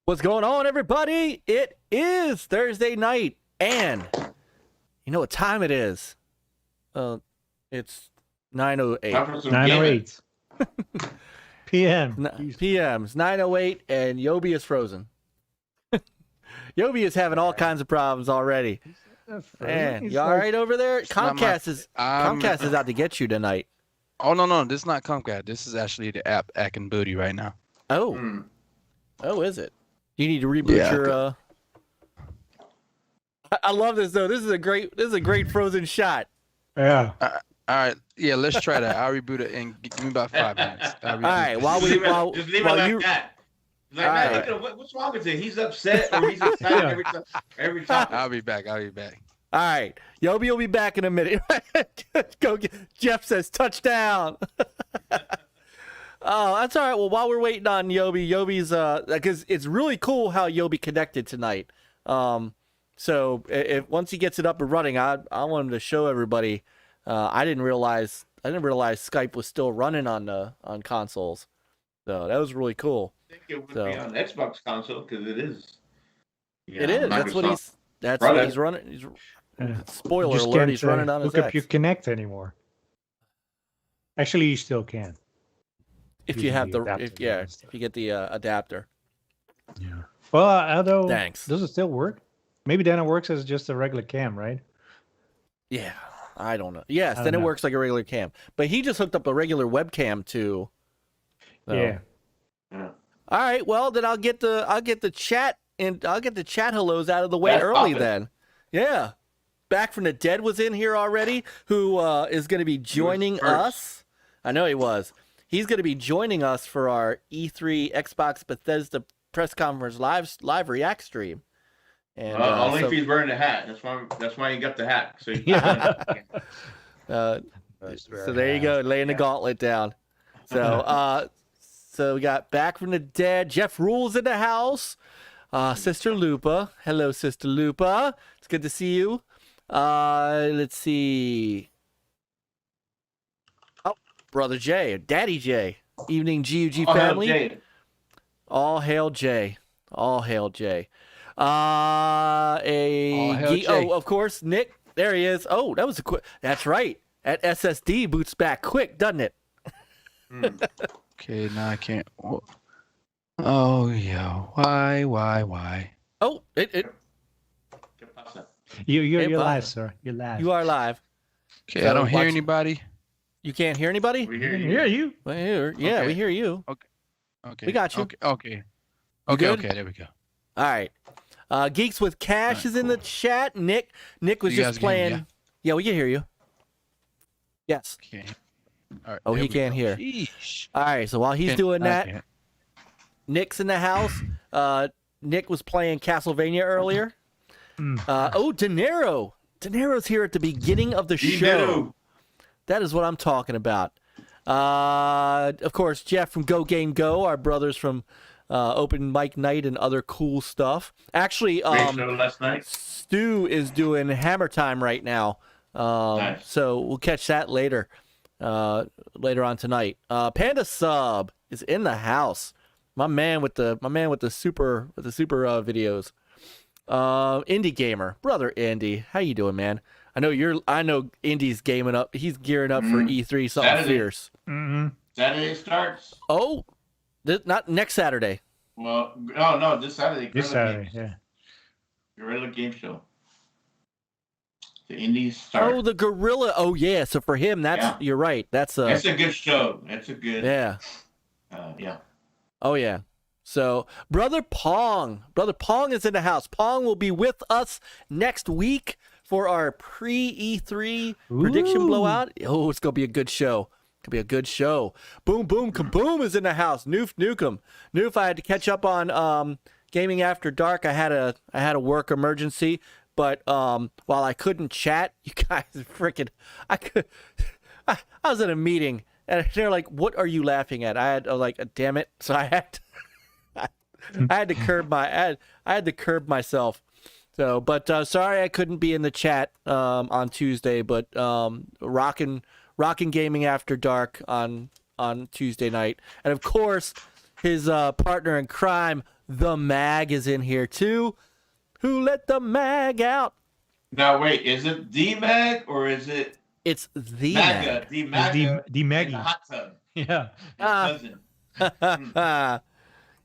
What's going on, everybody? It is Thursday night, and you know what time it is? It's 9:08. 9:08 p.m. p.m. It's 9:08, and Yoby is frozen. Yoby is having all kinds of problems already. Man, you all right over there? Comcast is out to get you tonight. Oh no, this is not Comcast. This is actually the app acting booty right now. Oh, oh, is it? You need to reboot your. I love this though. This is a great frozen shot. Yeah. All right, yeah, let's try that. I'll reboot it and give me about 5 minutes. All right, just leave it like that. Like, man, look at what's wrong with him? He's upset or he's excited every time. I'll be back. All right, Yoby will be back in a minute. Go get. Jeff says touchdown. Oh, that's all right. Well, while we're waiting on Yoby's because it's really cool how Yoby connected tonight. So if once he gets it up and running, I want him to show everybody. I didn't realize Skype was still running on consoles. So that was really cool. I think it would be on Xbox console because it is. It is. Microsoft. That's what he's running. Spoiler alert! He's running on his look up your Connect anymore. Actually, you still can. If you have if you get the adapter. Yeah. Well, although thanks. Does it still work? Maybe then it works as just a regular cam, right? Yeah, I don't know. Yes, then it works like a regular cam. But he just hooked up a regular webcam too. So. Yeah. All right. Well, then I'll get the chat hellos out of the way early then. Yeah. Back from the Dead was in here already, who is going to be joining us. I know he was. He's going to be joining us for our E3 Xbox Bethesda press conference live react stream. And only if he's wearing the hat. That's why he got the hat. So so there you go, laying the gauntlet down. So so we got Back from the Dead. Jeff Rule's in the house. Sister Lupa. Hello, Sister Lupa. It's good to see you. Let's see. Brother Jay, Daddy Jay, evening GUG family. All hail Jay. All hail Jay. Oh, of course, Nick. There he is. Oh, that was a quick. That's right. That SSD boots back quick, doesn't it? Okay, now I can't. Oh yeah. Why? Oh, You're live, sir. You're live. You are live. Okay, so I don't hear anybody. You can't hear anybody? We hear you. We hear you. Okay. We got you. Okay, there we go. All right. Geeks with Cash is in the chat. Nick was just playing. Yeah, we can hear you. Yes. Okay. All right, oh, he can't hear. Sheesh. All right, so while he's doing that, Nick's in the house. Nick was playing Castlevania earlier. Oh, De Niro. De Niro's here at the beginning of the show. That is what I'm talking about. Of course, Jeff from Go Game Go, our brothers from Open Mic Night and other cool stuff. Actually, last night. Stu is doing Hammer Time right now. Nice. So we'll catch that later on tonight. Panda Sub is in the house. My man with the super videos. Indie Gamer, brother Indy, how you doing, man? I know Indy's gaming up. He's gearing up for E3 something Saturday. fierce. Saturday starts. Oh, not next Saturday. Well, no, this Saturday. This Saturday, yeah. Gorilla Game Show. The Indies start. Oh, the Gorilla. Oh, yeah. So for him, you're right. That's a good show. That's a good. Yeah. Yeah. Oh yeah. So Brother Pong is in the house. Pong will be with us next week for our pre-E3 prediction blowout. Oh, it's gonna be a good show. Boom Boom Kaboom is in the house. Noof Nukem. Noof, I had to catch up on Gaming After Dark. I had a work emergency, but while I couldn't chat, you guys I was in a meeting and they're like, "What are you laughing at?" I was like, "Damn it!" So I had to curb myself. So, but sorry I couldn't be in the chat on Tuesday, but rocking Gaming After Dark on Tuesday night, and of course his partner in crime, The MAGG is in here too. Who let the MAGG out? Now wait, is it the MAGG or is it It's the MAGA? MAGG. The MAGA the in Maggie. the hot tub. Yeah. His cousin.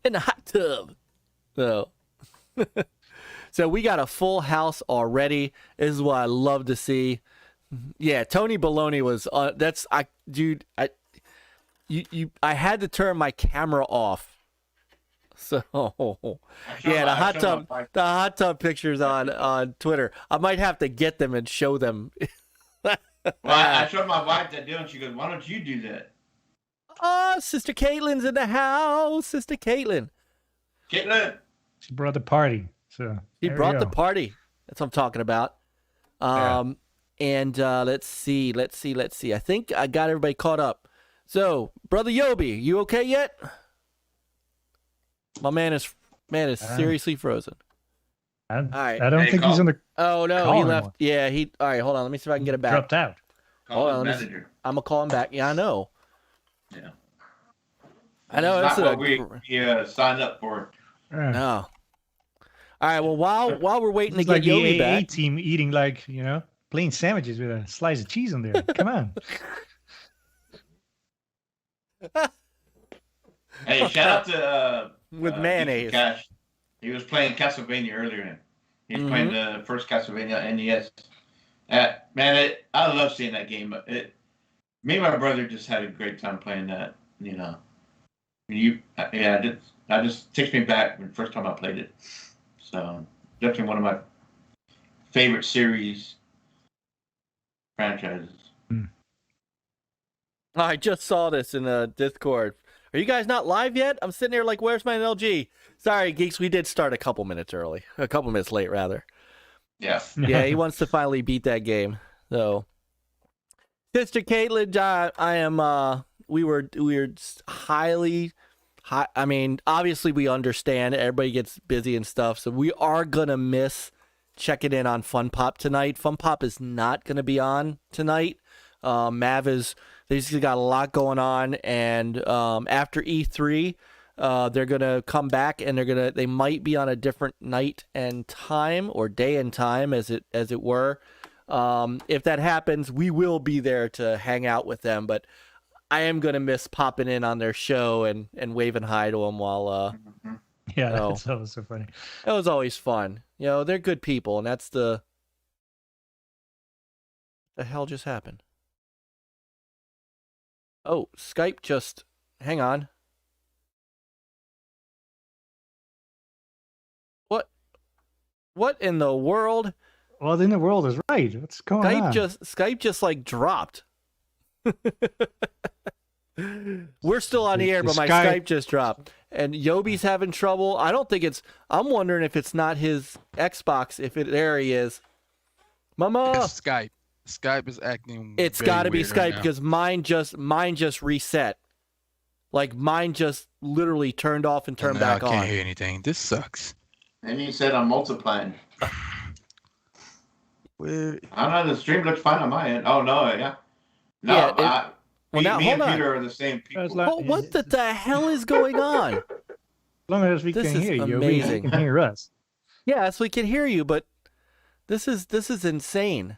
In the hot tub. So, so we got a full house already. This is what I love to see. Yeah, Tony Baloney was. I had to turn my camera off. So yeah, the hot tub pictures on Twitter. I might have to get them and show them. Well, I showed my wife that deal, and she goes, "Why don't you do that?" Oh, Sister Caitlin's in the house. Sister Caitlin. Caitlin. She brought the party. So He there brought we the go. party. That's what I'm talking about. And let's see. I think I got everybody caught up. So, Brother Yobi, you okay yet? My man is seriously frozen. I don't think he's on the Oh no, Call he him left. one. Yeah, he. All right, hold on. Let me see if I can get it back. dropped out. Hold on, Call let his me see. manager. I'm gonna call him back. Yeah, I know. Yeah. I know. That's That's not what we signed up for. No. All right. Well, while we're waiting to It's get like the Yobi AA back, team eating plain sandwiches with a slice of cheese on there. Come on. Hey, shout out to with mayonnaise. Cash. He was playing Castlevania earlier. He was playing the first Castlevania on NES. Man, I love seeing that game. Me and my brother just had a great time playing that. You know, that just takes me back when the first time I played it. So definitely one of my favorite series franchises. I just saw this in the Discord. Are you guys not live yet? I'm sitting here like, where's my NLG? Sorry, Geeks, we did start a couple minutes late, rather. Yeah. Yeah, he wants to finally beat that game. So, Sister Caitlin, I am. We were highly. I mean, obviously we understand everybody gets busy and stuff, so we are gonna miss checking in on Fun Pop tonight. Fun Pop is not gonna be on tonight. Mav is. They've got a lot going on, and after E3, they're gonna come back, and they might be on a different night and time, or day and time, as it were. If that happens, we will be there to hang out with them. But I am gonna miss popping in on their show and waving hi to them while. Yeah, that's always so funny. It was always fun. You know, they're good people, and that's the hell just happened. Oh, Skype just... Hang on. What in the world? What in the world is right? What's going on? Skype just like dropped. We're still on the air, but my Skype just dropped. And Yobi's having trouble. I don't think it's... I'm wondering if it's not his Xbox. There he is. Mama! It's Skype. Skype is acting. It's got to be Skype because mine just reset. Like mine just literally turned off and turned back on. I can't hear anything. This sucks. And he said I'm multiplying. Where... I don't know. The stream looks fine on my end. Oh no, yeah. No, Yeah, me and Peter are the same people. What the hell is going on? As long as we This can is hear you, amazing. we can hear us. Yes, we can hear you, but this is insane.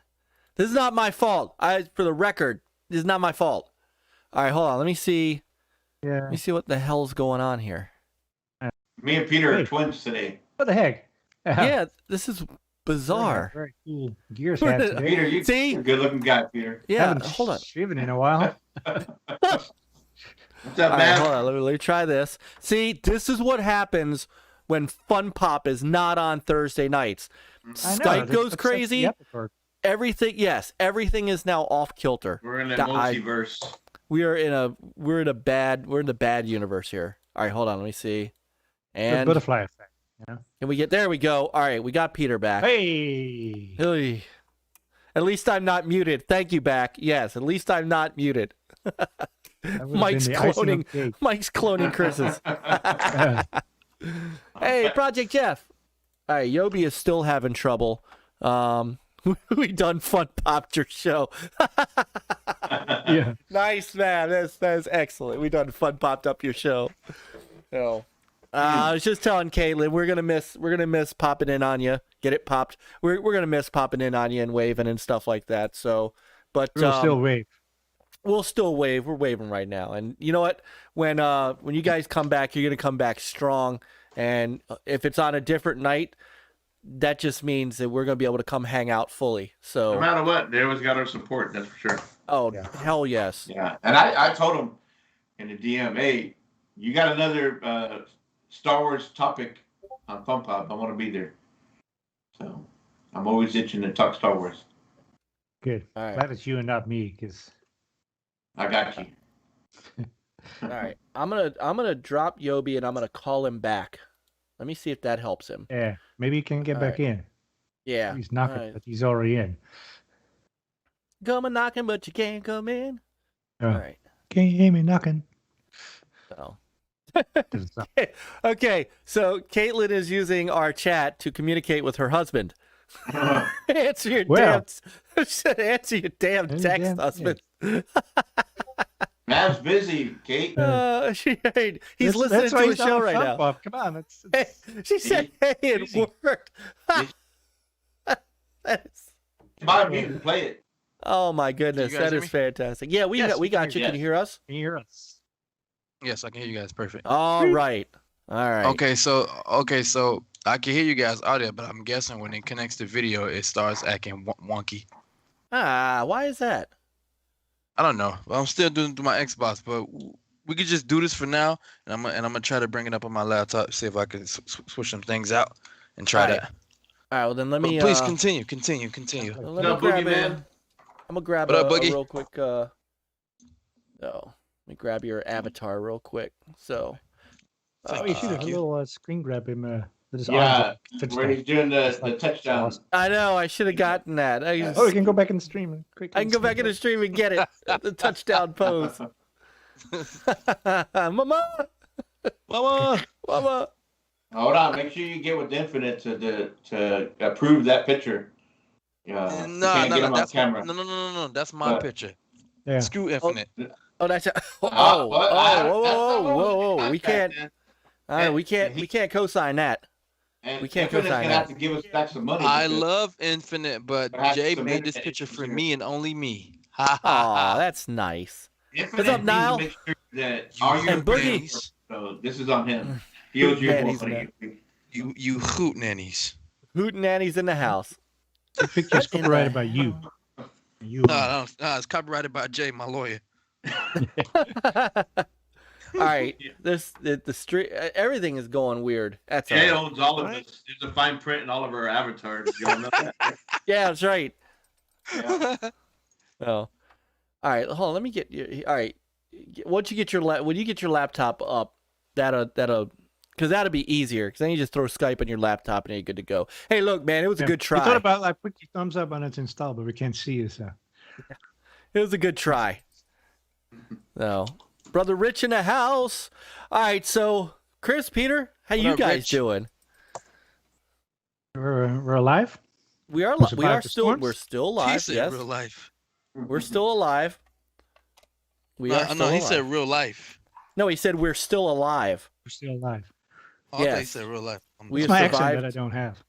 This is not my fault. For the record, this is not my fault. All right, hold on. Let me see. Yeah. Let me see what the hell's going on here. Me and Peter are twins today. What the heck? Yeah, this is bizarre. Very cool gears hat today. Peter, you're a good-looking guy, Peter. Yeah, Haven't hold on. Driven in a while. What's up, All right, man? hold on. Let me try this. See, this is what happens when Fun Pop is not on Thursday nights. Skype goes crazy. Everything is now off kilter. We're in the multiverse. We're in the bad universe here. All right, hold on. Let me see. And butterfly effect. Yeah. Can we get there? We go. All right, we got Peter back. Hey. Hey. At least I'm not muted. Thank you, back. Yes, at least I'm not muted. Mike's cloning Chris's. Hey, Project Jeff. All right, Yobi is still having trouble. We done Fun Popped your show. Yeah. Nice, man. That's excellent. We done Fun Popped up your show. So, I was just telling Caitlin we're gonna miss popping in on you. Get it popped. We're gonna miss popping in on you and waving and stuff like that. So, but We'll still wave. we'll still wave. We're waving right now. And you know what? When you guys come back, you're gonna come back strong. And if it's on a different night, that just means that we're gonna be able to come hang out fully. So No matter what, they always got our support. That's for sure. oh Yeah. hell yes. Yeah, and I told him in the DM, hey, you got another Star Wars topic on Fun Pop, I want to be there. So I'm always itching to talk Star Wars. Good. All right. Glad it's you and not me, because I got you. All right. I'm gonna drop Yobi and I'm gonna call him back. Let me see if that helps him. yeah, maybe you can get All back in. Yeah. He's knocking, All right. but he's already in. Come a knocking, but you can't come in. Oh, All right. Can't hear me knocking. So. Doesn't sound- Okay, so Caitlin is using our chat to communicate with her husband. Answer your Well. answer your damn Any text, damn- husband. Man's busy, Kate. He's That's listening why to a he's on show the right Fun now. Pop. Come on, it's She said, "Hey, it Easy. worked." That is- Buy me and play it. oh my goodness, guys that hear is me? fantastic. Yeah, we Yes, got we can you. hear Can you. you hear us? Can you hear us? Yes, I can hear you guys perfect. All right. Okay, so I can hear you guys audio, but I'm guessing when it connects to video, it starts acting wonky. Why is that? I don't know. Well, I'm still doing through my Xbox, but we could just do this for now, and I'm gonna try to bring it up on my laptop, see if I can switch some things out and try Alright. that. All right. Well, then let But me. please continue. continue. Let What me up, grab Boogeyman? I'm gonna grab What a up, Boogie? real quick. Let me grab your avatar real quick. So. Oh, you should have a Thank you. little screen grab him with his Yeah, arms. where he's doing It's the like touchdown. awesome. I know. I should have gotten that. Oh, you can go back in the stream. I can go back in the stream and get it. The touchdown pose. Mama, Mama! mama. Hold on, make sure you get with Infinite to approve that picture. Yeah, you No, can't get him on that's camera. no. That's my What? picture. Yeah. Screw Infinite. Oh, that's what? whoa. We can't. We He- can't co-sign that. And We can't Infinite's co-sign gonna that. have to give us back some money. I because- love Infinite, but Perhaps Jay some made this internet picture issues for here. me and only me. Ha ha Aw, ha. that's nice. Infinite What's up, needs to Niall? make sure that You all your and Boogie. nannies. So this is on him. He owes you Nannies, more money. You hoot nannies. Hootenanny's in the house. The picture's copyrighted by you. You. No, it's copyrighted by Jay, my lawyer. All right, the street, everything is going weird. That's all Jay right. owns all of us. There's a fine print in all of our avatars. You all know that? Yeah, that's right. Yeah. Oh, all right. Hold on. Let me get you. All right. Once you get your when you get your laptop up, that'll because that'll be easier. Because then you just throw Skype on your laptop and you're good to go. Hey, look, man, it was a good We thought try. about like put your thumbs up on it's installed, but we can't see you. So It was a good try. No, brother Rich in the house. All right, so Chris, Peter, how What you up, guys Rich? doing? we're alive. We are. We We survived are the still. storms? We're still He alive. said Yes, real life. we're still alive. We are. No, Still he alive. said real life. No, he said we're still alive. We're still alive. Oh, I thought he Yes. said real life. We It's have my accent survived. that I don't have.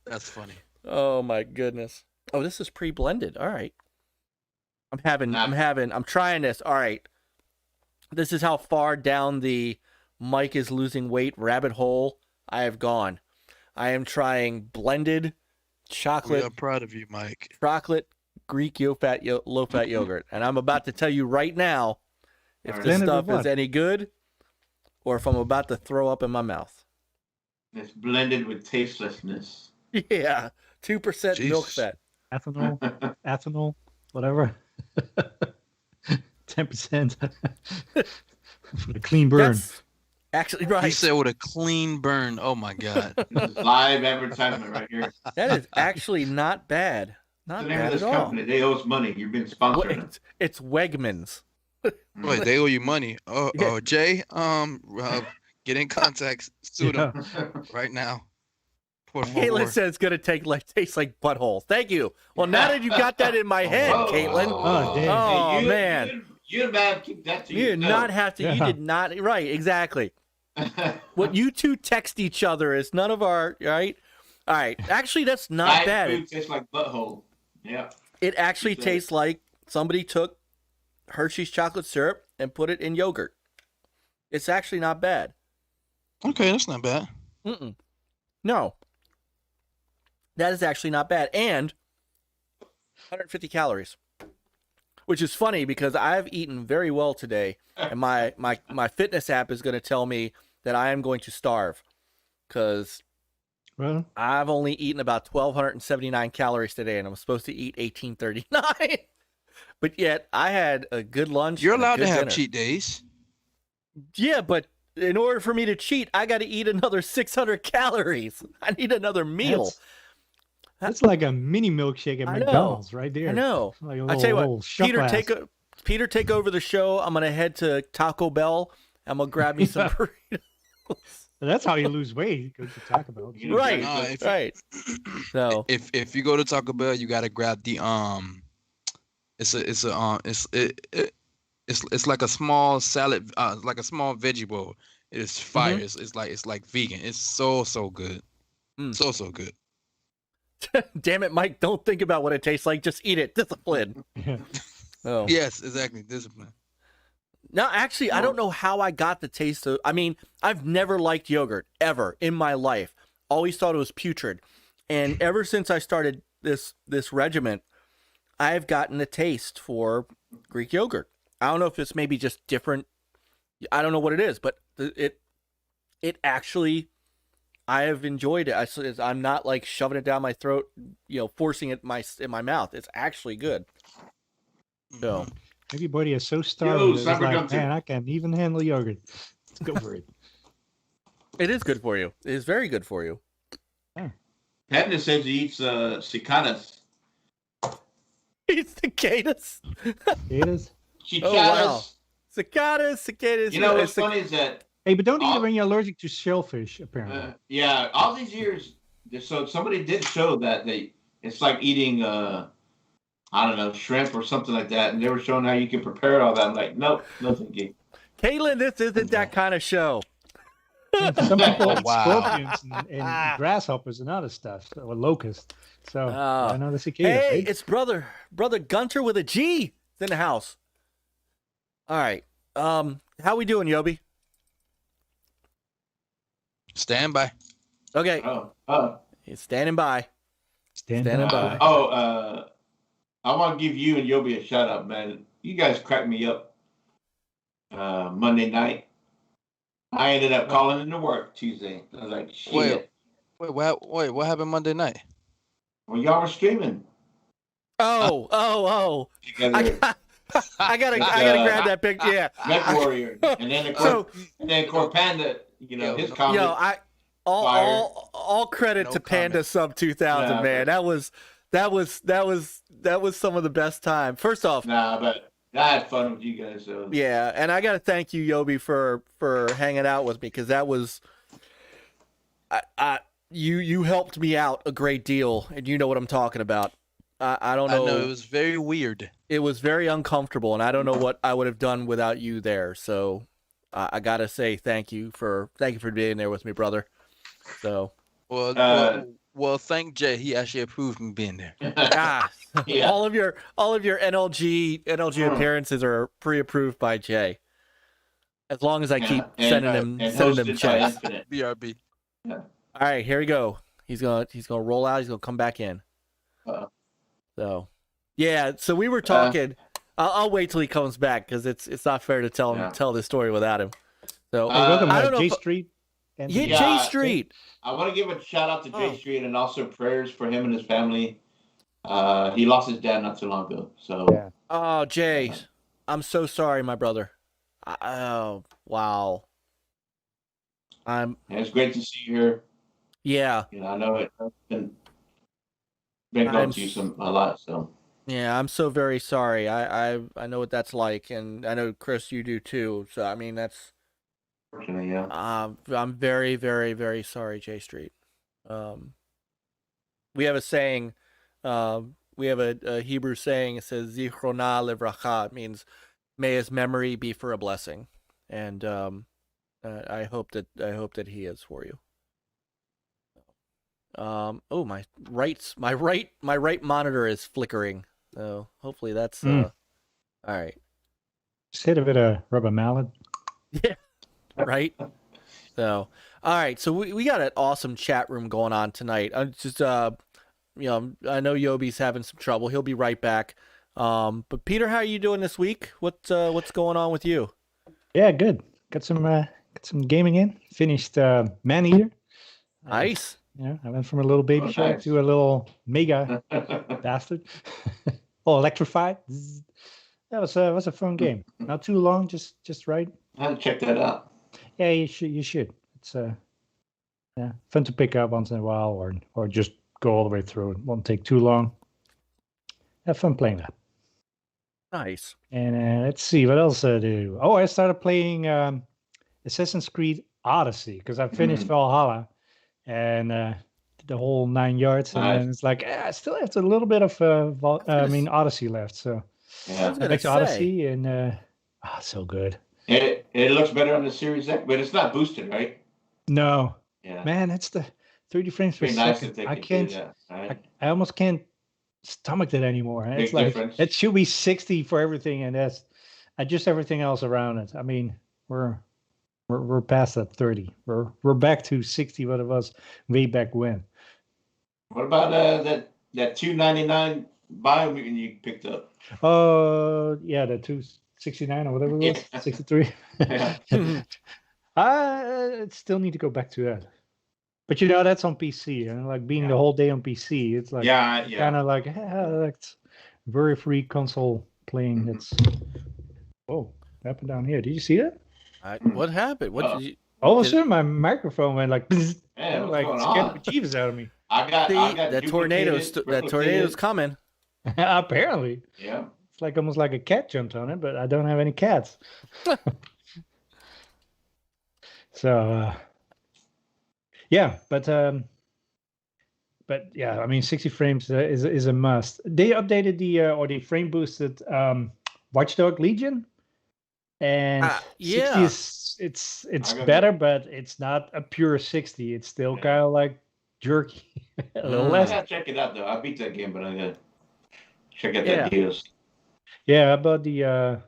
That's funny. Oh my goodness. Oh, this is pre-blended. All right. I'm trying this. All right. This is how far down the Mike is losing weight rabbit hole I have gone. I am trying blended We chocolate are proud of you, Mike. Greek low-fat yogurt. And I'm about to tell you right now if this Blended stuff with is what? any good or if I'm about to throw up in my mouth. It's blended with tastelessness. Yeah. 2% milk Jesus. fat. Ethanol, whatever. 10% for the clean burn. That's actually right. He said with a clean burn. Oh my God. This is live advertisement right here. That is actually not bad. What's Not the name of bad this at all. company? They owe us money. You've been sponsoring them. It's Wegmans. Wait, they owe you money. Oh, Jay, get in contact. Sue them right now. Por Caitlin favor. says it's gonna taste like butthole. Thank you. Well, now that you got that in my head, Whoa. Caitlin. Oh, damn. Oh Hey, man. you You and Matt keep that to You did not have to. You Yeah. did not. Right, exactly. What you two text each other is none of our, right? All right. Actually, that's not bad. Food tastes like butthole. Yeah. It actually Exactly. tastes like somebody took Hershey's chocolate syrup and put it in yogurt. It's actually not bad. Okay, that's not bad. Mm-mm. No. That is actually not bad. And 150 calories. Which is funny because I've eaten very well today. And my fitness app is going to tell me that I am going to starve. Because Well, I've only eaten about 1,279 calories today. And I'm supposed to eat 1,839. But yet, I had a good lunch. You're and a allowed to good have dinner. cheat days. Yeah, but in order for me to cheat, I got to eat another 600 calories. I need another meal. that's like a mini milkshake at I know. McDonald's right there. I know. Like a I tell you little what, shot Peter, glass. Peter, take over the show. I'm gonna head to Taco Bell. I'm gonna grab me some burritos. That's how you lose weight. Go to Taco Bell. You know, Right, No, if- right. So If you go to Taco Bell, you gotta grab the it's like a small salad, like a small veggie bowl. It is fire. It's like vegan. It's so good. Mm. So good. damn it, Mike, don't think about what it tastes like. Just eat it. Discipline. Yeah. Oh. Yes, exactly. Discipline. No, actually, I don't know how I got the taste of. I mean, I've never liked yogurt ever in my life. Always thought it was putrid, and ever since I started this regiment, I've gotten a taste for Greek yogurt. I don't know if it's maybe just different. I don't know what it is, but it actually, I have enjoyed it. I'm not like shoving it down my throat, forcing it in my mouth. It's actually good. So. Everybody is so starving. It's Summer like, Gunther. man, I can't even handle yogurt. Let's go for it. It is good for you. It is very good for you. Patton says he eats cicadas. Eats cicadas. It is. Oh, wow. Cicadas. You know what's funny is that Hey, but don't eat it when you're allergic to shellfish, apparently. yeah, all these years, so somebody did show that it's like eating I don't know, shrimp or something like that, and they were showing how you can prepare all that. I'm like, nope, no thank you. Caitlin, this isn't that kind of show. Some people eat Wow. scorpions and grasshoppers and other stuff, or locusts. So I know the cicada. Hey, right? it's brother Gunter with a G. It's in the house. All right. How we doing, Yobi? Stand by. Okay. Oh, He's standing by. Standing by. I want to give you and Yobi a shout out, man. You guys cracked me up Monday night. I ended up calling into work Tuesday. I was like, shit. Wait, what happened Monday night? When y'all were streaming Oh. together, I gotta grab that big. Yeah. Mech Warrior, and then of course, Panda, his comment. All credit No to Panda comment. Sub 2000, Yeah, man. That was some of the best time. First off, Nah, but I had fun with you guys. So yeah, and I got to thank you, Yobi, for hanging out with me, because that was, you helped me out a great deal, and you know what I'm talking about. I don't know. I know it was very weird. It was very uncomfortable, and I don't know what I would have done without you there. So I gotta say thank you for being there with me, brother. So Well, thank Jay. He actually approved me being there. Yeah. all of your NLG appearances are pre-approved by Jay. As long as I keep sending him hosted by checks. Infinite. BRB. All right, here we go. He's gonna roll out. He's gonna come back in. So, yeah. So we were talking. I'll wait till he comes back, because it's not fair to tell this story without him. So Welcome I to don't know J if- Street. And yeah, Yeah, J Street. I want to give a shout out to Jay Oh. Street, and also prayers for him and his family. He lost his dad not too long ago. So Yeah. Oh, Jay, I'm so sorry, my brother. Oh, wow. and it's great to see you here. Yeah. I know it's been going through a lot. So Yeah, I'm so very sorry. I know what that's like, and I know, Chris, you do too. So I mean, that's fortunately, yeah. I'm very, very, very sorry, J Street. We have a saying, we have a Hebrew saying. It says "Zichrona levracha." It means may his memory be for a blessing, and I hope that he is for you. Oh, my right monitor is flickering. So hopefully that's all right. Just hit a bit of rubber mallet. Yeah. Right. So all right. So we got an awesome chat room going on tonight. I'm just I know Yoby's having some trouble. He'll be right back. But Peter, how are you doing this week? What's going on with you? Yeah, good. Got some gaming in. Finished Man-Eater. Nice. Yeah, I went from a little baby shark to a little mega bastard. Oh, electrified. Zzz. That was a fun game. Not too long, just right. I have to check that out. Yeah, you should. It's fun to pick up once in a while, or just go all the way through. It won't take too long. Have fun playing that. Nice. And let's see what else I do. Oh, I started playing Assassin's Creed Odyssey because I finished Valhalla and the whole 9 yards, and then it's like I still have a little bit of Odyssey left. So Yeah. I back to Odyssey, and so good. It looks better on the Series X, but it's not boosted, right? No, Yeah. man, it's the 30 frames per Pretty nice second. that they I can can't. do that, right? I almost can't stomach that anymore. Big It's like difference. it should be 60 for everything, and that's just everything else around it. I mean, we're past that 30. We're back to 60 what it was way back when. What about that $2.99 Biomutant you picked up? Yeah, the 269 or whatever it was, Yeah. 63. Yeah. I still need to go back to that. But that's on PC, and like being the whole day on PC, it's like kind of like that's very free console playing. That's whoa, happened down here. Did you see that? What happened? What did you? All of a sudden, my microphone went like, Yeah, what's like going scared on? the bejeebus out of me. I got That tornado's duplicated. coming. Apparently, Yeah. it's like almost like a cat jumped on it, but I don't have any cats. So, yeah, but yeah, I mean, 60 frames is a must. They updated the frame boosted Watchdog Legion, and 60 is it's better, but it's not a pure 60. It's still kind of like jerky. A little I less. gotta check it out though. I beat that game, but I gotta check out Yeah. that deals. Yeah, about the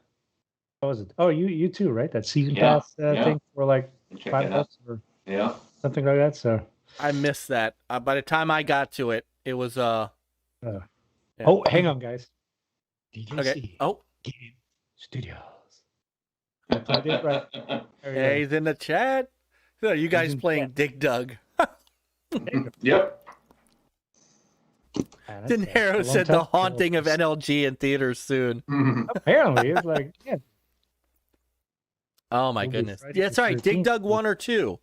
what was it? Oh, you too, right? That season Yeah, pass thing for like Check $5 it out. or Yeah. something like that. So. I missed that. By the time I got to it, it was yeah. Oh, hang on, guys. DJC Okay. Oh, Game Studios. That's what I did, right? There we yeah, he's in the chat. So you guys in playing chat. Dig Dug? Yep. go. That's De a Niro long said time the ago. haunting of NLG in theaters soon. Apparently, it's like, yeah. Oh my It'll be goodness. Friday Yeah, the that's right. Dig 13th. Dug 1 or 2.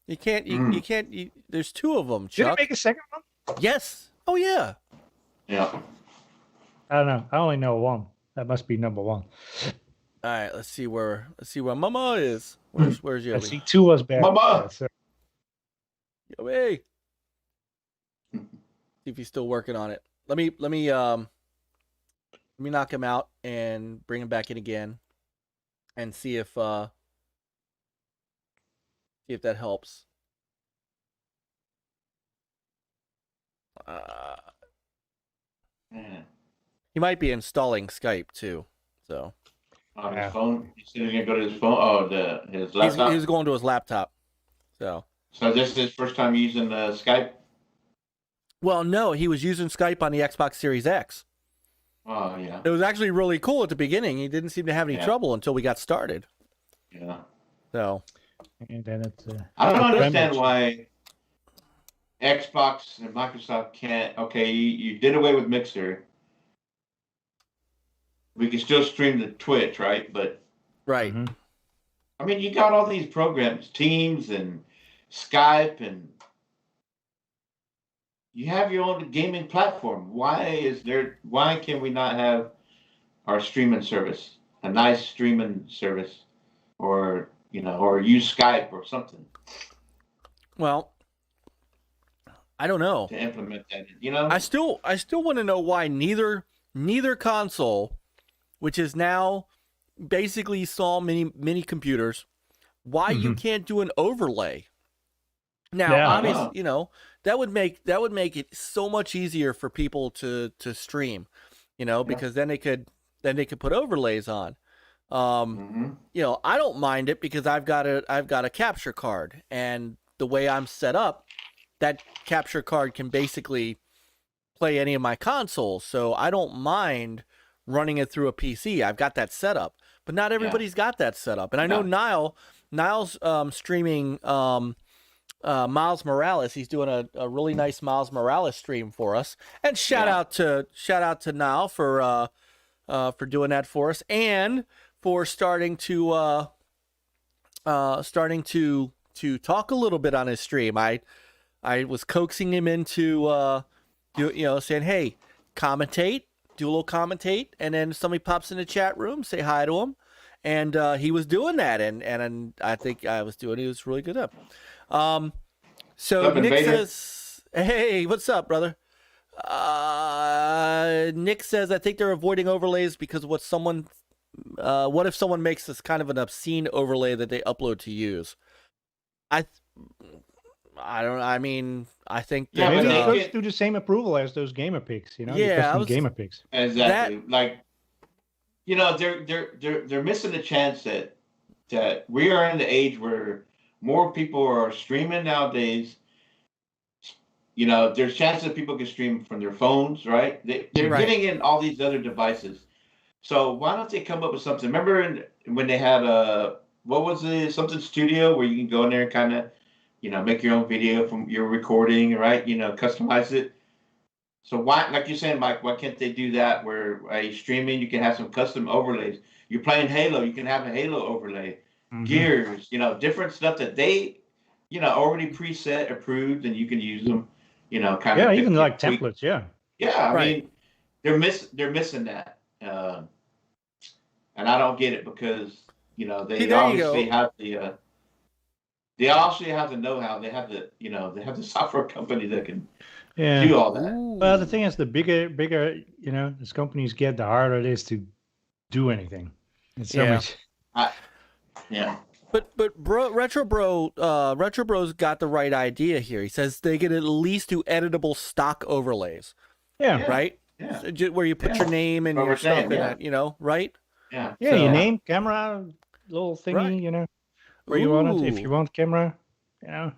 You can't. You can't. There's 2 of them. Did it Chuck. make a second one? Yes. Oh yeah. Yeah. I don't know. I only know one. That must be number one. All right. Let's see where Mama is. Where's I Yoby? see 2 was bad. Mama! So, Yoby. See if he's still working on it. Let me knock him out and bring him back in again, and see if that helps. Yeah. He might be installing Skype too. So On Yeah. his phone. He's still gonna go to his phone. Oh, his laptop. he's going to his laptop. So So this is his first time using Skype. well, no, he was using Skype on the Xbox Series X. Oh yeah. It was actually really cool at the beginning. He didn't seem to have any Yeah. trouble until we got started. Yeah. So and then it. I don't understand Remnants. why Xbox and Microsoft can't. Okay, you did away with Mixer. We can still stream to Twitch, right? But right. Mhm. I mean, you got all these programs, Teams and Skype, and you have your own gaming platform. Why can we not have our streaming service, a nice streaming service, or or use Skype or something Well, I don't know. to implement that? I still want to know why neither console, which is now basically install mini computers, why you can't do an overlay. Now, obviously, you know, that would make it so much easier for people to stream, you know, because then they could put overlays on. You know, I don't mind it because I've got a capture card, and the way I'm set up, that capture card can basically play any of my consoles, so I don't mind running it through a PC. I've got that set up, but not everybody's got that set up. And I know Niall's streaming Miles Morales. He's doing a really nice Miles Morales stream for us. And shout out to Niall for doing that for us, and for starting to talk a little bit on his stream. I was coaxing him into saying, hey, commentate, do a little commentate, and then somebody pops in the chat room, say hi to him, and he was doing that, and I think he was really good up. So Nick says, hey, what's up, brother? Nick says, I think they're avoiding overlays because what if someone makes this kind of an obscene overlay that they upload to use? I think maybe it goes through the same approval as those gamer picks, you know? Gamer picks. Exactly. Like, you know, they're missing the chance that we are in the age where more people are streaming nowadays. You know, there's chances that people can stream from their phones, right? They're getting in all these other devices. So why don't they come up with something? Remember when they had something studio where you can go in there and kind of, you know, make your own video from your recording, right? You know, customize it. So why, like you're saying, Mike, why can't they do that where streaming, you can have some custom overlays? You're playing Halo, you can have a Halo overlay. Gears, you know, different stuff that they, you know, already preset, approved, and you can use them, you know, kind of. Yeah, even like templates, Yeah, I mean, they're missing that. And I don't get it because, you know, they obviously have the they obviously have the know-how. They have the software company that can do all that. Well, the thing is, the bigger, you know, these companies get, the harder it is to do anything. It's so much. But Retro Bro's got the right idea here. He says they can at least do editable stock overlays. Right? Yeah. So, where you put your name and your stuff in that, you know, right? Yeah. Yeah, your name, camera, little thingy, you know, where you want it. If you want camera, you know.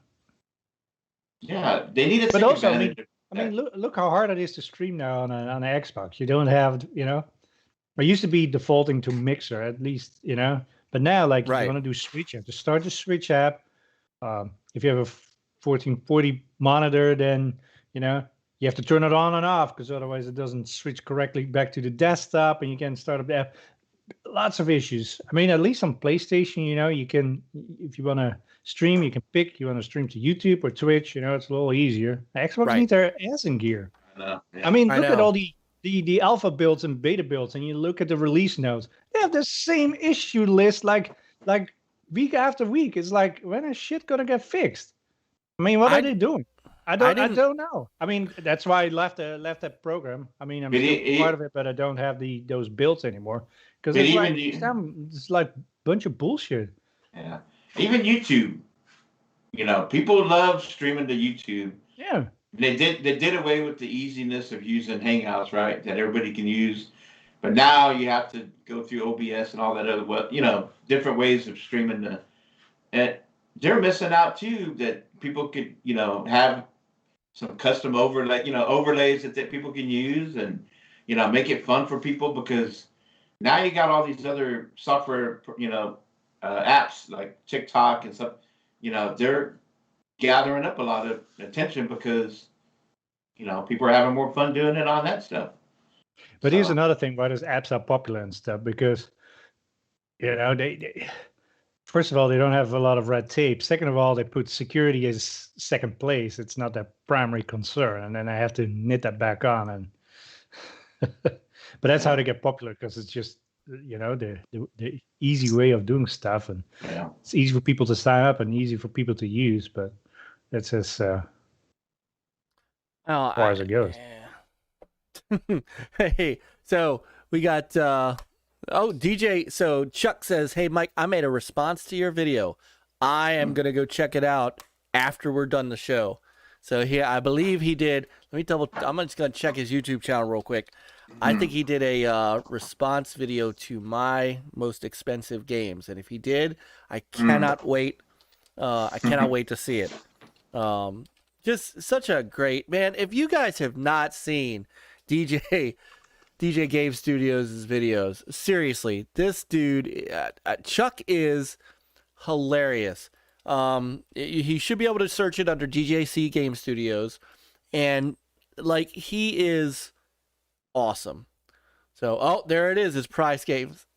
Yeah, they need to. But also, I mean, look how hard it is to stream now on an Xbox. You don't have, you know, it used to be defaulting to Mixer at least, you know. But now, like, if you want to do Switch, you have to start the Switch app. If you have a 1440 monitor, then, you know, you have to turn it on and off because otherwise it doesn't switch correctly back to the desktop, and you can start up the app. Lots of issues. I mean, at least on PlayStation, you know, you can, if you want to stream, you can pick, you want to stream to YouTube or Twitch, you know, it's a little easier. Xbox needs their ass in gear. I mean, look at all the alpha builds and beta builds, and you look at the release notes. They have the same issue list like week after week. It's like, when is shit gonna get fixed? I mean, what are they doing? I don't know. I mean, that's why I left that program. I mean, I'm still part of it, but I don't have those builds anymore because it's like a bunch of bullshit. Yeah, even YouTube. You know, people love streaming to YouTube. Yeah. They did away with the easiness of using Hangouts, right? That everybody can use, but now you have to go through OBS and all that other, you know, different ways of streaming. And they're missing out too. That people could, you know, have some custom overlays that people can use, and, you know, make it fun for people, because now you got all these other software, you know, apps like TikTok and stuff. You know, they're gathering up a lot of attention because, you know, people are having more fun doing it on that stuff. But here's another thing why those apps are popular and stuff, because, you know, they first of all, they don't have a lot of red tape. Second of all, they put security as second place. It's not their primary concern, and then I have to knit that back on. And but that's how they get popular, because it's just, you know, the easy way of doing stuff, and it's easy for people to sign up and easy for people to use. But that's as far as it goes. Hey, so we got Oh, DJ. So Chuck says, "Hey, Mike, I made a response to your video. I am gonna go check it out after we're done the show." So I believe he did. Let me I'm just gonna check his YouTube channel real quick. I think he did a response video to my most expensive games, and if he did, I cannot wait. I cannot wait to see it. Just such a great man. If you guys have not seen DJ Game Studios' videos, seriously, this dude, Chuck, is hilarious. He should be able to search it under DJC Game Studios, and like, he is awesome. So, oh, there it is, his prize games.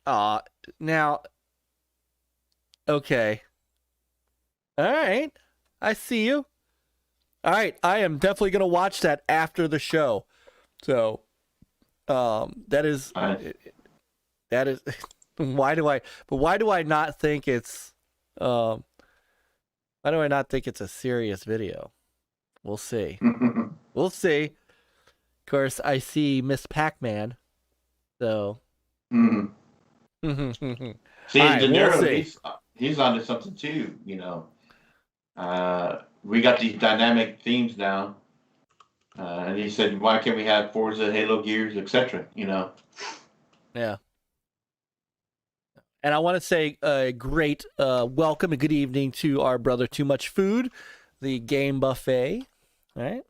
Now, okay. All right, I see you. All right, I am definitely gonna watch that after the show. So, that is why do I not think it's why do I not think it's a serious video? We'll see. We'll see. Of course, I see Miss Pac-Man. So. See, right, De Niro, he's onto something too. You know, we got these dynamic themes now, and he said, "Why can't we have Forza, Halo, Gears, etc.?" You know. Yeah. And I want to say a great welcome and good evening to our brother Too Much Food, the game buffet. All right.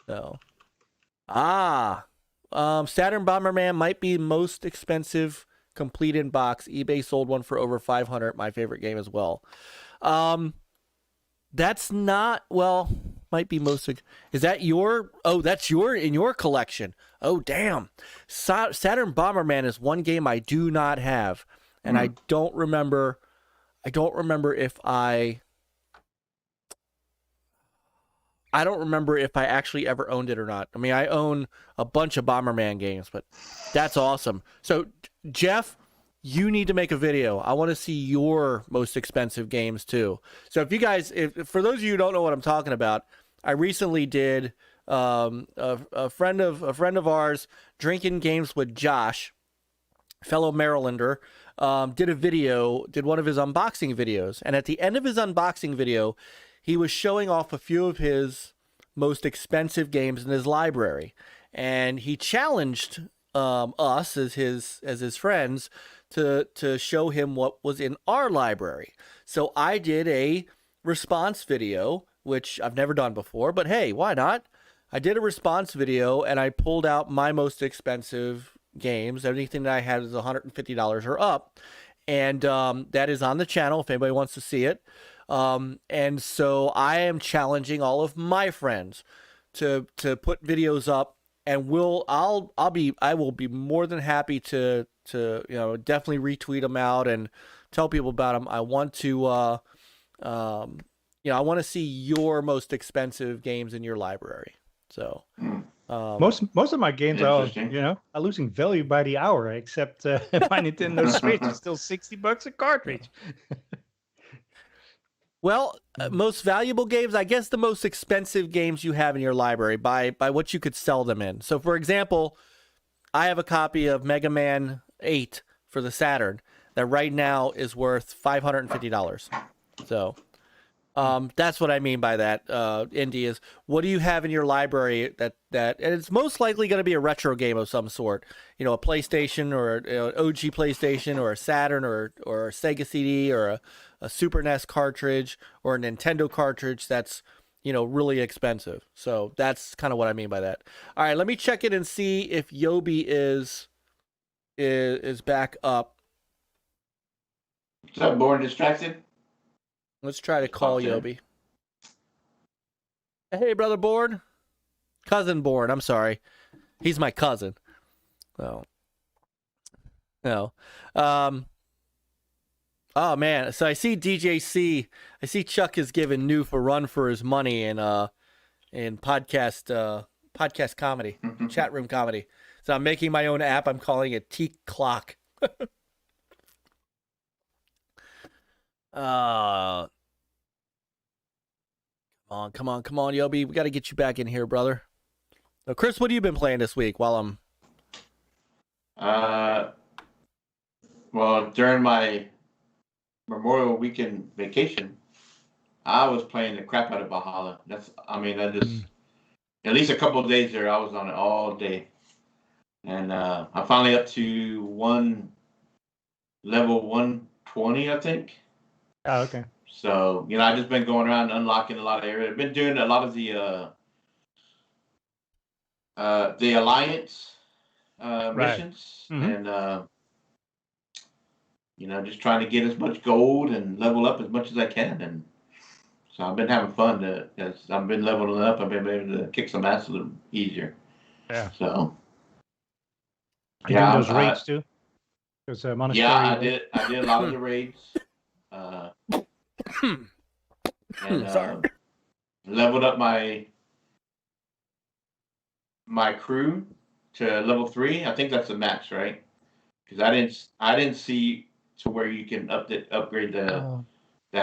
So, Saturn Bomberman might be most expensive complete in box. eBay sold one for over $500. My favorite game as well. That's not, well, might be most. Is that your? Oh, that's in your collection. Oh, damn. Saturn Bomberman is one game I do not have. And I don't remember if I don't remember if I actually ever owned it or not. I mean, I own a bunch of Bomberman games, but that's awesome. So, Jeff, you need to make a video. I want to see your most expensive games too. So, if you guys, for those of you who don't know what I'm talking about, I recently did a friend of ours, Drinking Games with Josh, fellow Marylander, did one of his unboxing videos. And at the end of his unboxing video, he was showing off a few of his most expensive games in his library. And he challenged us as his friends to show him what was in our library. So I did a response video, which I've never done before, but hey, why not? I did a response video and I pulled out my most expensive games. Anything that I had is $150 or up, and that is on the channel if anybody wants to see it. And so I am challenging all of my friends to put videos up, and I will be more than happy to definitely retweet them out and tell people about them. I want to I want to see your most expensive games in your library. So most of my games are losing value by the hour, except my Nintendo Switch is still $60 a cartridge. Well, most valuable games, I guess the most expensive games you have in your library by what you could sell them in. So, for example, I have a copy of Mega Man 8 for the Saturn that right now is worth $550. So, that's what I mean by that, Indy, is what do you have in your library that and it's most likely going to be a retro game of some sort. You know, a PlayStation or an OG PlayStation or a Saturn or a Sega CD or a Super NES cartridge or a Nintendo cartridge that's, really expensive. So that's kind of what I mean by that. All right, let me check it and see if Yoby is back up. What's up, Born Distracted? Let's try to call Yoby. Hey, brother Born. Cousin Born, I'm sorry. He's my cousin. Oh. No. Oh, man. So I see DJC. I see Chuck is giving Noof a run for his money in podcast comedy, chat room comedy. So I'm making my own app. I'm calling it T Clock. Come on, Yoby. We got to get you back in here, brother. Now, Chris, what have you been playing this week while I'm... well, during my Memorial Weekend vacation, I was playing the crap out of Valhalla. I just at least a couple of days there, I was on it all day, and I'm finally up to level 120, I think. Oh, okay. So I've just been going around unlocking a lot of areas. I've been doing a lot of the Alliance missions, and just trying to get as much gold and level up as much as I can. And so I've been having fun. As I've been leveling up, I've been able to kick some ass a little easier. Yeah. So. You doing those raids too? Those monastery. Yeah, I did a lot of the raids. And leveled up my crew to level 3. I think that's the max, right? Because I didn't see to where you can upgrade the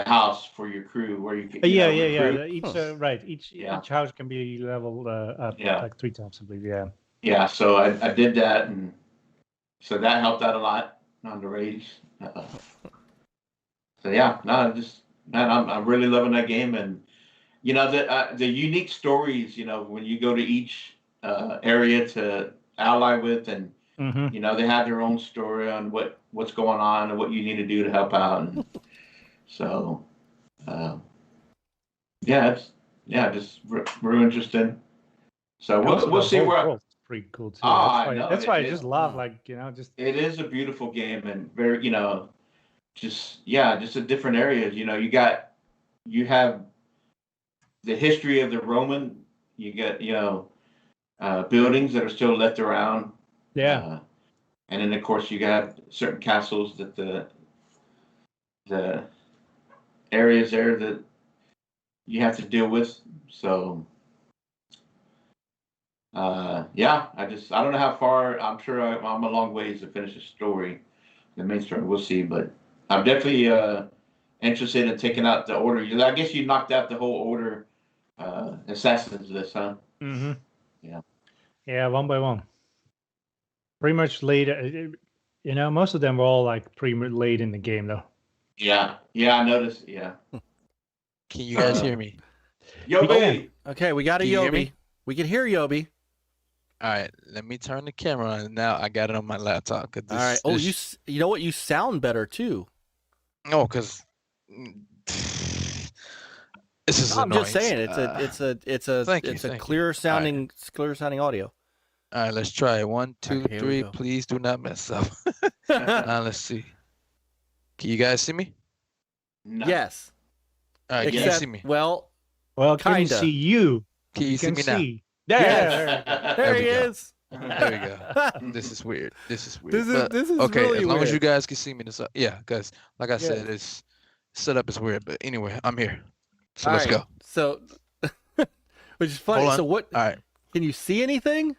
house for your crew, where you can. Yeah. Each house can be leveled up like 3 times, I believe. Yeah. Yeah. So I did that, and so that helped out a lot on the raids. So yeah, no, I'm really loving that game, and the unique stories. When you go to each area to ally with, and they have their own story on what's going on and what you need to do to help out. And so, just real interesting. So we'll see where. It's pretty cool too. That's why I just love It is a beautiful game, and very just a different areas. You have the history of the Roman. You get buildings that are still left around. Yeah. And then of course you got certain castles that the areas there that you have to deal with. So I don't know how far. I'm sure I'm a long ways to finish the story, the main story. We'll see, but I'm definitely interested in taking out the order. I guess you knocked out the whole order assassins list, huh? Mm-hmm. Yeah. Yeah, one by one. Pretty much late. Most of them were all like pretty late in the game, though. Yeah, I noticed. Yeah. Can you guys hear me? Yoby. Okay, we got a Yoby. We can hear Yoby. All right, let me turn the camera on. Now I got it on my laptop. All right. Oh, you know what? You sound better too. No, because this is I'm annoying. just saying it's a clear sounding audio. All right, let's try it. 1, 2, Okay, 3. Please do not mess up. Now let's see. Can you guys see me? No. Yes. All right, can you see me? Well, can kinda. you see you? Can you see me now? There he is. There we go. This is weird. This is okay. Really as long weird. as you guys can see me, because like I said, it's setup is weird. But anyway, I'm here. So let's go. So, which is funny. So what? All right. Can you see anything?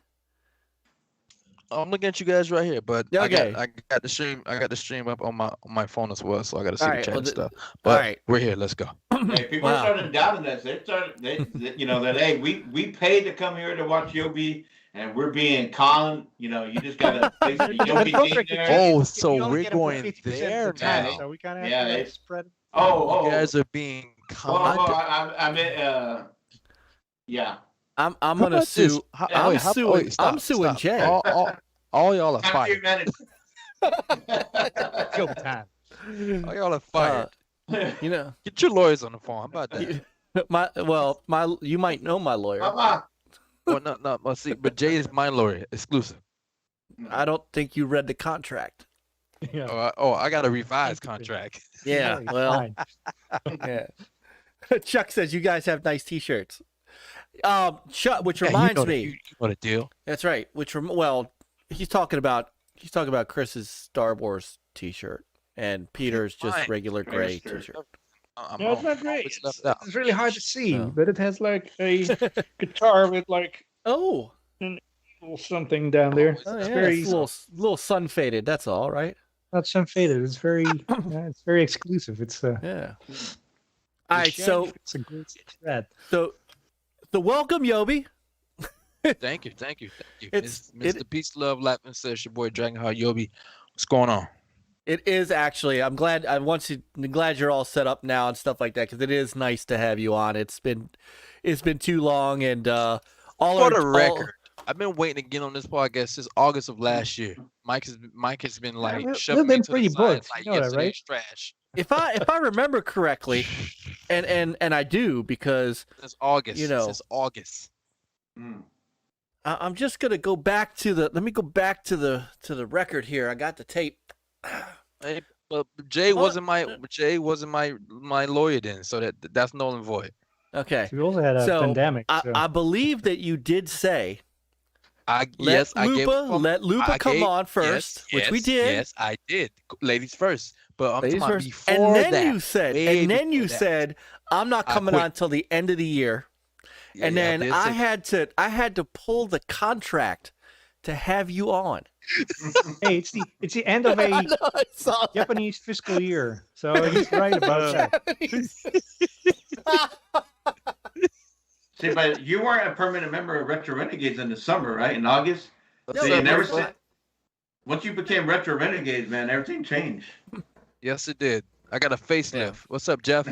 I'm looking at you guys right here, but okay. I got the stream. I got the stream up on my phone as well, so I got to see the chat and stuff. But all right. We're here. Let's go. Hey, people are starting doubting us. Hey, we paid to come here to watch Yoby, and we're being conned. You just gotta place the Yoby there. Oh, so we're going there now. So we kind of have to spread. You guys are being conned. I meant, yeah. I'm gonna sue. I'm suing Jay. All y'all are fired. Kill time. All y'all are fired. Get your lawyers on the phone. How about that? You might know my lawyer. Well, no. Well, see, but Jay is my lawyer, exclusive. I don't think you read the contract. Yeah. I got a revised contract. Yeah. Well. Yeah. Chuck says you guys have nice T-shirts. Chuck, which reminds me. You know the deal. That's right. He's talking about Chris's Star Wars T-shirt, and Peter's just regular gray T-shirt. No, it's not great. It's really hard to see, but it has like a guitar with like an little something down there. Oh, it's yeah, very it's little sun faded. That's all, right? Not sun faded. It's very it's very exclusive. It's yeah. All right, so it's a great thread. So welcome, Yoby. Thank you. It's Mr. Peace, Love, Laughing says your boy Dragonheart YOBY. What's going on? It is actually. I'm glad. Glad you're all set up now and stuff like that, because it is nice to have you on. It's been too long, and For the record, I've been waiting to get on this podcast since August of last year. Mike has been like shoving me to the side, like yesterday's trash. If I remember correctly, and I do, because since August, since August. I'm just gonna go back to the. Let me go back to the record here. I got the tape. Hey, but Jay wasn't my lawyer then, so that's null and void. Okay. We also had a pandemic. So. I believe that you did say. Let Lupa come on first, which we did. Yes, I did. Ladies first. But I'm talking about before and then that. you said, I'm not coming on until the end of the year. Yeah, and then I had to pull the contract to have you on. Hey, it's the end of a Japanese fiscal year, so he's right about that. See, but you weren't a permanent member of Retro Renegades in the summer, right? In August. No, so you never said. Once you became Retro Renegades, man, everything changed. Yes, it did. I got a facelift. Yeah. What's up, Jeff?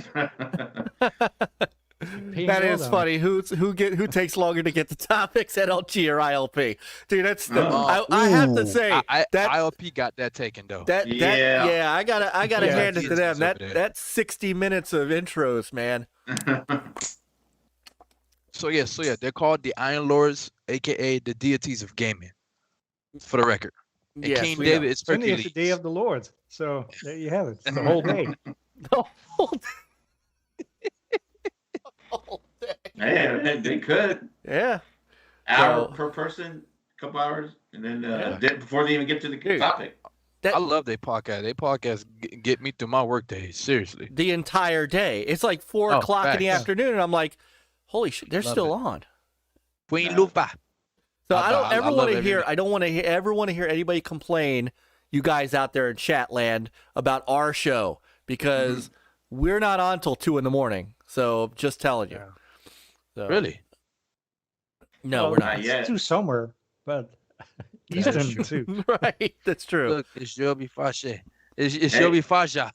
That is funny. Who takes longer to get the topics, NLG or ILP? Dude, that's I have to say that ILP got that taken though. I gotta hand it to them. That's 60 minutes of intros, man. So yeah, they're called the Iron Lords, aka the deities of gaming. For the record. And yes, King David is Sunday is the day of the Lord. So there you have it. The whole day. The whole day. Yeah, they could. Yeah. Hour per person, couple hours, and then before they even get to the topic. I love their podcast. Their podcast get me through my work day. Seriously. The entire day. It's like 4 o'clock in the afternoon, and I'm like, holy shit, they're still on. Queen Lupa. So I don't ever want to hear. I don't want to ever want to hear anybody complain, you guys out there in chat land, about our show, because we're not on till 2 a.m. So just telling you. So, really? No, we're not. Yet. It's too somewhere, but Eastern too. Right, that's true. Look, it's Yobi Fasha. It's Yobi Fasha.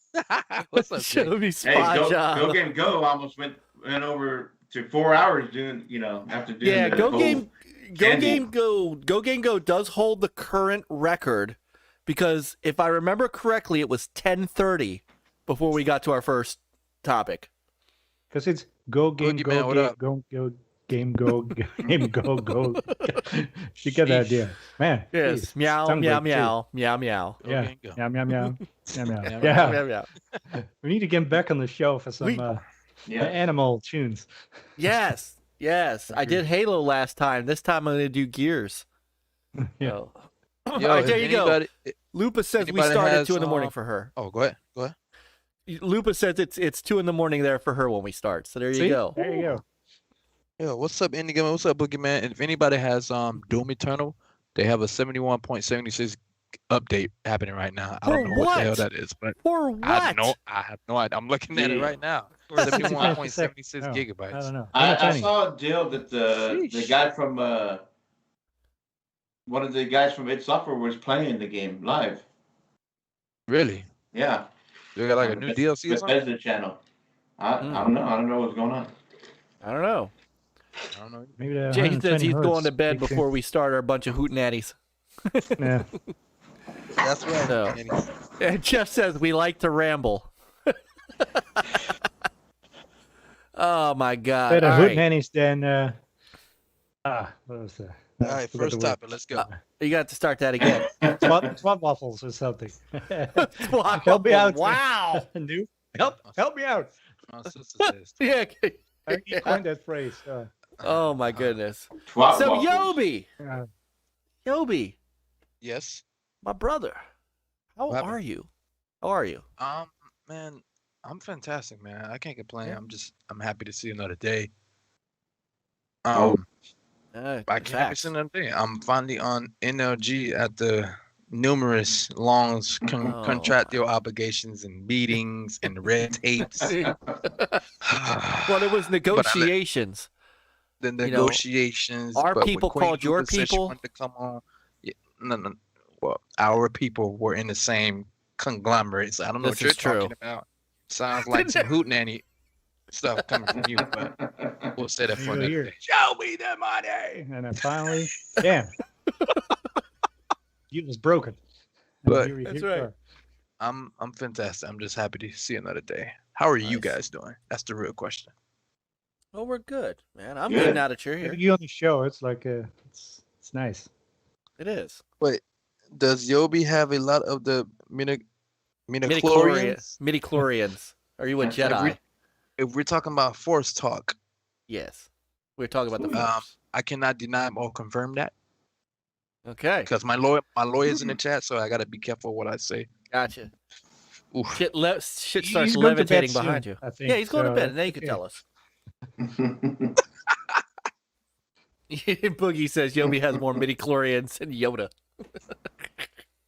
What's up, Yobi Fasha? Go Game Go almost went over to 4 hours doing. After doing Go Game Go does hold the current record, because if I remember correctly, it was 10:30 before we got to our first topic. Because it's Go Game Go Game Go. You get the idea, man. Yes, geez, meow meow meow meow meow. Yeah, meow meow meow meow meow. We need to get back on the show for some animal tunes. Yes. Yes, I did Halo last time. This time I'm going to do Gears. Yeah. So. All right, there you go. Lupa says we started at 2 a.m. for her. Oh, go ahead. Lupa says it's 2 a.m. there for her when we start. So there you go. There you go. Yeah, what's up, Indigo? What's up, Boogeyman? If anybody has Doom Eternal, they have a 71.76 update happening right now. I don't know what the hell that is, but for what? I have no idea. I'm looking at it right now. 71.76 gigabytes. I don't know. I saw a deal that the guy from one of the guys from id Software was playing the game live. Really? Yeah. They got like a new DLC or something? Bethesda channel. I don't know. I don't know what's going on. I don't know. Maybe Jake says he's going to bed before we start our bunch of hootenannies. Yeah. That's right. So, and Jeff says we like to ramble. Oh my God! Better hootenannies than what was that? All right, first topic. Let's go. You got to start that again. Swap waffles or something. Help me out. Wow. Help me out. Yeah. I coined that phrase. Oh my goodness. So waffles. Yobi. Yes. My brother. How are you? Man, I'm fantastic, man. I can't complain. Yeah. I'm happy to see another day. I can't see another day. I'm finally on NLG at the numerous long contractual obligations and meetings and red tapes. Well, it was negotiations. The negotiations. Our people called your people. To come on. Yeah, no. Well, our people were in the same conglomerates. I don't know what you're talking about. Sounds like some hootenanny stuff coming from you, but we'll say that for another day. Show me the money, and then finally, damn, it was broken. But that's right. I'm fantastic. I'm just happy to see another day. How are you guys doing? That's the real question. Oh, we're good, man. I'm good now that you're here. You on the show? It's like it's nice. It is. Wait, does Yobi have a lot of the midichlorians? Midichlorians. Are you a Jedi? If we're talking about Force talk, yes, we're talking about the Force. I cannot deny or confirm that. Okay. Because my lawyer's in the chat, so I gotta be careful what I say. Gotcha. Oof. Shit starts levitating behind you. I think, yeah, he's going to bed. Now you can tell us. Boogie says Yobi has more midichlorians than Yoda. I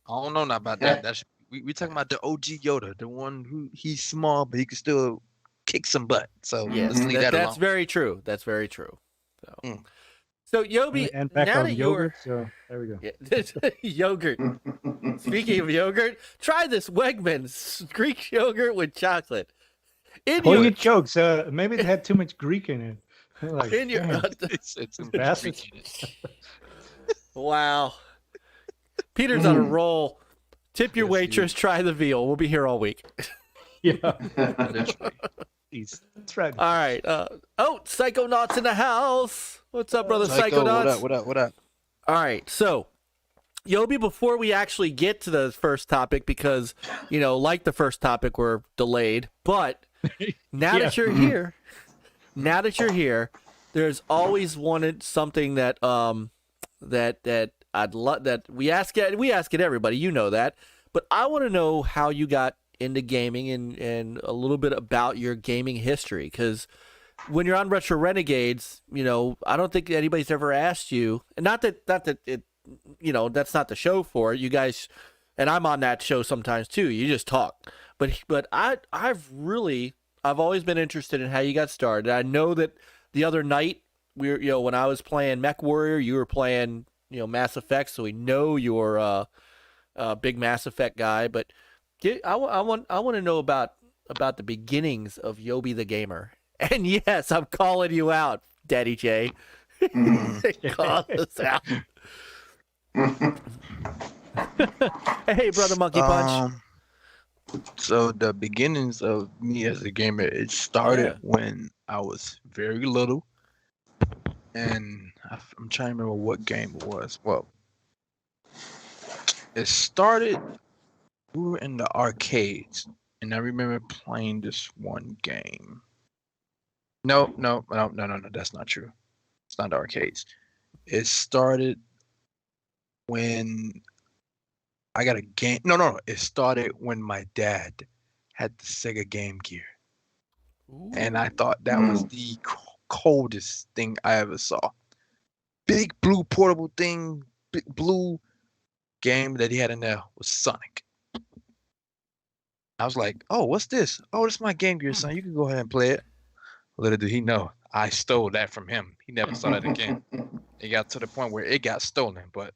don't know about that. We talking about the OG Yoda, the one who he's small but he can still kick some butt. So yes, let's leave that that's alone. very true. That's very true. So Yobi, and back now on that yogurt. So there we go. Yeah. Yogurt. Speaking of yogurt, try this Wegmans Greek yogurt with chocolate. You jokes. Maybe it had too much Greek in it. Like, in your it's bastards. Wow. Peter's on a roll. Tip your waitress. Try the veal. We'll be here all week. Yeah. That's right. All right. Psychonauts in the house. What's up, brother? Psychonauts. What up? All right. So, Yobi, before we actually get to the first topic, because, like the first topic, we're delayed. But now that you're here, there's always wanted something that that I'd love that we ask it everybody. You know that. But I want to know how you got into gaming and a little bit about your gaming history, because when you're on Retro Renegades, I don't think anybody's ever asked you, and not that it, that's not the show for it. You guys, and I'm on that show sometimes too. You just talk, but I've always been interested in how you got started. I know that the other night when I was playing Mech Warrior, you were playing Mass Effect, so we know you're a big Mass Effect guy, but. I want to know about the beginnings of Yobi the Gamer. And yes, I'm calling you out, Daddy J. Call us out. Hey, brother Monkey Punch. So the beginnings of me as a gamer, it started when I was very little, and I'm trying to remember what game it was. Well, it started. We were in the arcades, and I remember playing this one game. No, that's not true. It's not the arcades. It started when I got a game. No. It started when my dad had the Sega Game Gear. Ooh. And I thought that was the coldest thing I ever saw. Big blue portable thing, big blue game that he had in there was Sonic. I was like, oh, what's this? Oh, this is my Game Gear, son. You can go ahead and play it. Little did he know, I stole that from him. He never saw that again. It got to the point where it got stolen, but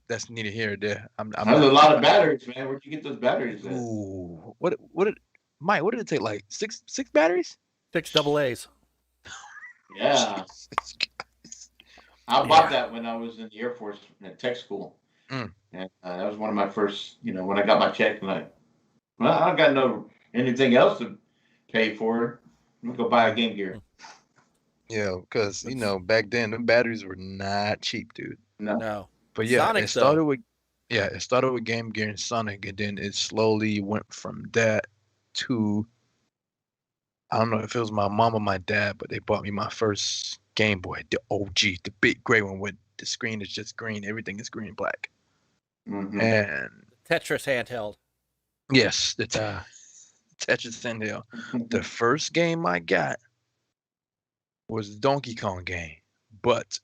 that's neither here or there. There's a lot of batteries, man. Where'd you get those batteries at? Ooh, Mike, what did it take? Like six batteries? 6 AA's. Yeah. I bought that when I was in the Air Force at tech school. And that was one of my first, when I got my check, I'm like, well, I don't got anything else to pay for. I'm going to go buy a Game Gear. Yeah, because, back then, the batteries were not cheap, dude. No. But yeah, Sonic, it started with Game Gear and Sonic, and then it slowly went from that to, I don't know if it was my mom or my dad, but they bought me my first Game Boy, the OG, the big gray one with the screen is just green. Everything is green and black. Mm-hmm. And Tetris handheld. Yes, the Tetris handheld. The first game I got was the Donkey Kong game, but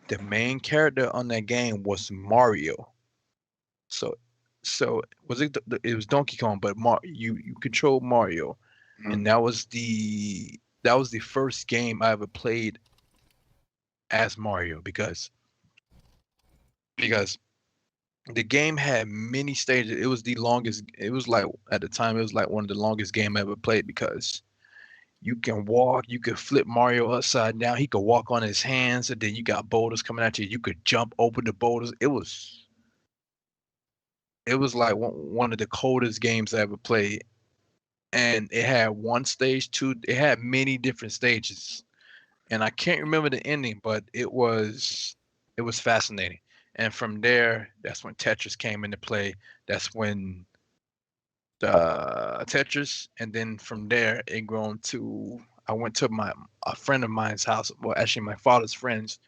the main character on that game was Mario. So was it? It was Donkey Kong, but you controlled Mario, and that was the first game I ever played as Mario because the game had many stages. It was the longest. It was like at the time, it was like one of the longest game I ever played because you can walk, you could flip Mario upside down. He could walk on his hands, and then you got boulders coming at you. You could jump over the boulders. It was like one of the coldest games I ever played. And it had one stage, two. It had many different stages, and I can't remember the ending, but it was fascinating. And from there, that's when Tetris came into play. That's when Tetris, and then from there it grown to. I went to a friend of mine's house. Well, actually, my father's friends,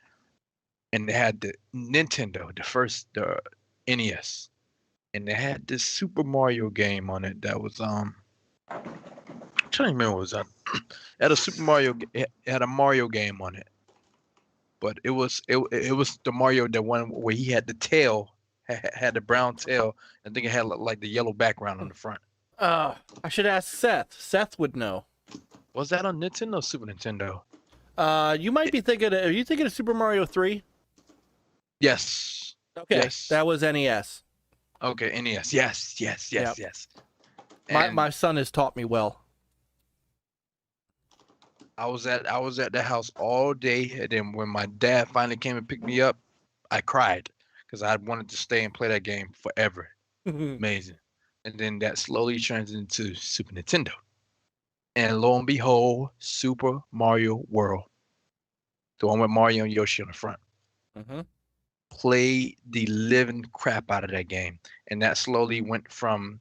and they had the Nintendo, the NES, and they had this Super Mario game on it that was I'm trying to remember what was that. It had a Super Mario. It had a Mario game on it, but it was the Mario, the one where he had the tail, had the brown tail. I think it had like the yellow background on the front. I should ask Seth. Seth would know. Was that on Nintendo or Super Nintendo? You might be thinking. Are you thinking of Super Mario 3? Yes. Okay. Yes. That was NES. Okay, NES. Yes. Yep. Yes. My son has taught me well. I was at the house all day, and then when my dad finally came and picked me up, I cried because I wanted to stay and play that game forever. Amazing. And then that slowly turns into Super Nintendo. And lo and behold, Super Mario World. The one with Mario and Yoshi on the front. Mm-hmm. Played the living crap out of that game. And that slowly went from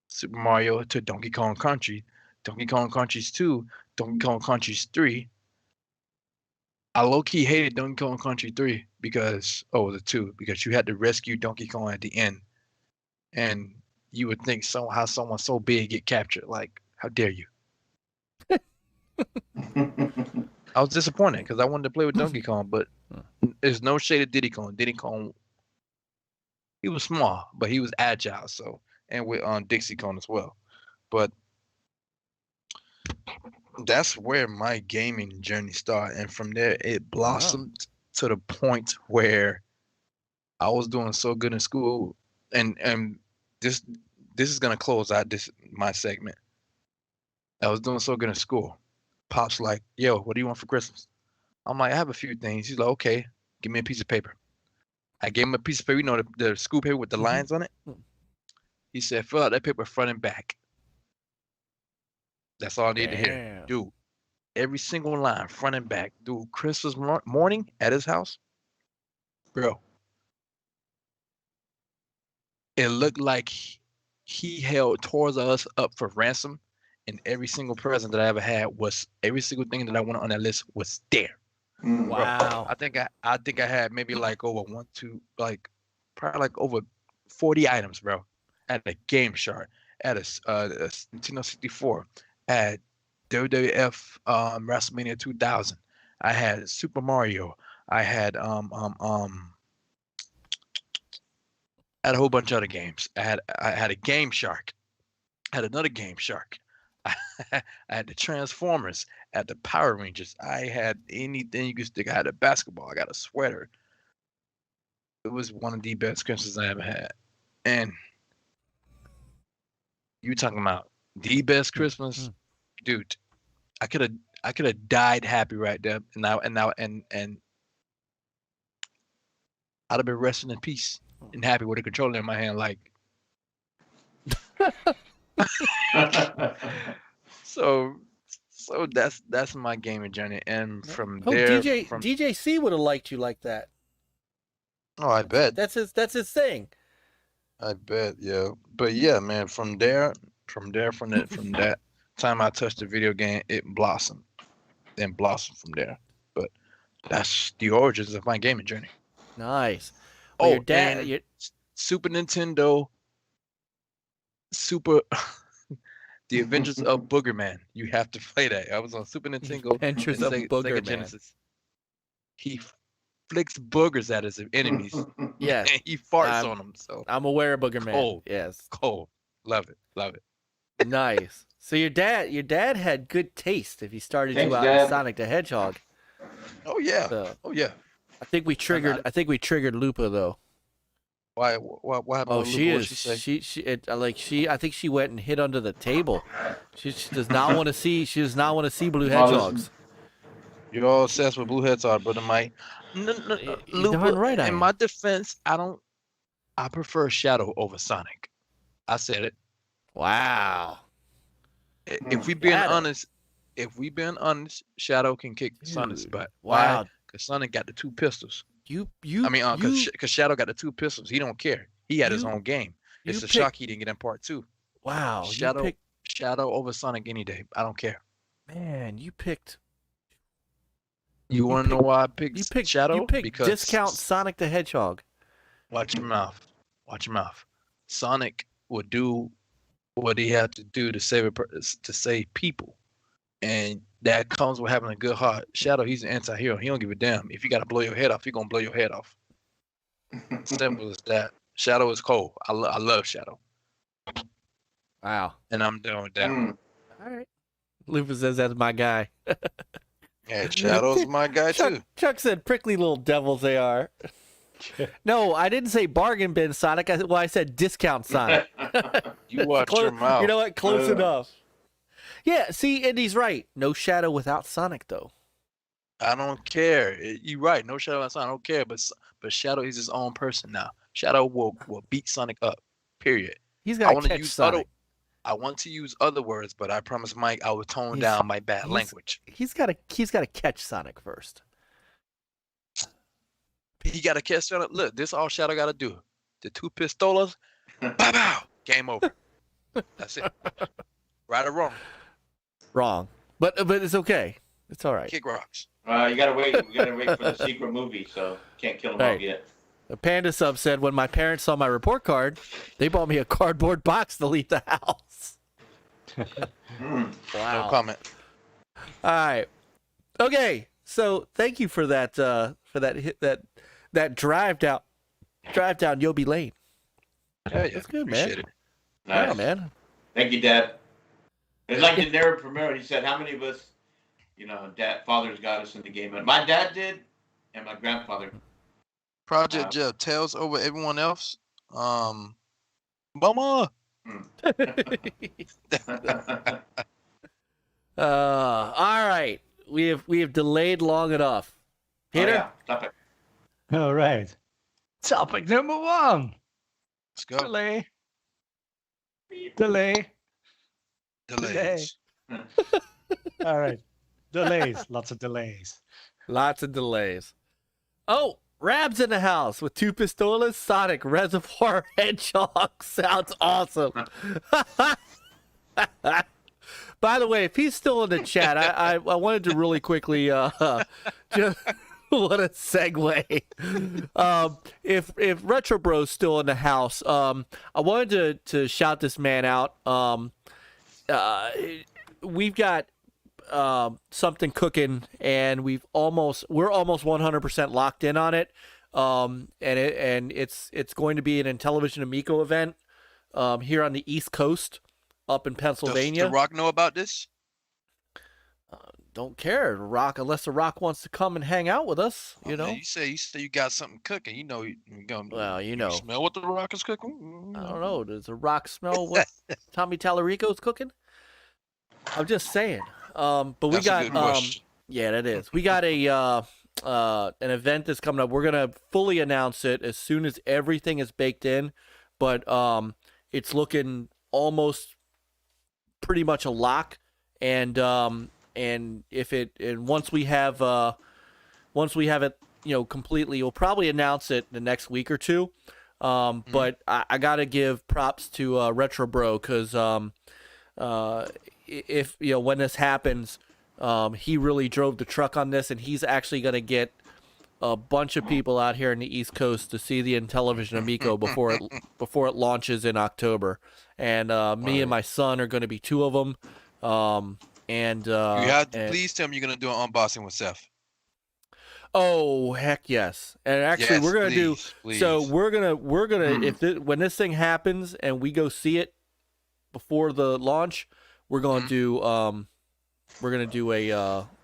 Super Mario to Donkey Kong Country, Donkey Kong Countries 2, Donkey Kong Countries 3. I low-key hated Donkey Kong Country 3 because, the 2, because you had to rescue Donkey Kong at the end. And you would think how someone so big get captured. Like, how dare you? I was disappointed because I wanted to play with Donkey Kong, but there's no shade of Diddy Kong. Diddy Kong, he was small, but he was agile. So, and with Dixie Kong as well. But that's where my gaming journey started, and from there it blossomed to the point where I was doing so good in school, and this is gonna close out my segment. I was doing so good in school. Pop's like, yo, what do you want for Christmas? I'm like, I have a few things. He's like, okay, give me a piece of paper. I gave him a piece of paper, the school paper with the lines on it. He said, fill out that paper front and back. That's all I need to hear. Dude, every single line, front and back. Dude, Christmas morning at his house, bro, it looked like he held towards us up for ransom, and every single present that I ever had was, every single thing that I wanted on that list was there. Wow. Bro, I think I had maybe like over probably like over 40 items, bro. I had a Game Shark, at a Nintendo 64, at WWF WrestleMania 2000. I had Super Mario. I had I had a whole bunch of other games. I had a Game Shark. I had another Game Shark. I had the Transformers. I had the Power Rangers. I had anything you could stick. I had a basketball. I got a sweater. It was one of the best Christmases I ever had. And you talking about the best Christmas, dude? I could have died happy right there, and I'd have been resting in peace and happy with a controller in my hand, like. So that's my gaming journey, and from there, DJ C would have liked you like that. Oh, I bet. That's his thing. I bet, yeah. But yeah, man, from that time I touched the video game, it blossomed. Then blossomed from there. But that's the origins of my gaming journey. Nice. Well, your dad, Super Nintendo, The Adventures of Booger Man. You have to play that. I was on Super Nintendo. Adventures of Booger Man. Genesis. He flicks boogers at his enemies. Yeah. And he farts on them. So I'm aware of Booger Man. Cold. Yes. Cold. Love it. Nice. So your dad had good taste if he started Thanks, you out Dad. in Sonic the Hedgehog. Oh yeah. So, oh yeah. I think we triggered Lupa though. Why? What happened? Oh, with she Lupa? is. What'd she say? I think she went and hid under the table. She does not want to see. She does not want to see blue hedgehogs. You're all obsessed with blue hedgehogs, brother Mike. You're darn right I in am. my defense, I prefer Shadow over Sonic. I said it. Wow. If we being honest, Shadow can kick Sonic's butt. Wow. Why? Because Sonic got the 2 pistols. Because because Shadow got the 2 pistols. He don't care. He had his own game. It's a shock he didn't get in part 2. Wow. Shadow over Sonic any day. I don't care. Man, you picked. You want to know why I picked Shadow? You picked because discount Sonic the Hedgehog. Watch your mouth. Watch your mouth. Sonic would do what he had to do to save people, and that comes with having a good heart. Shadow, he's an anti-hero. He don't give a damn. If you got to blow your head off, he's gonna blow your head off. Simple as that. Shadow is cold. I love Shadow. Wow. And I'm done with that. All right. Lupa says that's my guy. Yeah, Shadow's my guy too. Chuck said prickly little devils they are. No, I didn't say bargain bin Sonic. I said discount Sonic. You watch your mouth. You know what? Close enough. Yeah, see, and he's right. No Shadow without Sonic, though. I don't care. You're right. No Shadow without Sonic. I don't care. But Shadow is his own person now. Shadow will beat Sonic up. Period. He's got to catch Sonic. I want to use other words, but I promise Mike I will tone down my bad language. He's got to catch Sonic first. He got to catch Sonic. Look, this all Shadow got to do. The 2 pistolas, bow. Game over. That's it. Right or wrong? Wrong, but it's okay. It's all right. Kick rocks. You gotta wait. We gotta wait for the secret movie, so can't kill him off yet. The Panda Sub said, when my parents saw my report card, they bought me a cardboard box to leave the house. Wow. No comment. All right. Okay. So thank you for that drive down Yobi Lane. Yeah, That's good, appreciate man. It. Nice. Yeah, man. Thank you, Dad. It's like the narrative premier. He said, how many of us, fathers got us in the game? And my dad did, and my grandfather. Project Jeff tells over everyone else. Mama. All right. We have delayed long enough. Peter? Yeah. Topic. All right. Topic number 1. Let's go. Delay. Delays. All right. Delays. Lots of delays. Lots of delays. Oh, Rab's in the house with 2 pistolas. Sonic Reservoir Hedgehog. Sounds awesome. By the way, if he's still in the chat, I wanted to really quickly just what a segue. If Retro Bro's still in the house, I wanted to shout this man out. We've got something cooking, and we're almost 100% locked in on it. And it's going to be an Intellivision Amico event here on the East Coast, up in Pennsylvania. Does The Rock know about this? Don't care, Rock, unless The Rock wants to come and hang out with us. You know. Man, you say you got something cooking. You know, you smell what The Rock is cooking. I don't know. Does The Rock smell what Tommy Tallarico's cooking? I'm just saying. But we got yeah, that is. We got an event that's coming up. We're gonna fully announce it as soon as everything is baked in. But it's looking almost pretty much a lock. And once we have it, completely, we'll probably announce it the next week or two. But I gotta give props to Retro Bro, because if when this happens, he really drove the truck on this, and he's actually gonna get a bunch of people out here in the East Coast to see the Intellivision Amico before it launches in October. And me and my son are going to be 2 of them. You have to please tell me you're going to do an unboxing with Seth. Oh, heck yes. And actually, we're going to please. So we're going to when this thing happens and we go see it before the launch, we're going to do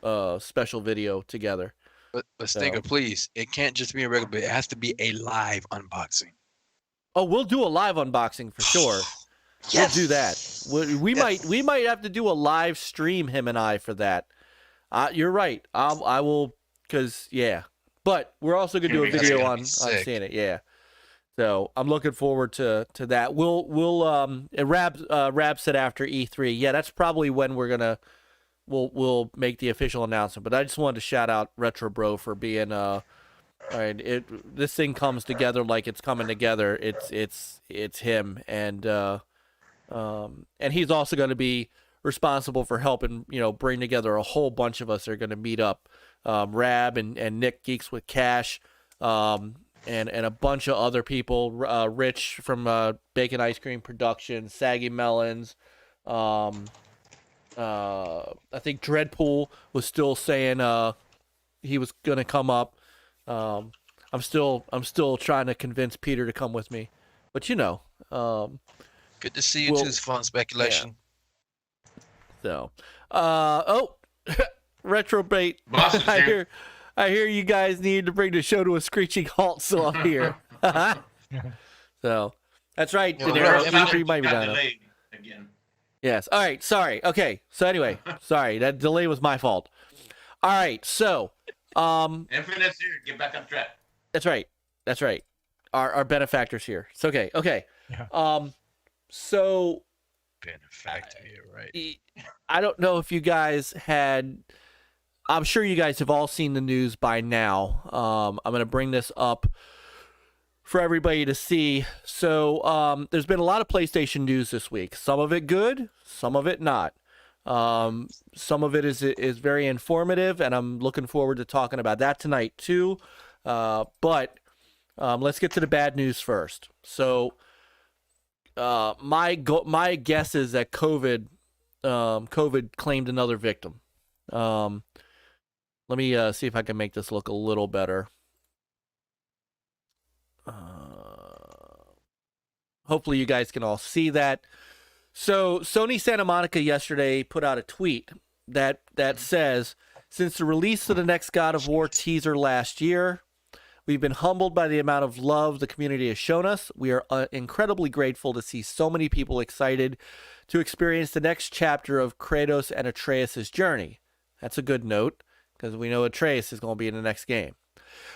a special video together. But Stinger, please, it can't just be a regular, but it has to be a live unboxing. Oh, we'll do a live unboxing for sure. Yes! We'll do that. We might have to do a live stream, him and I, for that. You're right. I will, because, yeah. But we're also going to do a video on seeing it, yeah. So I'm looking forward to that. Rab said after E3. Yeah, that's probably when we'll make the official announcement. But I just wanted to shout out Retro Bro for being this thing comes together like it's coming together. It's him, and he's also going to be responsible for helping bring together a whole bunch of us that are going to meet up. Rab and Nick Geeks with Cash, and a bunch of other people. Rich from Bacon Ice Cream Production, Saggy Melonz. I think Dreadpool was still saying he was going to come up. I'm still trying to convince Peter to come with me, but good to see you too. It's fun speculation. Yeah. So, Retrobait. I hear you guys need to bring the show to a screeching halt, so I'm here. So that's right. E3 might be done again. Yes. All right. Sorry. Okay. So anyway, sorry, that delay was my fault. All right. So. Infinite's here. Get back on track. That's right. Our benefactor's here. It's okay. Okay. Yeah. So. Benefactor here, right? I don't know if you guys had. I'm sure you guys have all seen the news by now. I'm going to bring this up for everybody to see. So there's been a lot of PlayStation news this week. Some of it good, some of it not. Some of it is very informative, and I'm looking forward to talking about that tonight too. But let's get to the bad news first. So my guess is that COVID claimed another victim. Let me see if I can make this look a little better. Hopefully you guys can all see that. So Sony Santa Monica yesterday put out a tweet that says, since the release of the next God of War teaser last year, we've been humbled by the amount of love the community has shown us. We are incredibly grateful to see so many people excited to experience the next chapter of Kratos and Atreus' journey. That's a good note, because we know Atreus is going to be in the next game.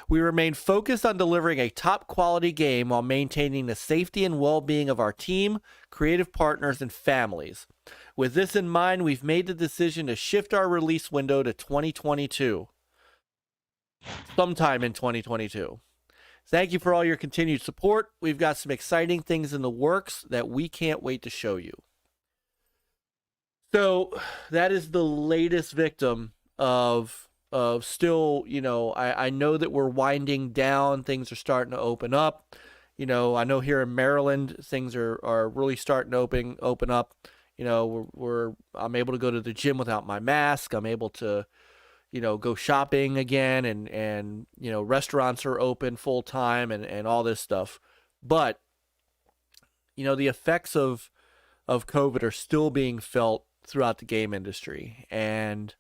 We remain focused on delivering a top-quality game while maintaining the safety and well-being of our team, creative partners, and families. With this in mind, we've made the decision to shift our release window to 2022. Sometime in 2022. Thank you for all your continued support. We've got some exciting things in the works that we can't wait to show you. So that is the latest victim of still, I know that we're winding down. Things are starting to open up. I know here in Maryland, things are really starting to open up. I'm able to go to the gym without my mask. I'm able to, go shopping again, and restaurants are open full time and all this stuff. But, the effects of COVID are still being felt throughout the game industry. And,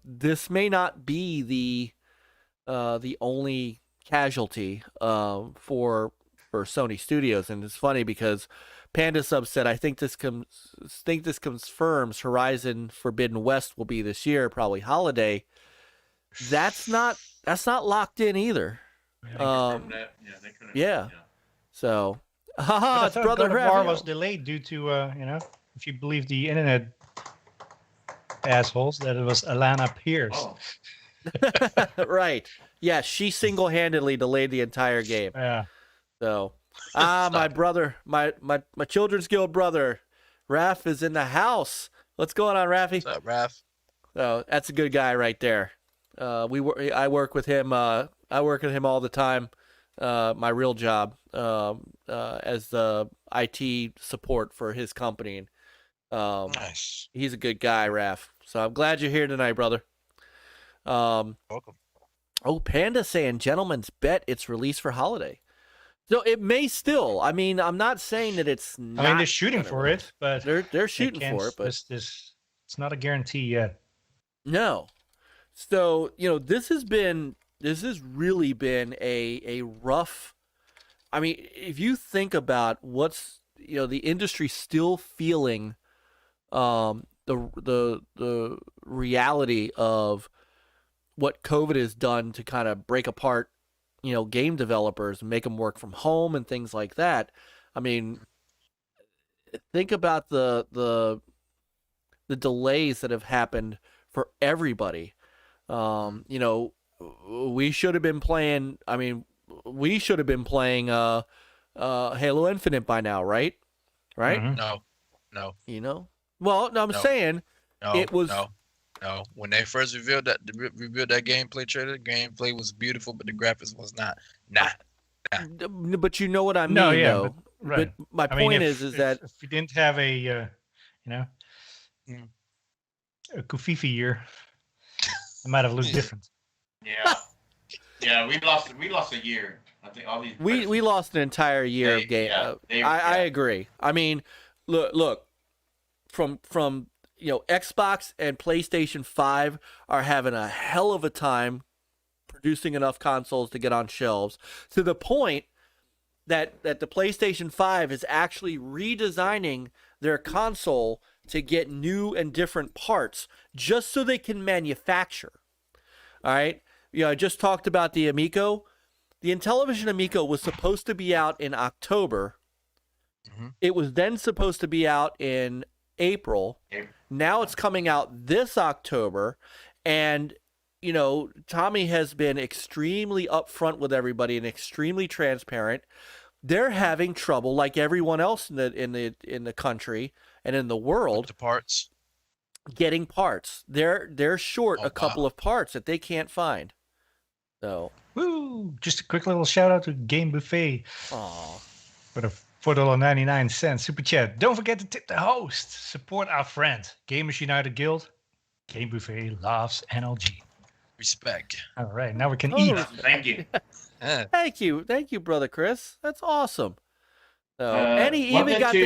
this may not be the only casualty for Sony Studios, and it's funny because Panda Sub said, "I think this confirms Horizon Forbidden West will be this year, probably holiday." That's not locked in either. Yeah. So, it's Brother War was delayed due to if you believe the internet assholes, that it was Alana Pierce. Oh. Right. Yeah, she single-handedly delayed the entire game. Yeah. So, my brother, my Children's Guild brother, Raph is in the house. What's going on, Raffy? What's up, Raph? Oh, that's a good guy right there. I work with him. I work with him all the time. My real job as the IT support for his company. Nice. He's a good guy, Raph. So I'm glad you're here tonight, brother. Welcome. Oh, Panda saying, gentlemen's bet it's released for holiday. So it may still. I mean, I'm not saying that it's not. I mean, they're shooting for it, but they're shooting for it, but it's not a guarantee yet. No. So, this has really been a rough I mean, if you think about what's the industry still feeling, the reality of what COVID has done to kind of break apart, game developers and make them work from home and things like that. I mean, think about the delays that have happened for everybody. We should have been playing. I mean, we should have been playing Halo Infinite by now, right? Right? Mm-hmm. No. Well, no, I'm saying it was. No. When they first revealed that gameplay trailer, the gameplay was beautiful, but the graphics was not. Nah. But you know what I mean, though. Right. But my point is that if you didn't have a Kufifi year, it might have looked different. Yeah, we lost a year. I think all these. We lost an entire year of game. I agree. I mean, look, from Xbox and PlayStation 5 are having a hell of a time producing enough consoles to get on shelves, to the point that the PlayStation 5 is actually redesigning their console to get new and different parts just so they can manufacture. All right? I just talked about the Amico. The Intellivision Amico was supposed to be out in October. Mm-hmm. It was then supposed to be out in April. Now it's coming out this October. And, Tommy has been extremely upfront with everybody and extremely transparent. They're having trouble, like everyone else in the country and in the world, the parts. Getting parts. They're short a couple of parts that they can't find. So, just a quick little shout out to Game Buffet. Aww. For the $4.99 super chat. Don't forget to tip the host. Support our friend, Gamers United Guild. Game Buffet loves NLG. Respect. All right, now we can eat. Thank you. Thank you, brother Chris. That's awesome. So, and he even got go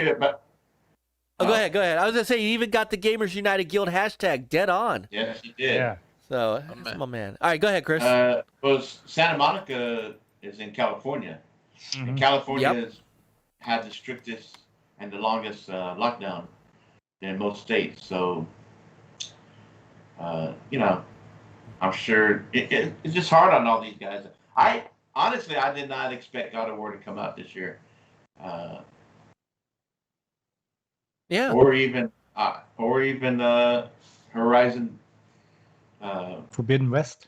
ahead. I was gonna say he even got the Gamers United Guild hashtag dead on. Yes, he did. Yeah. So, my man. All right, go ahead, Chris. Santa Monica is in California. Mm-hmm. And California has had the strictest and the longest lockdown in most states. So, I'm sure it's just hard on all these guys. I did not expect God of War to come out this year. Or even Horizon. Forbidden West.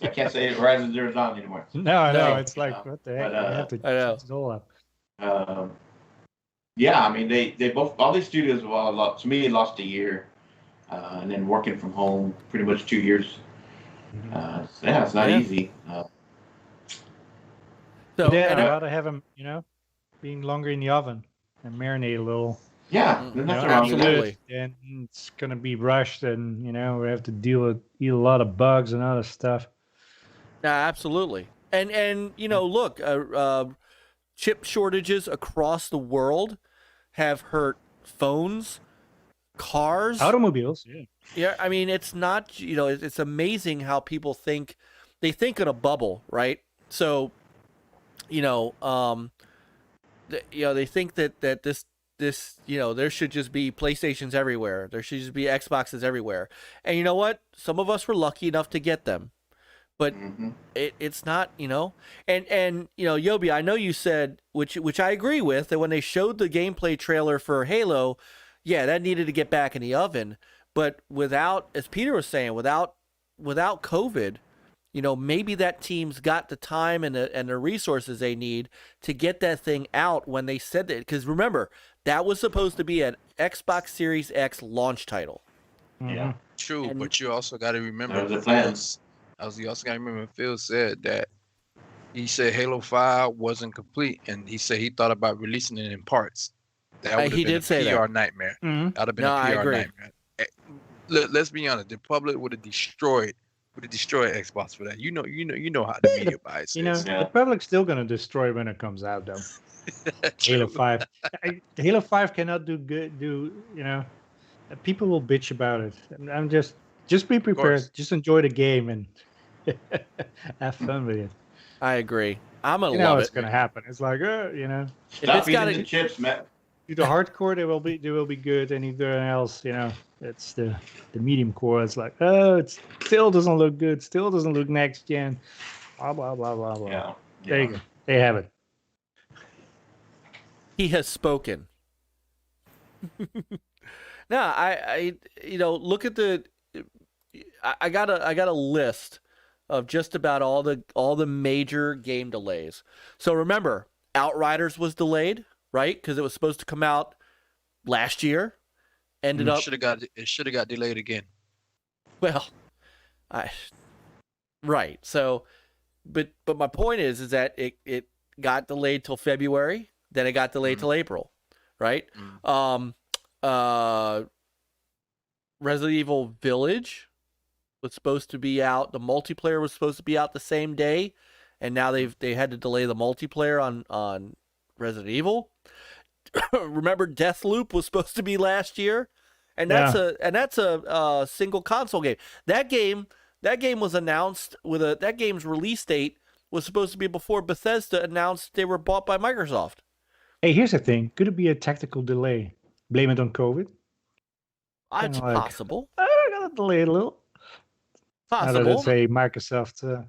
I can't say Horizon Zero Dawn anymore. No, I know. It's like, what the heck? I have to set it all up. I mean, they both, all these studios have all lost, to me, lost a year. And then working from home pretty much 2 years. It's not easy. I'd rather have them, being longer in the oven and marinate a little. Yeah, absolutely. And it's gonna be rushed, and we have to eat a lot of bugs and other stuff. Yeah, absolutely. And look, chip shortages across the world have hurt phones, cars, automobiles. Yeah. I mean, it's not. It's amazing how people think. They think in a bubble, right? So, they think that this there should just be PlayStations everywhere. There should just be Xboxes everywhere. And you know what? Some of us were lucky enough to get them, but it's not, and Yobi, I know you said, which I agree with, that when they showed the gameplay trailer for Halo, that needed to get back in the oven. But without, as Peter was saying, without COVID, maybe that team's got the time and the resources they need to get that thing out when they said that. Because remember, that was supposed to be an Xbox Series X launch title. Yeah, true. But you also got to remember the plans. You also got to remember Phil said that he said Halo 5 wasn't complete, and he said he thought about releasing it in parts. That would have been a PR nightmare. That would have been a PR nightmare. Let's be honest. The public would have destroyed Xbox for that. You know how the media bias is. The public's still gonna destroy when it comes out, though. Halo 5. Halo 5 cannot do good. People will bitch about it. I'm just be prepared. Just enjoy the game and have fun with it. I agree. I'm gonna you know love what's it. going to happen. It's like, you know, Stop eating the chips, man. Do the hardcore, they will be good, and everything else, you know, it's the medium core. It's like, oh, it still doesn't look good, still doesn't look next gen. Blah blah blah blah blah. Yeah. There you go. They have it. He has spoken. No, I you know, look at the. I got a list of just about all the major game delays. So remember, Outriders was delayed, right? Because it was supposed to come out last year. Ended up it should have got delayed again. Well, right. So, but my point is that it got delayed till February, then it got delayed till April, right? Resident Evil Village was supposed to be out. The multiplayer was supposed to be out the same day, and now they had to delay the multiplayer on Resident Evil. Remember, Deathloop was supposed to be last year, and that's a single console game. That game was announced that game's release date was supposed to be before Bethesda announced they were bought by Microsoft. Hey, here's the thing: could it be a tactical delay? Blame it on COVID. It's possible. I got to delay it a little. Possible. Let's say Microsoft.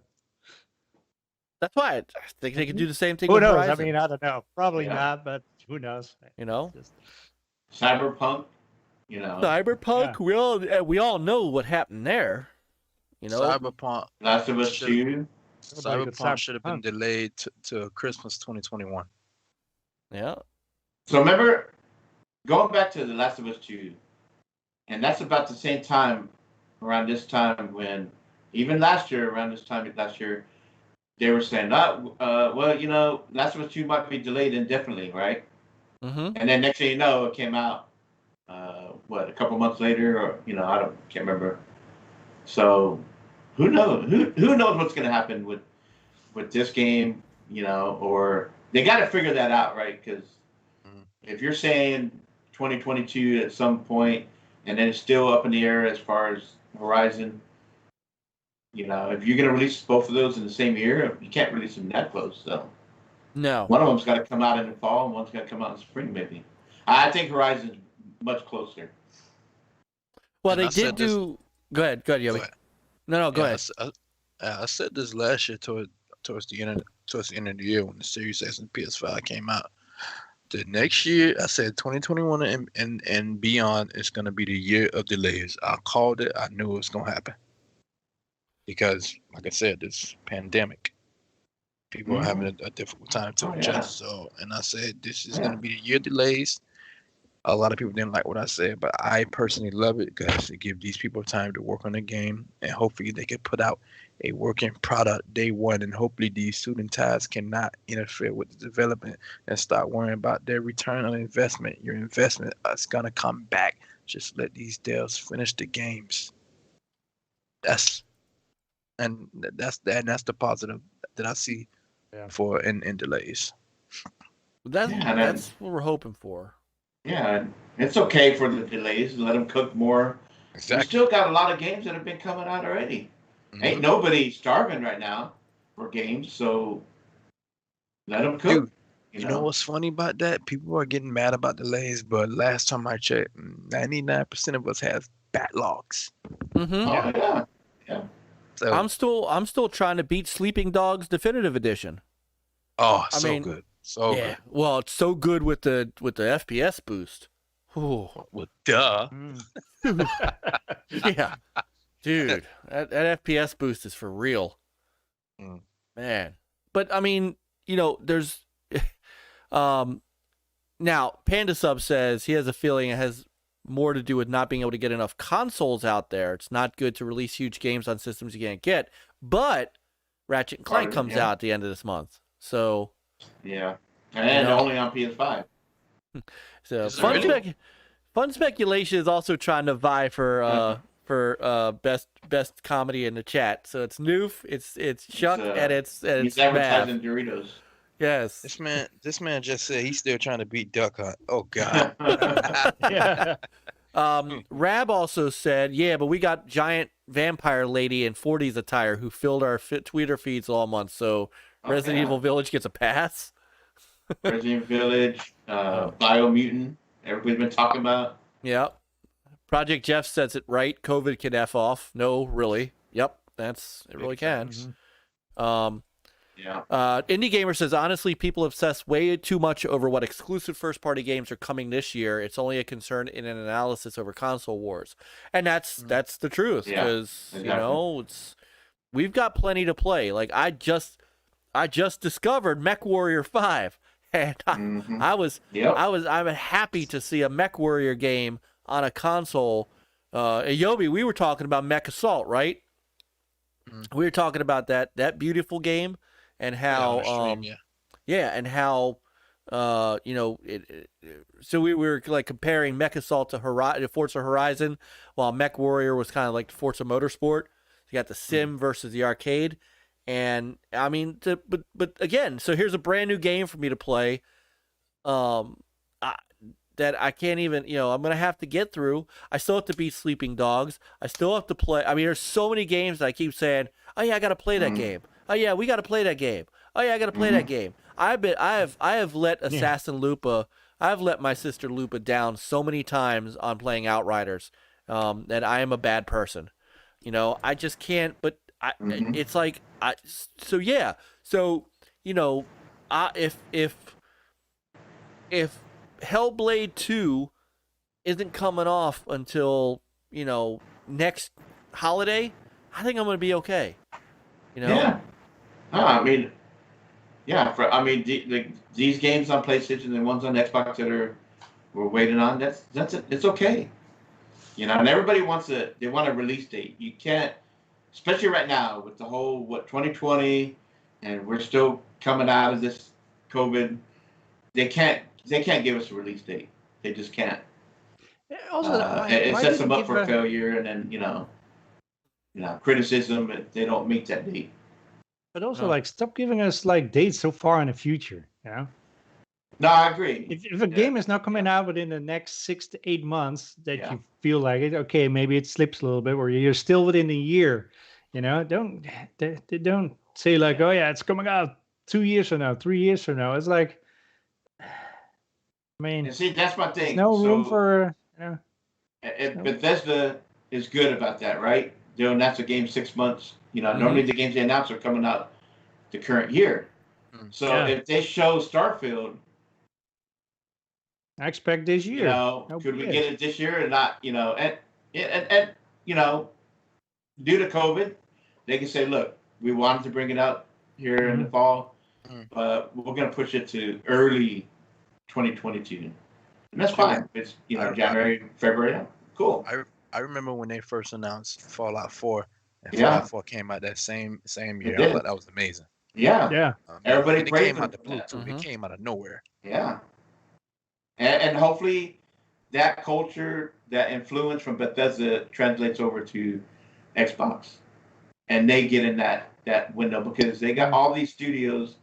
That's why I think they could do the same thing. Who with knows? Horizon. I mean, I don't know. Probably not, but who knows? You know, Cyberpunk. You know, Cyberpunk. Yeah. We all know what happened there. You know, Cyberpunk. Last of Us 2. Cyberpunk should have been delayed to Christmas 2021. Yeah. So remember, going back to The Last of Us 2, and that's about the same time, around this time when, even last year, they were saying, well, you know, Last of Us 2 might be delayed indefinitely, right? Mm-hmm. And then next thing you know, it came out, a couple months later, or, you know, can't remember. So who knows? Who knows what's going to happen with this game, you know, or they got to figure that out, right? Because if you're saying 2022 at some point, and then it's still up in the air as far as Horizon, you know, if you're going to release both of those in the same year, you can't release them that close. So no, one of them's got to come out in the fall, and one's got to come out in spring, maybe. I think Horizon's much closer. Well, they did do. Go ahead, Yobi. No, go ahead. I said this last year towards the end of the year when the Series X and PS5 came out. The next year, I said 2021 and beyond is going to be the year of delays. I called it. I knew it was going to happen. Because, like I said, this pandemic, people are having a difficult time to adjust. So, and I said, this is going to be the year of delays. A lot of people didn't like what I said, but I personally love it because it gives these people time to work on the game, and hopefully they can put out a working product day one, and hopefully these student ties cannot interfere with the development and start worrying about their return on investment. Your investment is going to come back. Just let these devs finish the games. That's the positive that I see for in delays. That's what we're hoping for. Yeah, it's okay for the delays. Let them cook more. Exactly. We still got a lot of games that have been coming out already. Mm-hmm. Ain't nobody starving right now for games, so let them cook. Dude, you know what's funny about that? People are getting mad about delays, but last time I checked, 99% of us have backlogs. Mm-hmm. Yeah. So I'm still trying to beat Sleeping Dogs Definitive Edition. Oh, good. So yeah. good. Well, it's so good with the FPS boost. Ooh. Well, duh. Yeah. Dude, that FPS boost is for real. Man. But I mean, you know, there's now Panda Sub says he has a feeling it has more to do with not being able to get enough consoles out there. It's not good to release huge games on systems you can't get. But Ratchet & Clank comes out at the end of this month. So yeah. And only on PS5. So fun speculation is also trying to vie for best comedy in the chat. So it's Noof, it's Chuck, and it's he's advertising Doritos. Yes. This man just said he's still trying to beat Duck Hunt. Oh God. Yeah. Rab also said, yeah, but we got giant vampire lady in 40s attire who filled our Twitter feeds all month. So Resident Evil Village gets a pass. Resident Evil Village, Biomutant. Everybody's been talking about. Yep. Project Jeff says it right. COVID can F off. No, really. Yep. It really can. Indie Gamer says, honestly, people obsess way too much over what exclusive first-party games are coming this year. It's only a concern in an analysis over console wars. And that's the truth. Because, we've got plenty to play. Like, I just discovered MechWarrior 5. And I'm happy to see a MechWarrior game on a console. Yobi, we were talking about Mech Assault, right? We were talking about that beautiful game and how and how so we were like comparing Mech Assault to Forza Horizon, while MechWarrior was kind of like Forza Motorsport. You got the sim versus the arcade. And I mean, but again, so here's a brand new game for me to play, that I can't even, I'm gonna have to get through. I still have to beat Sleeping Dogs. I still have to play. I mean, there's so many games that I keep saying, oh yeah, I gotta play that game. Oh yeah, we gotta play that game. Oh yeah, I gotta play that game. I have let AssassinLupa. I've let my sister Lupa down so many times on playing Outriders, that I am a bad person. I just can't. But it's like if Hellblade 2 isn't coming off until next holiday, I think I'm gonna be okay. These games on PlayStation and ones on Xbox that we're waiting on, it's okay. And everybody they want a release date. You can't, especially right now with the whole 2020, and we're still coming out of this COVID. They can't give us a release date. They just can't. Also, it sets them up for failure, and then criticism if they don't meet that date. But also, stop giving us dates so far in the future. No, I agree. If a game is not coming out within the next 6 to 8 months, that you feel like it, okay, maybe it slips a little bit, or you're still within a year. Don't say oh yeah, it's coming out 2 years from now, 3 years from now. It's like, I mean, and see, that's my thing. No room for. Bethesda is good about that, right? They'll announce a game 6 months. Normally the games they announce are coming out the current year. So if they show Starfield, I expect this year. Could we get it this year or not? And due to COVID, they can say, look, we wanted to bring it out here in the fall, but we're going to push it to early 2022. And that's fine. It's, January, February. Cool. I remember when they first announced Fallout 4, and Fallout 4 came out that same year. I thought that was amazing. Yeah. Everybody praised it. Came out the blue, too. It came out of nowhere. Yeah. And hopefully that culture, that influence from Bethesda translates over to Xbox. And they get in that window because they got all these studios.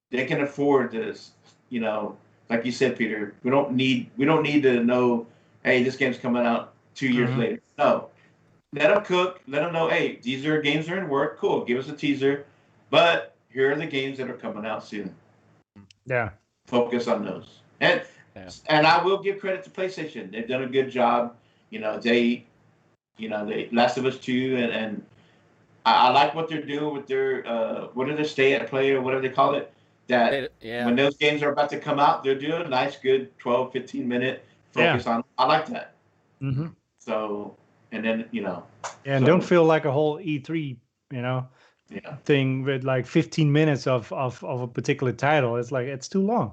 They can afford this, like you said, Peter. We don't need to know, hey, this game's coming out 2 years later. No. Let them cook. Let them know, hey, these are games that are in work. Cool. Give us a teaser. But here are the games that are coming out soon. Yeah. Focus on those. And I will give credit to PlayStation. They've done a good job. They Last of Us 2 and I like what they're doing with their what are they, stay at play or whatever they call it. That when those games are about to come out, they're doing a nice, good 12, 15-minute focus on. I like that. Mm-hmm. So, and then and don't feel like a whole E3, thing with 15 minutes of a particular title. It's it's too long.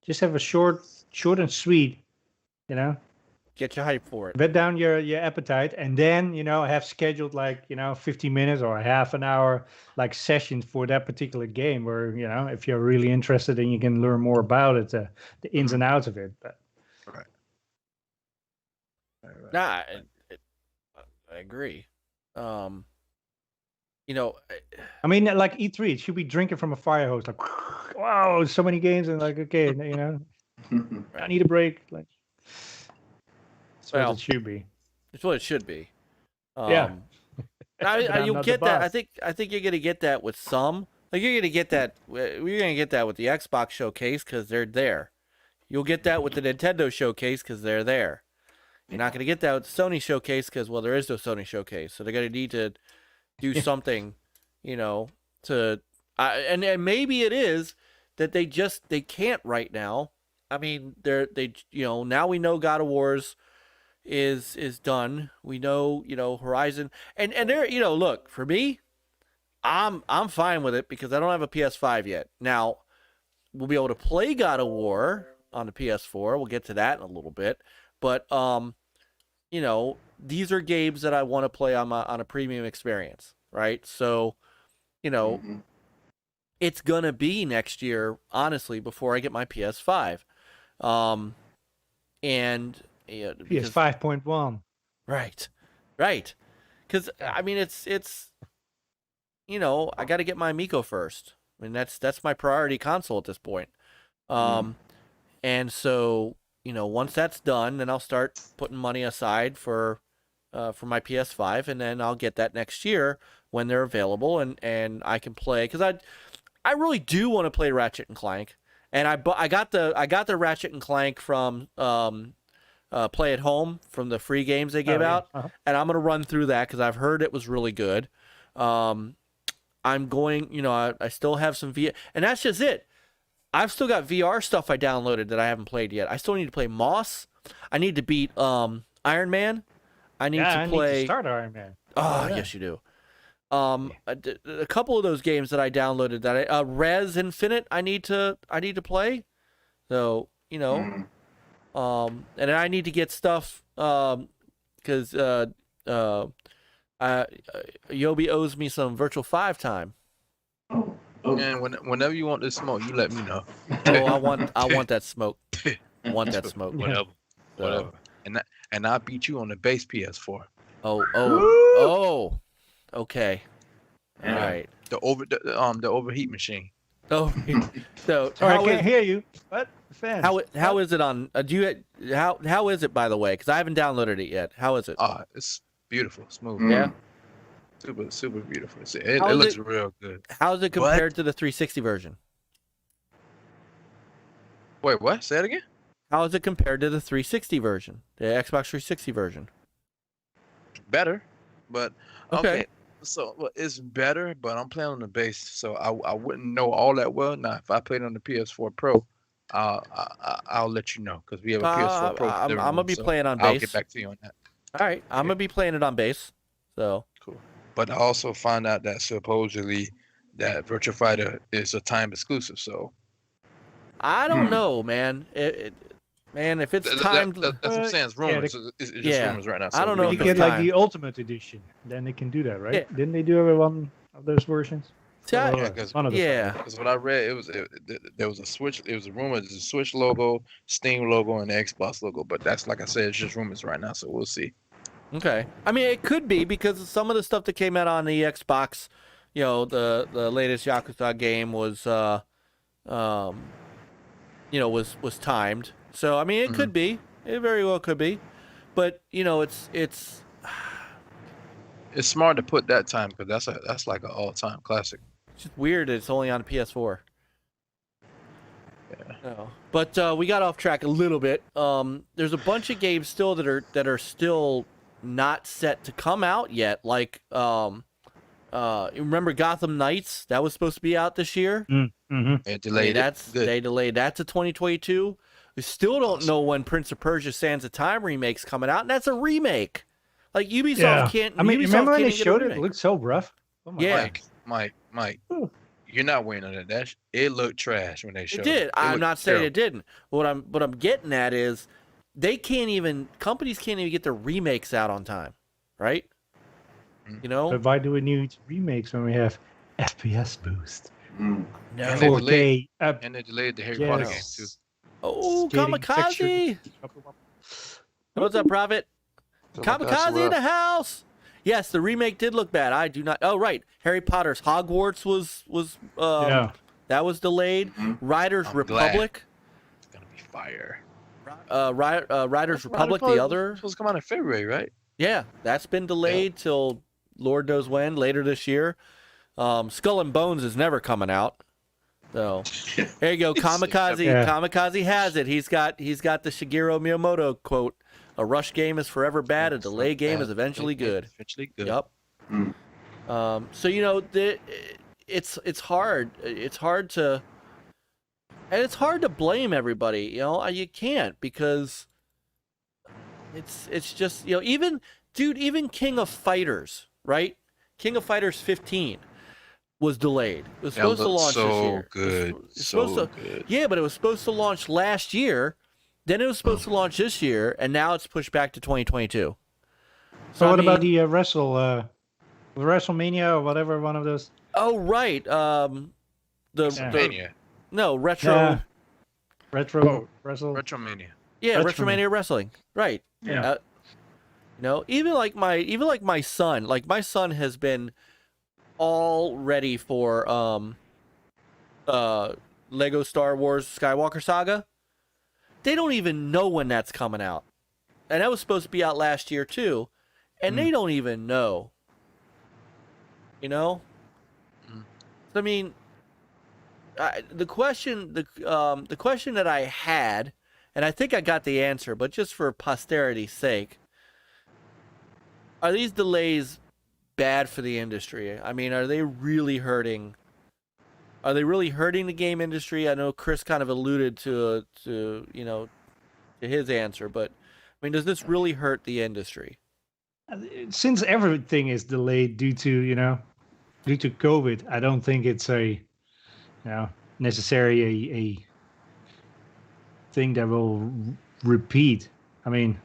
Just have a short and sweet. Get your hype for it. Whet down your appetite, and then have scheduled 15 minutes or a half an hour sessions for that particular game. Where if you're really interested and you can learn more about it, the ins and outs of it. But Nah, I agree. I mean, E3, it should be drinking from a fire hose. Wow, so many games, and okay, I need a break. That's what it should be. It's what it should be. You'll get that. I think you're gonna get that with some. Like you're gonna get that. We're gonna get that with the Xbox showcase because they're there. You'll get that with the Nintendo showcase because they're there. You're not gonna get that with the Sony showcase because there is no Sony showcase. So they're gonna need to do something, to. And maybe it is that they can't right now. I mean, now we know God of War's is done. We know, Horizon and there, look, for me, I'm fine with it because I don't have a PS5 yet. Now, we'll be able to play God of War on the PS4. We'll get to that in a little bit. But these are games that I want to play on a premium experience, right? So, it's gonna be next year, honestly, before I get my PS5. And PS 5.1. Right. Because I mean, it's I got to get my Amico first. I mean, that's my priority console at this point. And so once that's done, then I'll start putting money aside for my PS5, and then I'll get that next year when they're available, and I can play because I really do want to play Ratchet and Clank. And I got the Ratchet and Clank from Play at Home from the free games they gave out, and I'm gonna run through that because I've heard it was really good. I'm going, I still have some VR, and that's just it. I've still got VR stuff I downloaded that I haven't played yet. I still need to play Moss. I need to beat Iron Man. I need to start Iron Man. Oh, yes, you do. A couple of those games that I downloaded that Res Infinite I need to play. So, and then I need to get stuff because Yoby owes me some Virtual 5 time. And whenever you want this smoke, you let me know. I want that smoke. I want that smoke. Whatever. And I beat you on the base PS4. Oh. Okay. All right. The overheat machine. Oh, so I can't hear you. What? Fans. How is it on? How is it, by the way? Because I haven't downloaded it yet. How is it? It's beautiful, smooth. Yeah. Super beautiful. It looks real good. How is it compared to the 360 version? Wait, what? Say it again. How is it compared to the 360 version, the Xbox 360 version? Better, but okay. So it's better, but I'm playing on the base, so I wouldn't know all that well. Now, if I played on the PS4 Pro, I'll let you know because we have a PS4 Pro. I'm gonna be playing on base. I'll get back to you on that. All right, I'm gonna be playing it on base. So cool. But I also found out that supposedly that Virtua Fighter is a time exclusive. So I don't know, man. Man, if it's timed, that's what I'm saying. It's rumors. It's just rumors right now. So I don't know. You get like the Ultimate Edition, then they can do that, right? Yeah. Didn't they do every one of those versions? Because what I read, there was a Switch. It was a rumor. There's a Switch logo, Steam logo, and the Xbox logo. But that's, like I said, it's just rumors right now. So we'll see. Okay. I mean, it could be because some of the stuff that came out on the Xbox, the latest Yakuza game was, was timed. So I mean, it could be. It very well could be. But it's smart to put that time because that's like an all-time classic. It's just weird that it's only on PS4. Yeah. No. But we got off track a little bit. There's a bunch of games still that are still not set to come out yet. Like remember Gotham Knights? That was supposed to be out this year. Mm-hmm. They delayed They delayed that to 2022. We still don't know when Prince of Persia: Sands of Time remake's coming out, and that's a remake. Like Ubisoft can't. I mean, Ubisoft remember when they can't showed it? It looked so rough. Oh Mike, you're not wearing on that. It looked trash when they showed it. It did. I'm not saying terrible. it didn't. What I'm getting at is companies can't even get their remakes out on time, right? But why do we need remakes when we have FPS boost? No. 4K up. And they delayed the Harry Potter game too. Oh, Kamikaze! What's up, Prophet? Kamikaze in the house. Yes, the remake did look bad. I do not. Oh, right. Harry Potter's Hogwarts was that was delayed. Riders Republic. It's gonna be fire. Riders Republic, the other. It's supposed to come out in February, right? Yeah, that's been delayed till Lord knows when, later this year. Skull and Bones is never coming out. So there you go. Kamikaze has it. He's got the Shigeru Miyamoto quote: "A rush game is forever bad. A delay game is eventually good." Yep. So you know, it's hard. It's hard to blame everybody. You know, you can't, because it's just, you know, even King of Fighters, right? King of Fighters 15 was delayed. It was supposed to launch this year. Good. Yeah, but it was supposed to launch last year. Then it was supposed to launch this year, and now it's pushed back to 2022. So what about the WrestleMania or whatever, one of those? Oh, right. Mania. No, Retromania. Yeah, Retromania Wrestling. Right. Yeah. You know, even like my son has been all ready for Lego Star Wars Skywalker Saga. They don't even know when that's coming out. And that was supposed to be out last year too, and they don't even know. You know? I mean, the question that I had, and I think I got the answer, but just for posterity's sake, are these delays bad for the industry? I mean, are they really hurting the game industry? I know Chris kind of alluded to his answer, but I mean, does this really hurt the industry? Since everything is delayed due to COVID, I don't think it's necessarily a thing that will repeat. I mean,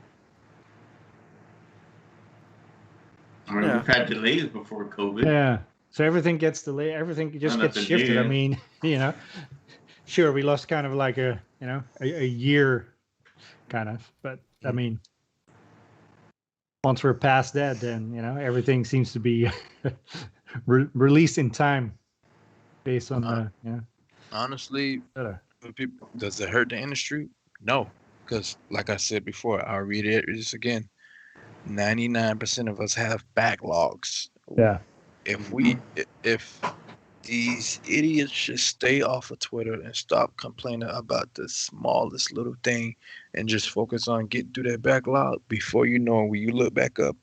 we've had delays before COVID. Yeah. So everything gets delayed. Everything just gets shifted. I mean, sure, we lost kind of like a year, kind of. But I mean, once we're past that, then everything seems to be released in time, based on Honestly, does it hurt the industry? No, because like I said before, I'll read it just again. 99% of us have backlogs. Yeah. If these idiots just stay off of Twitter and stop complaining about the smallest little thing and just focus on getting through that backlog, before you know, when you look back up,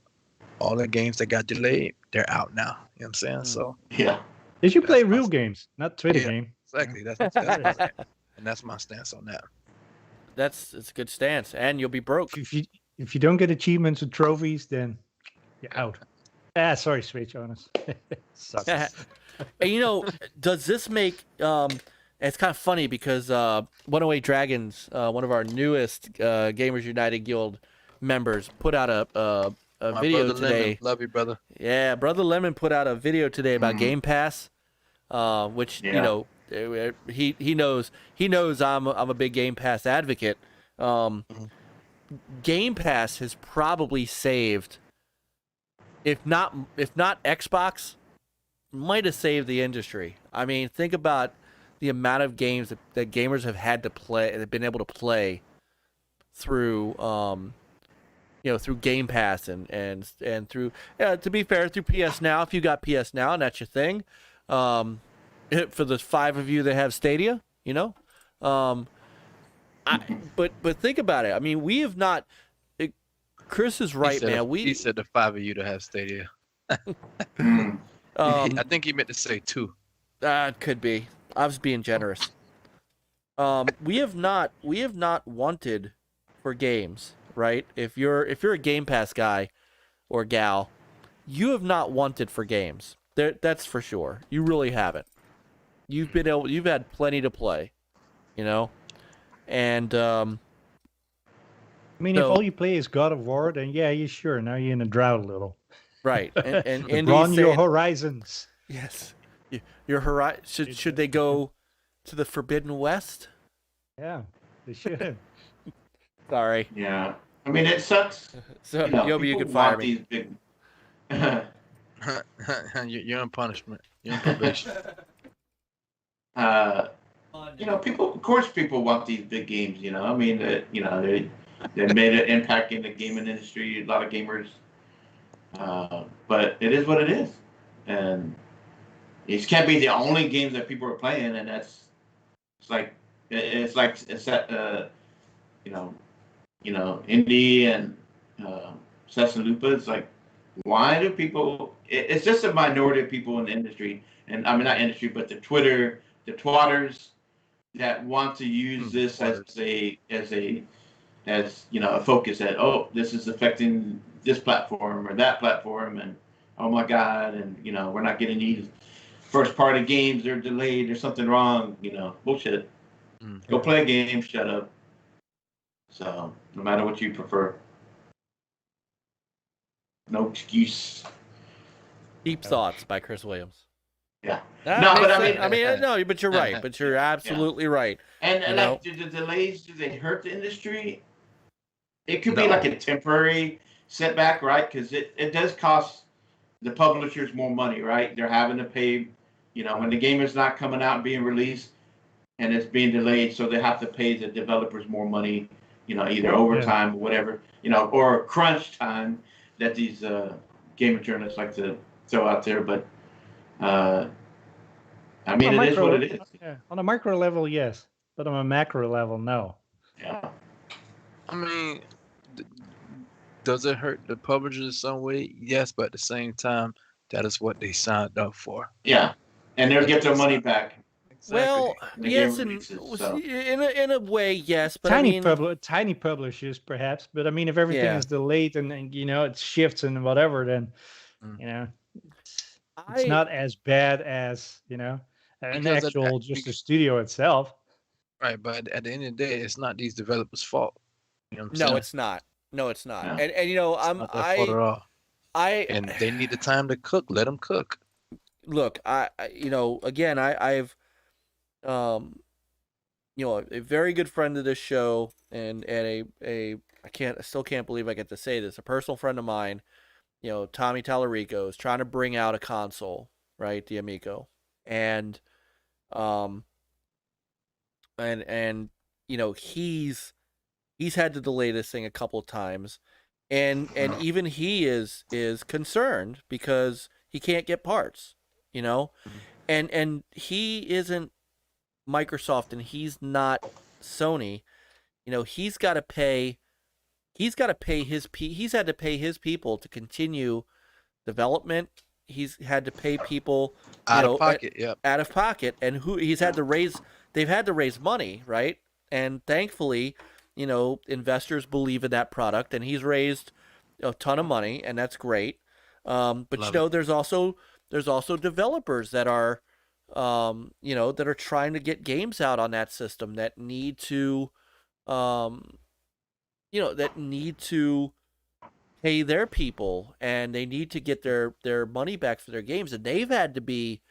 all the games that got delayed, they're out now. You know what I'm saying? So yeah. Did you play real games, not Twitter game? Exactly. That's and that's my stance on that. It's a good stance, and you'll be broke. If you don't get achievements or trophies, then you're out. Sorry, Switch, honest. Sucks. And does this make it's kind of funny because 108 Dragons, one of our newest Gamers United Guild members, put out a video today. Lemon. Love you, brother. Yeah, Brother Lemon put out a video today about Game Pass, which he knows I'm a big Game Pass advocate. Game Pass has probably saved, if not Xbox, might have saved the industry. I mean, think about the amount of games that gamers have had to play, have been able to play through through Game Pass and through, to be fair, through PS Now. If you got PS Now and that's your thing, for the 5 of you that have Stadia, but think about it. I mean, we have not. Chris is right, man. He said the 5 of you to have Stadia. I think he meant to say 2. It could be. I was being generous. We have not wanted for games, right? If you're a Game Pass guy or gal, you have not wanted for games. That's for sure. You really haven't. You've had plenty to play, and I mean, if all you play is God of War, then you sure, now you're in a drought a little. Right. And broaden your horizons. Yes. Your horizon. Should they go to the Forbidden West? Yeah, they should. Sorry. Yeah. I mean, it sucks. So, Yoby, you can fire me. Big... You're on punishment. You're on probation. People want these big games, I mean, they made an impact in the gaming industry. A lot of gamers but it is what it is, and it can't be the only games that people are playing, and it's like indie and AssassinLupa. It's like, why do people? It's just a minority of people in the industry, and I mean not industry, but the twatters that want to use this as a focus that, oh, this is affecting this platform or that platform, and oh my God, and we're not getting these first party games, they're delayed, there's something wrong, bullshit. Go play a game, shut up. So no matter what you prefer. No excuse. Deep Thoughts by Chris Williams. Yeah. No, but you're right. But you're absolutely right. And do the delays, do they hurt the industry? It could be like a temporary setback, right? Because it does cost the publishers more money, right? They're having to pay, when the game is not coming out and being released and it's being delayed, so they have to pay the developers more money, either overtime or whatever, or crunch time that these gamer journalists like to throw out there. But it is what it is. Yeah. On a micro level, yes, but on a macro level, no. Yeah. I mean, does it hurt the publishers in some way? Yes, but at the same time, that is what they signed up for. Yeah, and they'll get their money back. Exactly. Well, yes, in a way, yes, but tiny publishers perhaps. But I mean, if everything is delayed and it shifts and whatever, then it's not as bad as an actual just a studio itself. Right, but at the end of the day, it's not these developers' fault. No, it's not. No, it's not. Yeah. And they need the time to cook. Let them cook. Look, I've a very good friend of this show, and I still can't believe I get to say this, a personal friend of mine, Tommy Tallarico, is trying to bring out a console, right, the Amico, and he's had to delay this thing a couple of times, and even he is concerned because he can't get parts, and he isn't Microsoft and he's not Sony. He's got to pay he's had to pay his people to continue development. He's had to pay people out of pocket, and they've had to raise money, right? And thankfully, investors believe in that product, and he's raised a ton of money, and that's great. But there's also developers that are that are trying to get games out on that system that need to pay their people, and they need to get their money back for their games, and they've had to be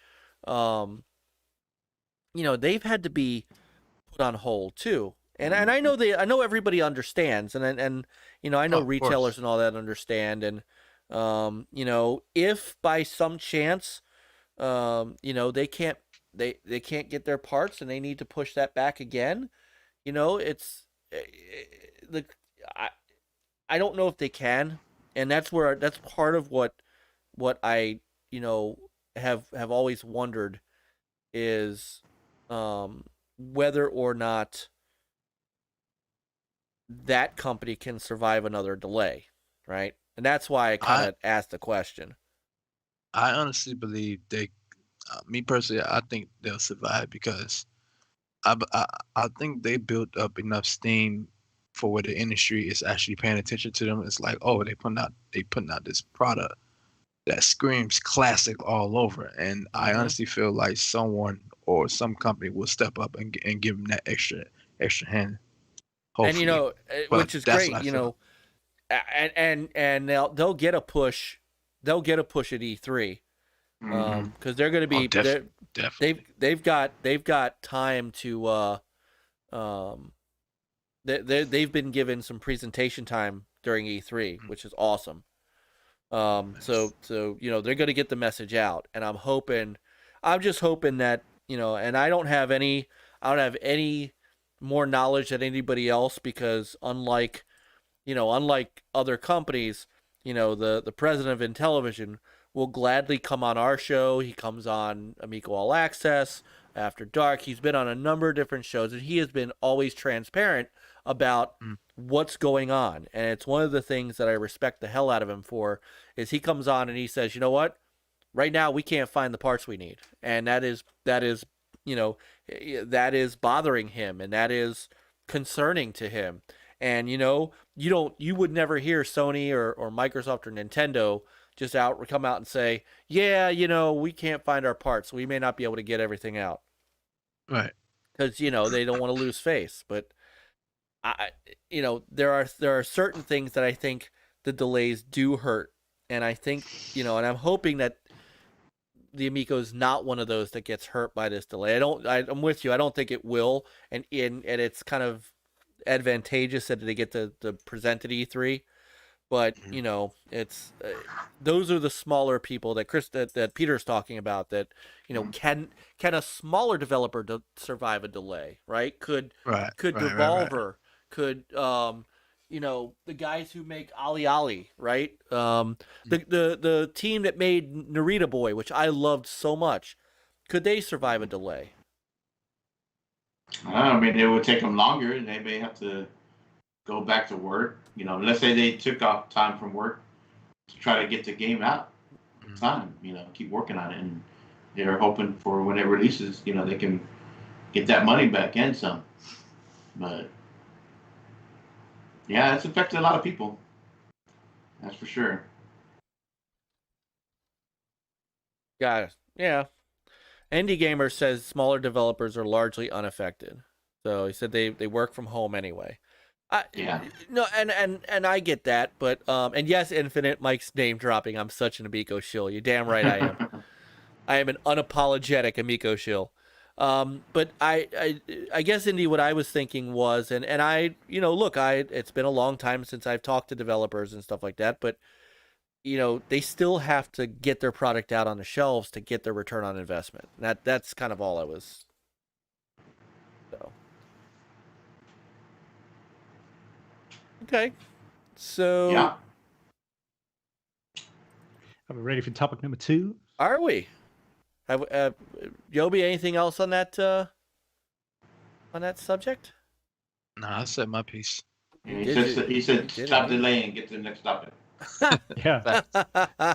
put on hold too. And I know everybody understands, and I know retailers and all that understand, and if by some chance they can't get their parts and they need to push that back again, I don't know if they can, and that's part of what I have always wondered is whether or not that company can survive another delay, right? And that's why I kind of asked the question. I honestly believe me personally, I think they'll survive because I think they built up enough steam for where the industry is actually paying attention to them. It's like, oh, they putting out this product that screams classic all over, and I honestly feel like someone or some company will step up and give them that extra hand. Hopefully. And which is great, and they'll get a push. They'll get a push at E3 because they're going to be. Definitely. They've got time to. They've been given some presentation time during E3, which is awesome. So they're going to get the message out, and I'm just hoping that and I don't have any more knowledge than anybody else, because unlike other companies, the president of Intellivision will gladly come on our show. He comes on Amico All Access, After Dark. He's been on a number of different shows, and he has been always transparent about what's going on. And it's one of the things that I respect the hell out of him for, is he comes on and he says, you know what? Right now we can't find the parts we need. And that is bothering him, and that is concerning to him. And you would never hear Sony or Microsoft or Nintendo just come out and say, yeah, we can't find our parts, so we may not be able to get everything out. Right. Because they don't want to lose face. But there are certain things that I think the delays do hurt, and I think and I'm hoping that the Amico is not one of those that gets hurt by this delay. I'm with you. I don't think it will, and it's kind of advantageous that they get to present at E3. But it's those are the smaller people that Peter's talking about. That can a smaller developer survive a delay? Right? Could Devolver? Could the guys who make Ali, right? The team that made Narita Boy, which I loved so much, could they survive a delay? I mean, it would take them longer, and they may have to go back to work. Let's say they took off time from work to try to get the game out in time. Keep working on it, and they're hoping for when it releases, they can get that money back and some. But yeah, it's affected a lot of people. That's for sure. Got it. Yeah. Indie Gamer says smaller developers are largely unaffected. So he said they work from home anyway. No, and I get that, but and yes, Infinite, Mike's name dropping. I'm such an Amico shill. You're damn right I am. I am an unapologetic Amico shill. But I guess, Indy, what I was thinking was, and I, it's been a long time since I've talked to developers and stuff like that, but they still have to get their product out on the shelves to get their return on investment. That's kind of all I was. So. Okay. So. Yeah. Are we ready for topic number 2? Are we? Have Yobi, anything else on that subject? No, I said my piece. Yeah, he said stop delaying, get to the next topic. Yeah. All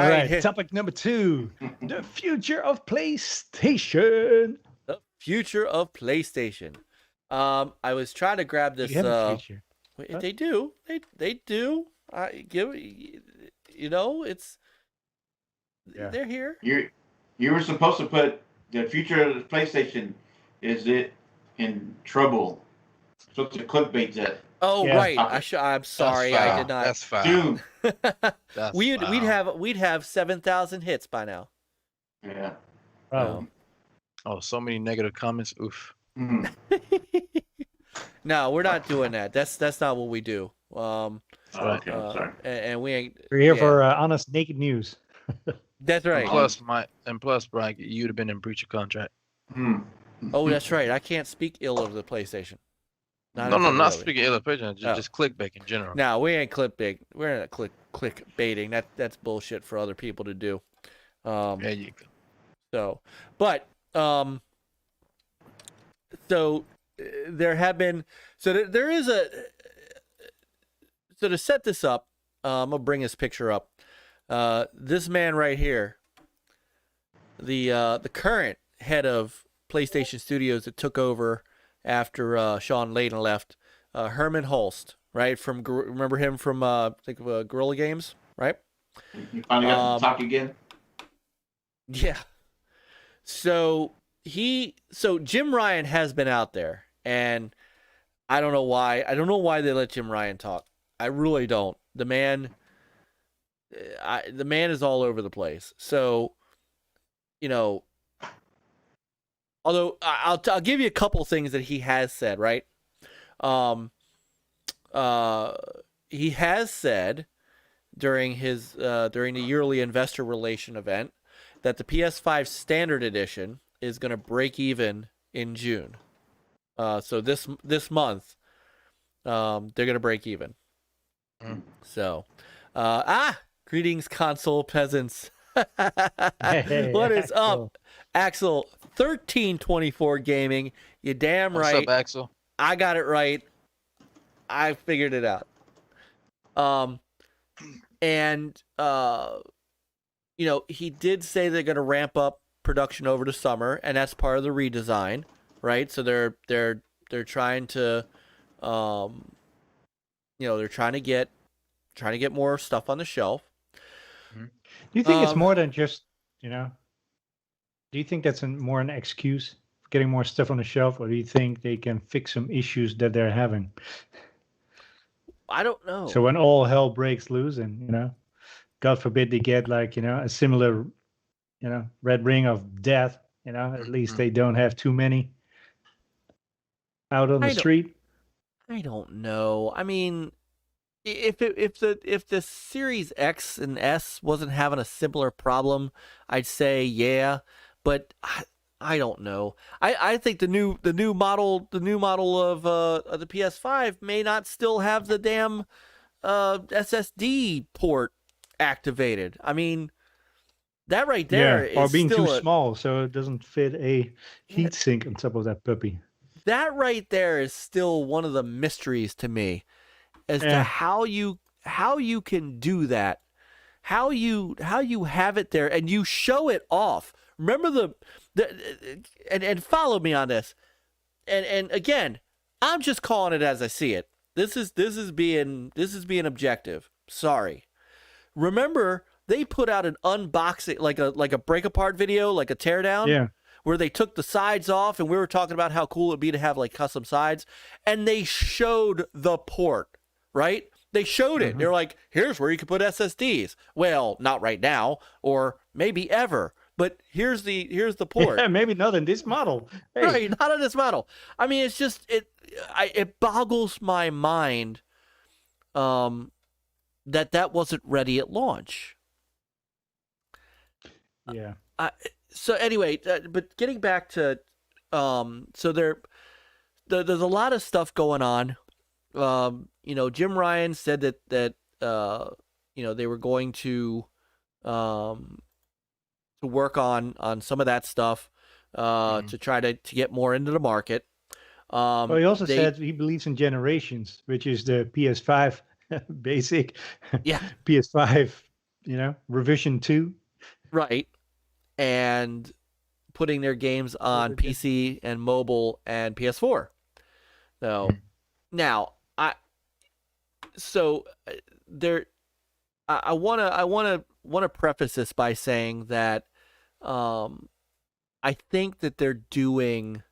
right. Topic number 2: the future of PlayStation. The future of PlayStation. I was trying to grab this. Future. They do. They do. It's. Yeah. They're here. You were supposed to put the future of the PlayStation. Is it in trouble? Supposed to clickbait that. Oh yeah. Right. I'm sorry. I did not. That's fine. We'd have 7,000 hits by now. Yeah. Oh. Oh, so many negative comments. Oof. Mm. No, we're not doing that. That's not what we do. Okay. Sorry. And we ain't. We're here for honest, naked news. That's right. And plus, Brian, you'd have been in breach of contract. Oh, that's right. I can't speak ill of the PlayStation. Not speaking ill of PlayStation. Just clickbait in general. No, we ain't clickbait. We're not clickbaiting. That's bullshit for other people to do. There you go. So, but so there have been. So there is a. So to set this up, I'm gonna bring this picture up. This man right here, the current head of PlayStation Studios that took over after Sean Layden left, Herman Hulst, right? Remember him from Guerrilla Games, right? You finally got to talk again. Yeah. So Jim Ryan has been out there, and I don't know why. I don't know why they let Jim Ryan talk. I really don't. The man is all over the place. So, although I'll give you a couple things that he has said, right? He has said during the yearly investor relation event that the PS5 Standard Edition is going to break even in June. So this month, they're going to break even. So, Greetings, console peasants. What is up, Axel? 1324 Gaming. You damn right. What's up, Axel? I got it right. I figured it out. He did say they're going to ramp up production over the summer, and that's part of the redesign, right? So they're trying to, they're trying to get more stuff on the shelf. Do you think it's more than just, do you think that's more an excuse for getting more stuff on the shelf, or do you think they can fix some issues that they're having? I don't know. So when all hell breaks loose and, God forbid they get a similar, red ring of death, at least they don't have too many out on the street. I don't know. I mean, if the Series X and S wasn't having a similar problem, I'd say yeah, but I don't know. I think the new model of the PS5 may not still have the damn SSD port activated. I mean, that right there is or being still too small, so it doesn't fit a heatsink on top of that puppy. That right there is still one of the mysteries to me, as to how you can do that, how you have it there and you show it off. Remember and follow me on this. And again, I'm just calling it as I see it. This is being objective. Sorry. Remember, they put out an unboxing, like a break apart video, like a teardown, where they took the sides off, and we were talking about how cool it'd be to have like custom sides, and they showed the port, right? They showed it. They're like, here's where you can put SSDs. Well, not right now, or maybe ever, but here's the port. Yeah, maybe not in this model. Hey. Right, not in this model. I mean, it's just it boggles my mind that wasn't ready at launch. Yeah. So anyway, but getting back to, so there's a lot of stuff going on. Jim Ryan said that they were going to work on some of that stuff to try to get more into the market. Well, he also said he believes in generations, which is the PS5 basic, PS5, revision 2. Right. And putting their games on PC and mobile and PS4. So now I want to preface this by saying that I think that they're doing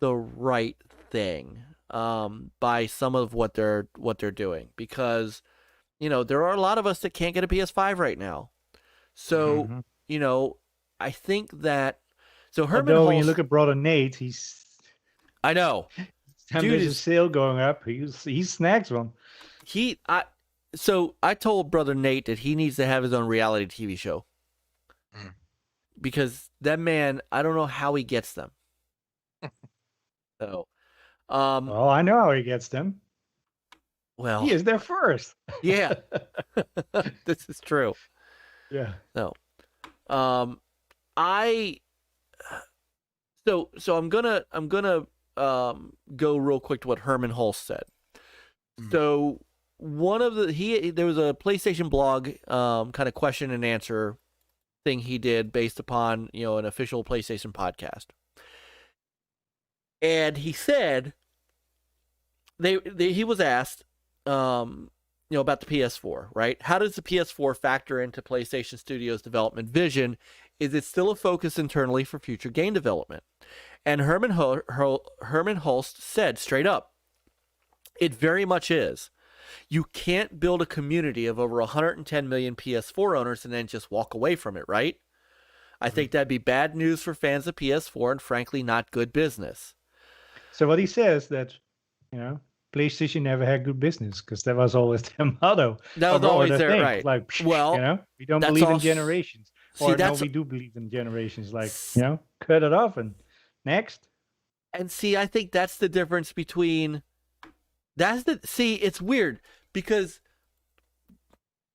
the right thing by some of what they're doing, because there are a lot of us that can't get a PS5 right now. So I think that Herman Hulst, when you look at brother Nate, I know. There's a sale going up. He snags one. So I told brother Nate that he needs to have his own reality TV show, because that man, I don't know how he gets them. So, well, I know how he gets them. Well, he is there first. Yeah, this is true. Yeah. So, so I'm gonna go real quick to what Herman Hulst said. So there was a PlayStation blog kind of question and answer thing he did based upon an official PlayStation podcast, and he said he was asked about the PS4, right? How does the PS4 factor into PlayStation Studios' development vision? Is it still a focus internally for future game development? And Herman Hulst said straight up, it very much is. You can't build a community of over 110 million PS4 owners and then just walk away from it, right? I think that'd be bad news for fans of PS4 and frankly not good business. So what he says that, PlayStation never had good business, because that was always their motto. That was always their right. Like, we don't believe in generations. We do believe in generations. Like, cut it off and next. And see, I think that's the difference between. It's weird because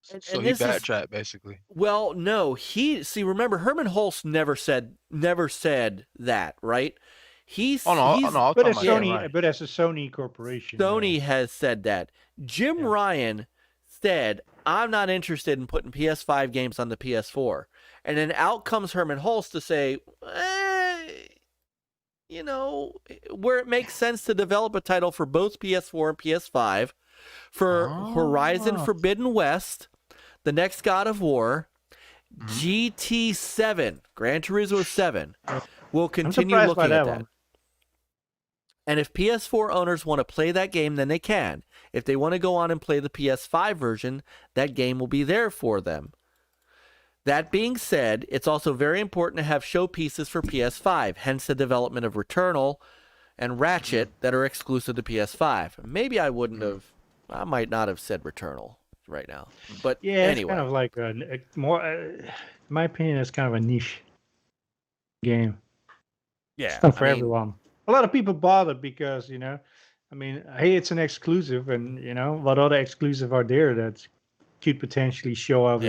So he backtracked basically. Well, no, remember Herman Hulst never said that, right? But as a Sony corporation, Sony has said that. Jim Ryan said, "I'm not interested in putting PS5 games on the PS4," and then out comes Herman Hulst to say, where it makes sense to develop a title for both PS4 and PS5 for Horizon Forbidden West, the next God of War, GT7, Gran Turismo 7, will continue looking at that. And if PS4 owners want to play that game, then they can. If they want to go on and play the PS5 version, that game will be there for them. That being said, it's also very important to have showpieces for PS5, hence the development of Returnal and Ratchet that are exclusive to PS5. Maybe I might not have said Returnal right now. But anyway. It's kind of like a more, in my opinion, it's kind of a niche game. Yeah. It's not for everyone. A lot of people bought it because, hey, it's an exclusive, and, what other exclusive are there that could potentially show out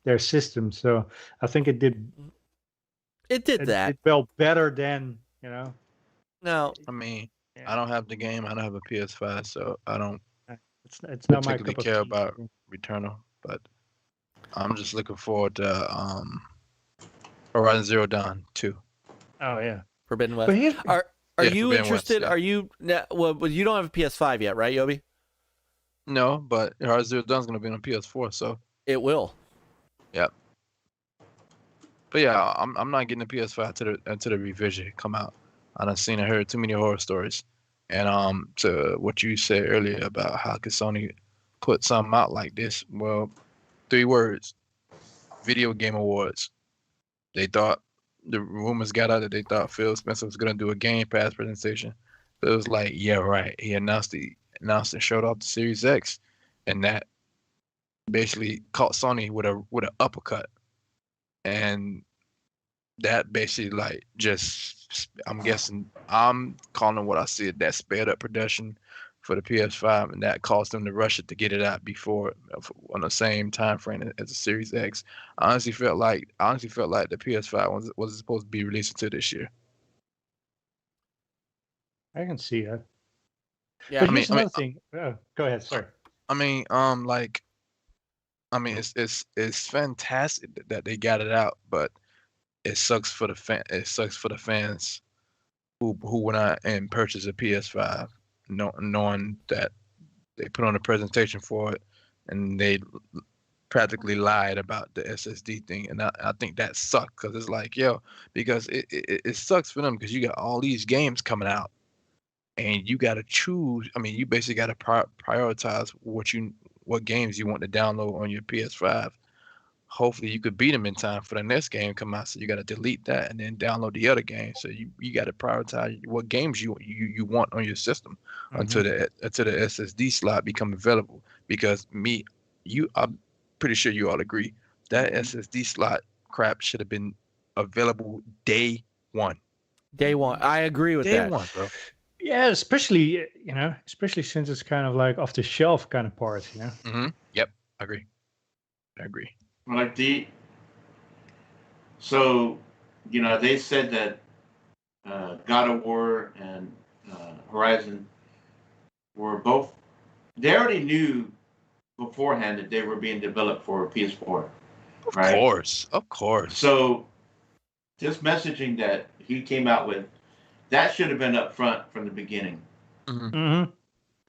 their system. So I think it did that. It felt better than, No. I mean, I don't have the game. I don't have a PS5, so I don't it's not my particularly care about Returnal, but I'm just looking forward to Horizon Zero Dawn 2. Oh, yeah. Forbidden West. Are you interested? West, Are you? Well, you don't have a PS5 yet, right, Yobi? No, but Horizon Zero Dawn is going to be on PS4, so it will. Yep. But yeah, I'm not getting a PS5 until the revision come out. I done seen and heard too many horror stories, and to what you said earlier about how could Sony put something out like this? Well, 3 words: Video Game Awards. They thought. The rumors got out that they thought Phil Spencer was gonna do a Game Pass presentation, but it was like, yeah, right. He announced and showed off the Series X, and that basically caught Sony with an uppercut, and that basically I'm calling what I see that sped up production for the PS5, and that caused them to rush it to get it out before on the same time frame as the Series X. I honestly felt like the PS5 was supposed to be released until this year. I can see that. Yeah, but here's another thing. Go ahead, sorry. It's fantastic that they got it out, but it sucks for the fans who went out and purchased a PS5. Knowing that they put on a presentation for it and they practically lied about the SSD thing, and I think that sucked because it's like, because it sucks for them because you got all these games coming out and you got to choose. I mean, you basically got to prioritize what games you want to download on your PS5. Hopefully you could beat them in time for the next game come out, so you got to delete that and then download the other game. So you got to prioritize what games you want on your system until the SSD slot become available. Because I'm pretty sure you all agree that SSD slot crap should have been available day one. Day one, I agree with that. Day one, bro. Yeah, especially since it's kind of like off the shelf kind of parts, Yep, I agree. Like they said that God of War and Horizon were both. They already knew beforehand that they were being developed for PS4. Of course. So, this messaging that he came out with, that should have been up front from the beginning. Mm-hmm.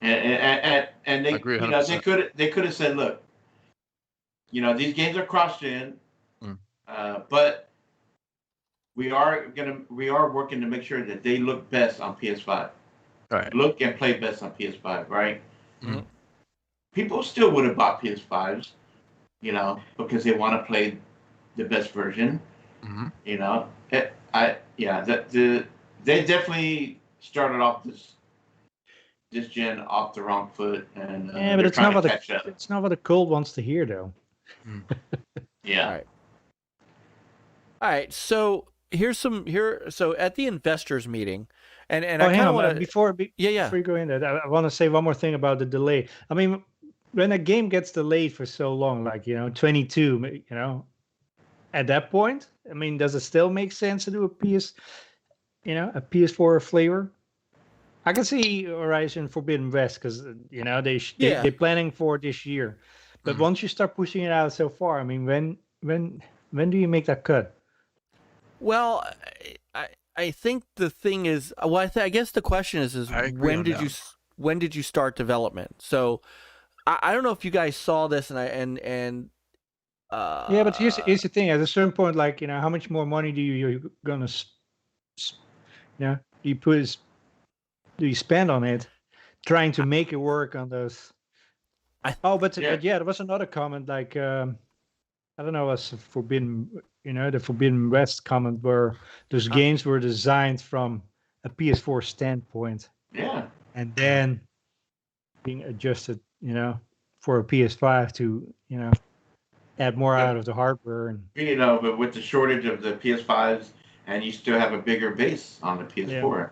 And they, agree 100%. they could have said, look. These games are cross-gen, but we are working to make sure that they look best on PS5. Right. Look and play best on PS5, right? Mm-hmm. People still would have bought PS5s, because they want to play the best version. Mm-hmm. They definitely started off this gen off the wrong foot, and but it's not what the cold wants to hear, though. Yeah. All right. So so at the investors meeting, and I kind of want to before you go in there, I want to say one more thing about the delay. I mean, when a game gets delayed for so long, like 22, at that point, I mean, does it still make sense to do a PS4 flavor? I can see Horizon Forbidden West because they're planning for this year, but once you start pushing it out so far, I mean, when do you make that cut? Well, I think the thing is, well, I guess the question is when did you start development? So I don't know if you guys saw this, and yeah, but here's the thing. At a certain point, like how much more money do you're gonna, do you spend on it, trying to make it work on those? But there was another comment like I don't know, was Forbidden, the Forbidden West comment where those games were designed from a PS4 standpoint. Yeah. And then being adjusted, for a PS5 to, add more out of the hardware. And but with the shortage of the PS5s, and you still have a bigger base on the PS4,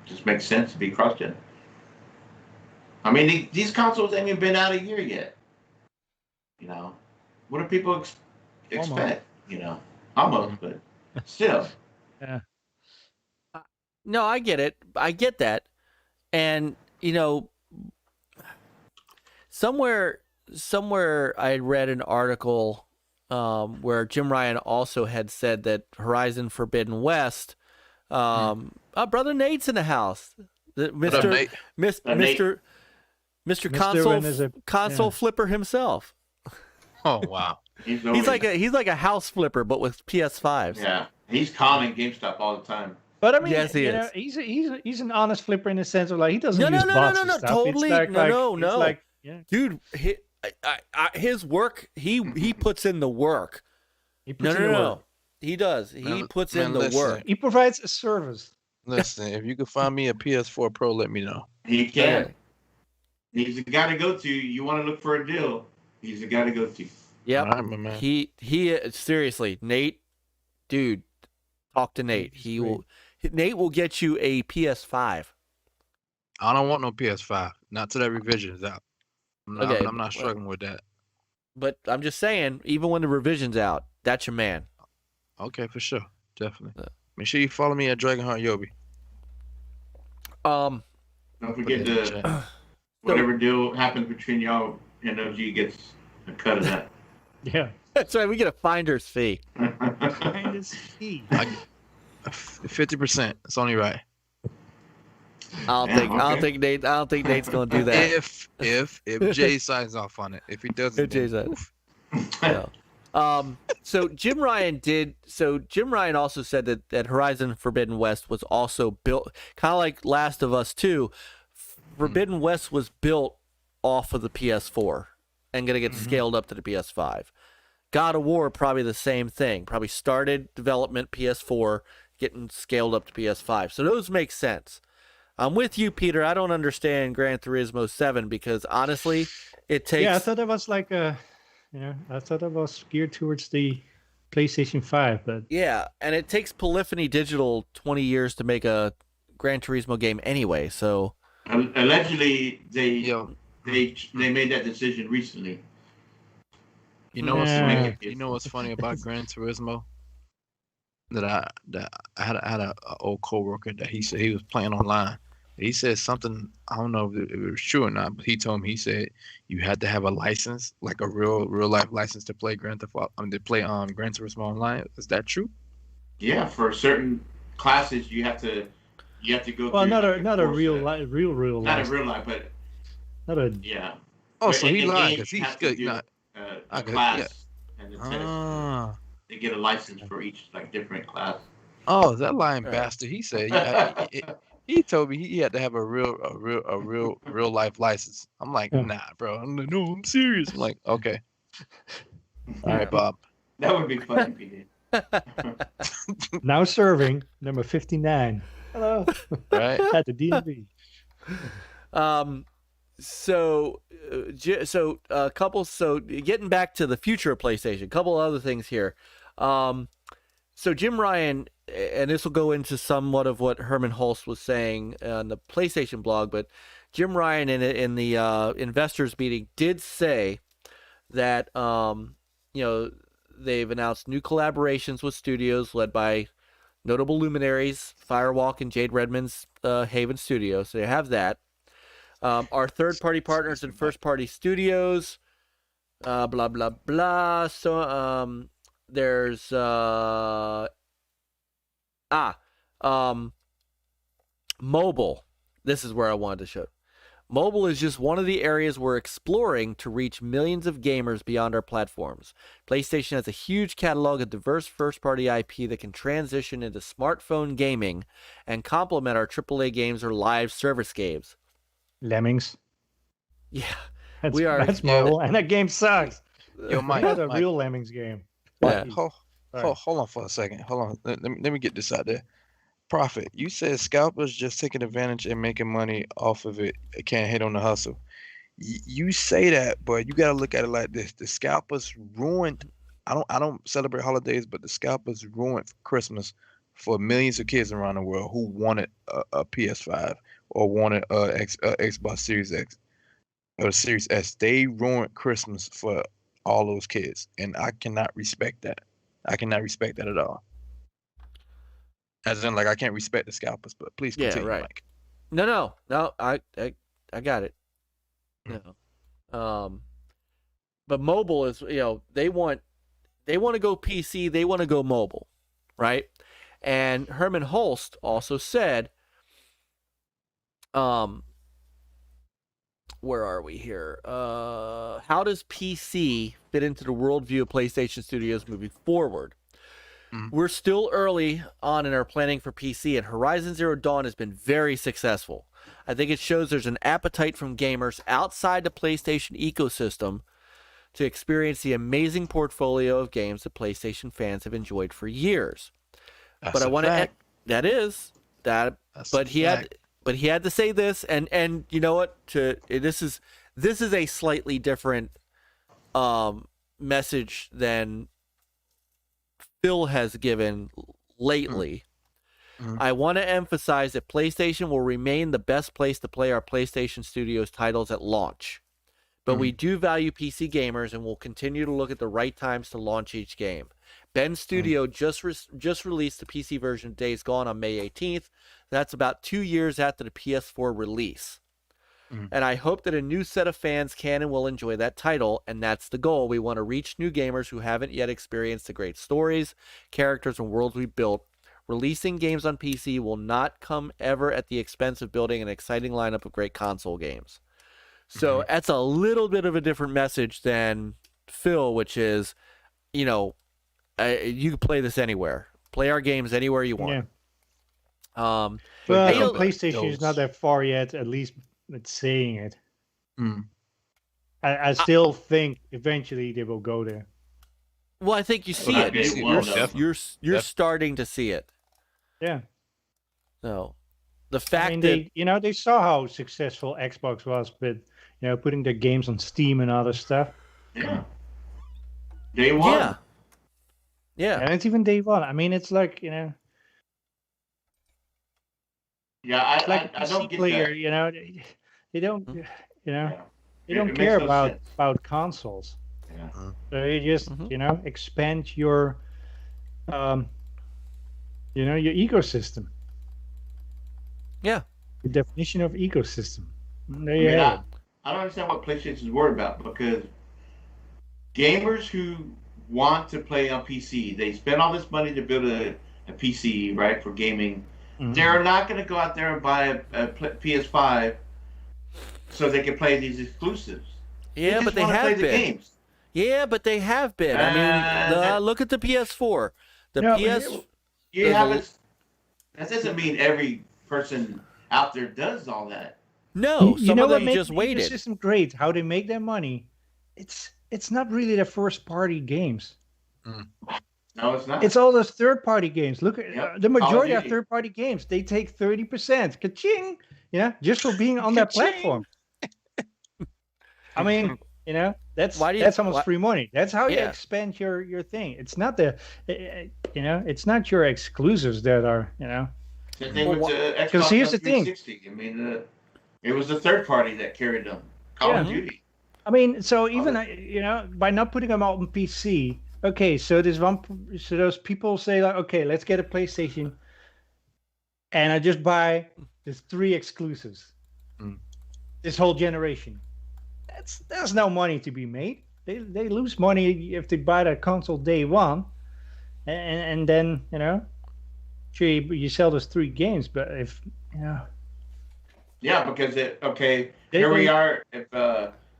just makes sense to be cross-gen. I mean, these consoles ain't even been out a year yet. What do people expect? Almost, but still. Yeah. No, I get it. I get that. And, somewhere I read an article where Jim Ryan also had said that Horizon Forbidden West, Brother Nate's in the house. Mr. Console Flipper himself. Oh wow. He's like a house flipper, but with PS5s. Yeah, he's calling GameStop all the time. But I mean, yes, he is. He's an honest flipper in the sense of like he doesn't use bots and stuff. Totally, no. Like, dude, his work, he puts in the work. He puts in the work. He does. He puts in the work. He provides a service. Listen, if you can find me a PS4 Pro, let me know. He can. He's the guy to go to. You want to look for a deal? He's the guy to go to. Yep. Right, my man. He seriously, Nate, dude, talk to Nate. Nate will get you a PS5. I don't want no PS5. Not till that revision is out. I'm not struggling with that. But I'm just saying, even when the revision's out, that's your man. Okay, for sure. Definitely. Make sure you follow me at Dragonheart YOBY. Don't forget whatever deal happens between y'all, NLG gets a cut of that. Yeah. That's right. We get a finder's fee. Finder's fee. 50%. It's only right. I don't think Nate's gonna do that. If Jay signs off on it. If he doesn't, So Jim Ryan also said that Horizon Forbidden West was also built kind of like Last of Us 2. Forbidden West was built off of the PS4 and gonna get scaled up to the PS5. God of War, probably the same thing. Probably started development PS4, getting scaled up to PS5. So those make sense. I'm with you, Peter. I don't understand Gran Turismo 7 because honestly, it takes. Yeah, I thought it was like I thought it was geared towards the PlayStation 5, but yeah, and it takes Polyphony Digital 20 years to make a Gran Turismo game anyway. So allegedly, they made that decision recently. You know what's funny? You know what's funny about Gran Turismo? That I had a old coworker that he said he was playing online. He said something, I don't know if it was true or not, but he told me, he said you had to have a license, like a real life license to play Gran Turismo Online. Is that true? Yeah, for certain classes you have to go. Well, through not a real life. Not a real life, but not a Oh, so he lied because he's good. A class and the test. They get a license for each different class. Oh, that lying bastard! He said, he told me he had to have a real life license. I'm like, nah, bro. I'm like, no, I'm serious. I'm like, okay, all right, Bob. That would be funny if he did. Now serving number 59. Hello. Right at the DMV. So getting back to the future of PlayStation, a couple other things here. So Jim Ryan, and this will go into somewhat of what Herman Hulst was saying on the PlayStation blog, but Jim Ryan in the investors meeting did say that they've announced new collaborations with studios led by notable luminaries, Firewalk and Jade Redmond's Haven Studios. So they have that. Our third-party partners and first-party studios, blah, blah, blah. So there's mobile. This is where I wanted to show. Mobile is just one of the areas we're exploring to reach millions of gamers beyond our platforms. PlayStation has a huge catalog of diverse first-party IP that can transition into smartphone gaming and complement our AAA games or live service games. Lemmings. Yeah, that's mobile, and that game sucks. Yo, Mike, not a real Lemmings game. Yeah. Hold on for a second. Hold on. Let me get this out there. Prophet, you said scalpers just taking advantage and making money off of it. Can't hate on the hustle. You say that, but you got to look at it like this: the scalpers ruined. I don't celebrate holidays, but the scalpers ruined Christmas for millions of kids around the world who wanted a PS5 or wanted a Xbox Series X or Series S. They ruined Christmas for all those kids, and I cannot respect that. I cannot respect that at all. As in, like, I can't respect the scalpers, but please continue, right. Mike. No, I got it. No, but mobile is, they want to go PC, they want to go mobile, right? And Herman Hulst also said, where are we here? How does PC fit into the worldview of PlayStation Studios moving forward? We're still early on in our planning for PC, and Horizon Zero Dawn has been very successful. I think it shows there's an appetite from gamers outside the PlayStation ecosystem to experience the amazing portfolio of games that PlayStation fans have enjoyed for years. But I want to he had to say this, and you know what? This is a slightly different message than Phil has given lately. I want to emphasize that PlayStation will remain the best place to play our PlayStation Studios titles at launch. But we do value PC gamers and will continue to look at the right times to launch each game. Ben's Studio just released the PC version of Days Gone on May 18th. That's about 2 years after the PS4 release. And I hope that a new set of fans can and will enjoy that title, and that's the goal. We want to reach new gamers who haven't yet experienced the great stories, characters, and worlds we built. Releasing games on PC will not come ever at the expense of building an exciting lineup of great console games. So that's a little bit of a different message than Phil, which is, you can play this anywhere. Play our games anywhere you want. Yeah. But PlayStation is not that far yet, at least it's saying it. I still think eventually they will go there. Well, I think you see it. You're starting to see it. Yeah. So the fact that they saw how successful Xbox was with putting their games on Steam and other stuff. Yeah. Day one. Yeah. And it's even day one. I mean, it's like Yeah, I don't get player, that. They don't, they don't care about consoles. Yeah. So you just, expand your, your ecosystem. Yeah. The definition of ecosystem. There you have it. I don't understand what PlayStation's worried about, because gamers who want to play on PC, they spend all this money to build a PC, right, for gaming. They're not going to go out there and buy a PS5 so they can play these exclusives. Yeah, but they have been. Games. Yeah, but they have been. I mean, look at the PS4. That doesn't mean every person out there does all that. No, some of them just waited. The system great. How they make their money? It's not really the first party games. No, it's not. It's all those third-party games. Look at the majority of third-party games. They take 30%. Ka-ching! Just for being on that platform. I mean, that's almost free money. That's how you expand your thing. It's not it's not your exclusives that are, Because here's the thing. I mean, It was the third party that carried them. Call of Duty. I mean, so even by not putting them out on PC, okay. So those people say like, okay, let's get a PlayStation, and I just buy the 3 exclusives. This whole generation. There's no money to be made. They lose money if they buy that console day one, and then sure you sell those 3 games, but if Yeah, because here we are. If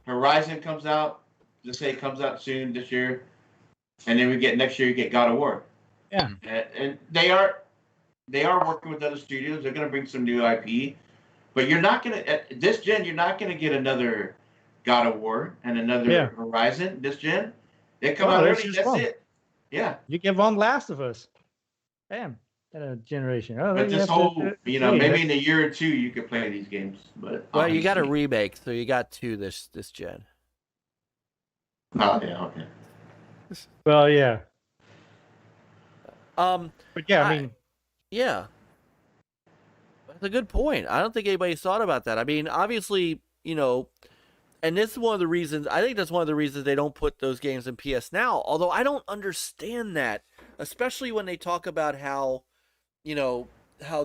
Horizon comes out, let's say it comes out soon this year, and then next year you get God of War. Yeah, and they are working with other studios. They're going to bring some new IP, but you're not going to at this gen. You're not going to get another God of War and another Horizon this gen. They come out early. That's it. Yeah, you get one Last of Us. Damn. Generation. But this whole, maybe in a year or 2 you could play these games. But well, you got a remake, so you got 2 this gen. Oh yeah, okay. Well, yeah. But yeah, I mean, yeah, that's a good point. I don't think anybody's thought about that. I mean, obviously, and this is one of the reasons. I think that's one of the reasons they don't put those games in PS Now. Although I don't understand that, especially when they talk about how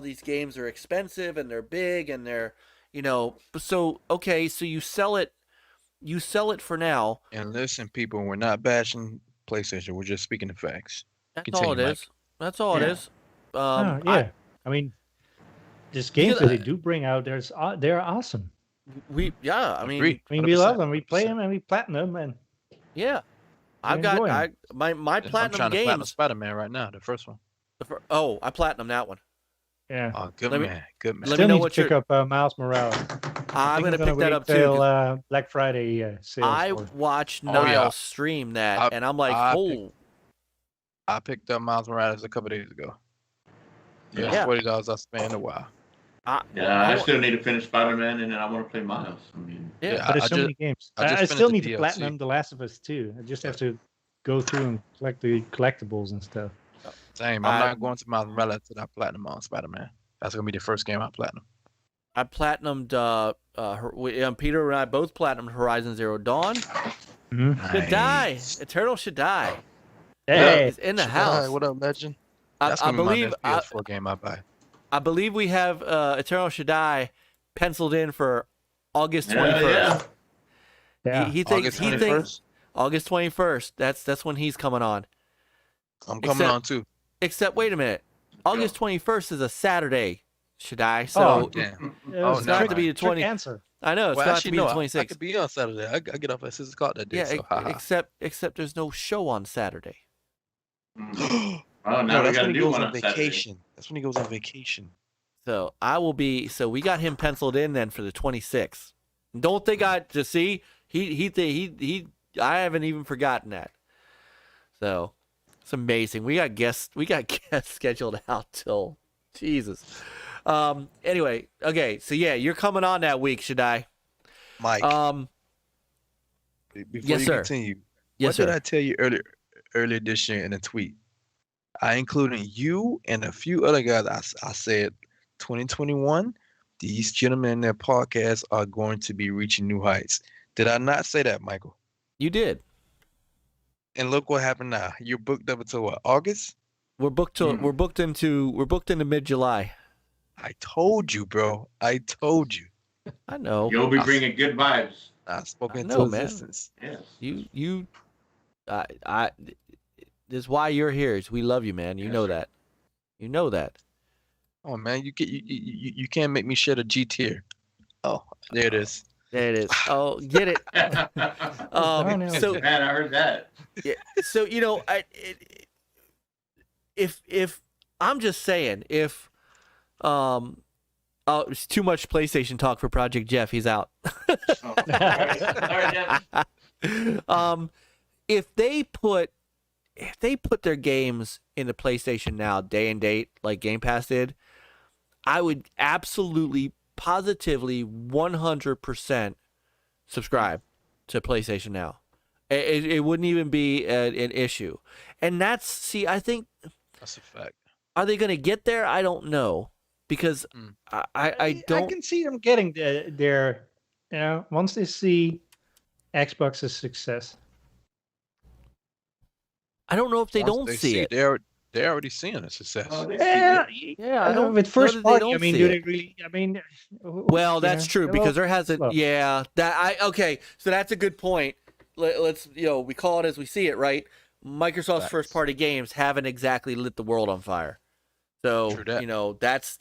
these games are expensive and they're big and they're, so you sell it for now. And listen, people, we're not bashing PlayStation. We're just speaking the facts. That's all it is. That's all it is. I mean, these games that they do bring out, they're awesome. We love them. We play them and we platinum them, and I've got my platinum I'm trying games. to platinum Spider-Man right now, the first one. I platinum that one. Yeah. Oh, good man. Let me know what you pick up Miles Morales. I'm gonna pick that up too. Black Friday sales. I watched Niles stream that, and I'm like, I picked up Miles Morales a couple days ago. Yeah, $40 I spent in a while. I still need to finish Spider-Man, and then I want to play Miles. But there's so many games. I still need to platinum The Last of Us too. I just have to go through and collect the collectibles and stuff. Same. I'm not going to Miles Morales until I platinum on Spider-Man. That's gonna be the first game I platinum. I platinumed. Peter and I both platinumed Horizon Zero Dawn. Nice. Should die. Eternal should die. Hey, he's in the house. What up, legend? I believe my next PS4 game I buy. I believe we have Eternal should die penciled in for August 21st. Yeah. He thinks August 21st. That's when he's coming on. I'm coming on too. Except, wait a minute. August 21st is a Saturday, should I? So damn. It's going to have to be the 20th. Answer. I know, it's going to have to be the 26th. I could be on Saturday. I get off at 6 o'clock that day. Yeah, so, except there's no show on Saturday. Oh, now no, we that's got when to he do goes one on vacation. That's when he goes on vacation. So I will be. So we got him penciled in then for the 26th. Don't think I to see he. I haven't even forgotten that. So it's amazing. We got guests scheduled out till Jesus. Anyway, okay. So yeah, you're coming on that week, should I? Mike. Before you continue, what did I tell you earlier this year in a tweet? I included you and a few other guys. I said 2021, these gentlemen in their podcast are going to be reaching new heights. Did I not say that, Michael? You did. And look what happened now. You're booked up until what, August? We're booked into mid-July. I told you, bro. I told you. I know. You'll be bringing good vibes. I spoke into existence. Yes. This is why you're here. Is we love you, man. You know that. You know that. Oh man, you can't make me shed a G tier. Oh, there it is. There it is. Oh, get it. So man, I heard that. Yeah. So if I'm just saying, if it's too much PlayStation talk for Project Jeff. He's out. If they put their games into PlayStation Now day and date like Game Pass did, I would absolutely, positively, 100% subscribe to PlayStation Now. It wouldn't even be an issue. And I think that's a fact. Are they going to get there? I don't know. because I don't. I can see them getting there. Once they see Xbox's success. I don't know if they Once don't they see it. They're already seeing a success. Yeah. I don't with first know that party. they I don't mean, see do it. they really? I mean, well, that's true because there hasn't. well. Yeah, okay. So that's a good point. Let's we call it as we see it, right? Microsoft's first party games haven't exactly lit the world on fire. So that's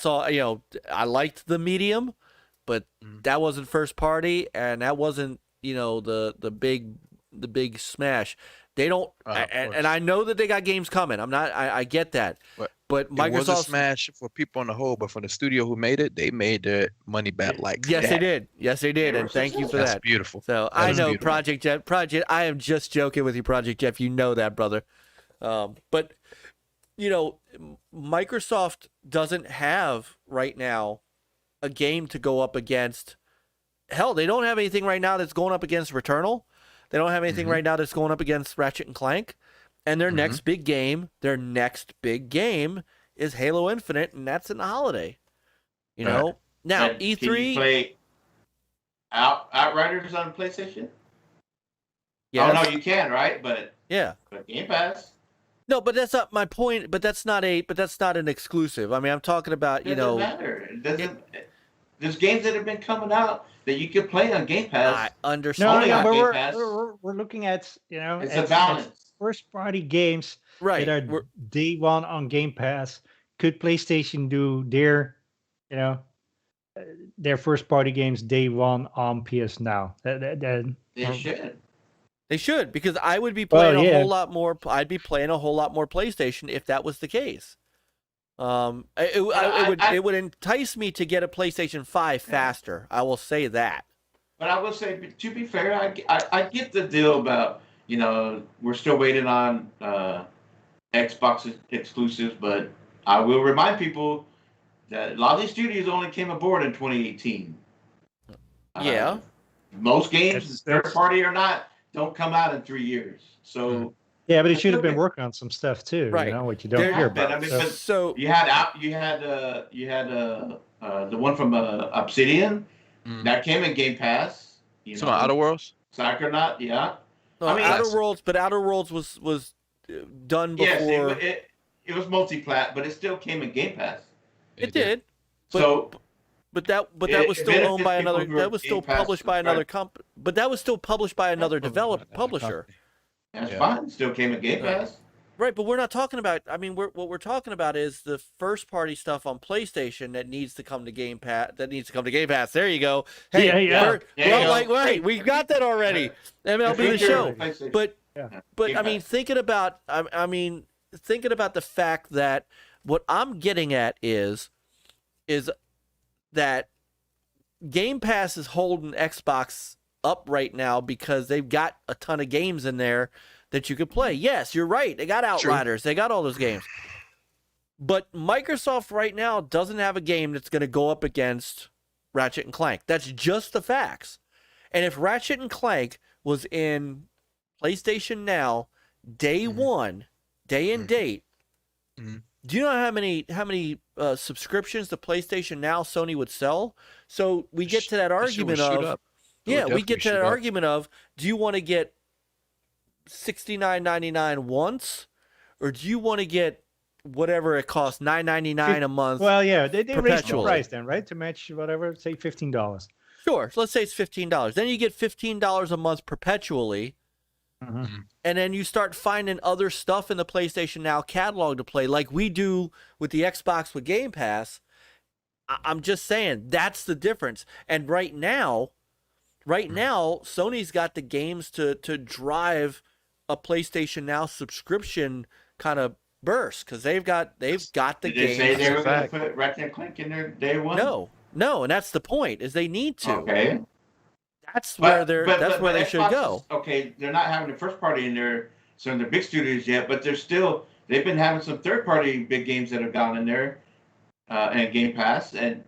all. I liked the Medium, but that wasn't first party, and that wasn't the big smash. They don't, and I know that they got games coming. I get that, but Microsoft was a smash for people on the whole, but for the studio who made it, they made their money back like yes, that. they did, and thank you for that. That's beautiful. So I know beautiful. Project Jeff. I am just joking with you, Project Jeff. You know that, brother. But Microsoft doesn't have right now a game to go up against. Hell, they don't have anything right now that's going up against Returnal. They don't have anything right now that's going up against Ratchet and Clank. And their next big game is Halo Infinite, and that's in the holiday. Now E3. Can you play Outriders on PlayStation? Yeah. Oh no, you can, right? But Game Pass. No, but that's not my point. But that's not an exclusive. I mean, I'm talking about It doesn't matter. It doesn't. There's games that have been coming out that you can play on Game Pass. I understand. No, we're looking at it's a balance. First party games that are day one on Game Pass. Could PlayStation do their first party games day one on PS Now? They should. They should, because I would be playing a whole lot more. I'd be playing a whole lot more PlayStation if that was the case. It would entice me to get a PlayStation 5 faster. I will say that. But I will say, to be fair, I get the deal about we're still waiting on Xbox exclusives, but I will remind people that a lot of these studios only came aboard in 2018. Yeah. Most games, third party or not, don't come out in 3 years. So. Yeah, but he should have been working on some stuff too, right? What you don't hear about. I mean, so you had the one from Obsidian that came in Game Pass. Some Outer Worlds. Psychonauts, yeah. No, Outer Worlds was done before. Yes, it was multi-plat, but it still came in Game Pass. It did. But that was still owned by another. That was still published by another company. But that was still published by another publisher. That's fine. Still came in Game Pass. Right, but we're not talking about. I mean, what we're talking about is the first-party stuff on PlayStation that needs to come to Game Pass. There you go. Hey, wait, we got that already. MLB the Show. But I mean, thinking about the fact that what I'm getting at is that Game Pass is holding Xbox up right now because they've got a ton of games in there that you could play. Yes, you're right. They got Outriders. True. They got all those games. But Microsoft right now doesn't have a game that's going to go up against Ratchet and Clank. That's just the facts. And if Ratchet and Clank was in PlayStation Now day one, day and date, do you know how many subscriptions to PlayStation Now Sony would sell? So we get to that argument of we get to that argument of, do you want to get $69.99 once, or do you want to get whatever it costs, $9.99 a month? Well, yeah, they raised the price then, right, to match whatever, say $15. Sure, so let's say it's $15. Then you get $15 a month perpetually, and then you start finding other stuff in the PlayStation Now catalog to play, like we do with the Xbox with Game Pass. I'm just saying that's the difference. And right now, Sony's got the games to drive a PlayStation Now subscription kind of burst, because they've got the games. Did they say they were going to put Ratchet and Clank in their day one? No, and that's the point, is they need to. Okay. That's where they should go. Okay, they're not having the first party in their big studios yet, but they've been having some third party big games that have gone in there and Game Pass, and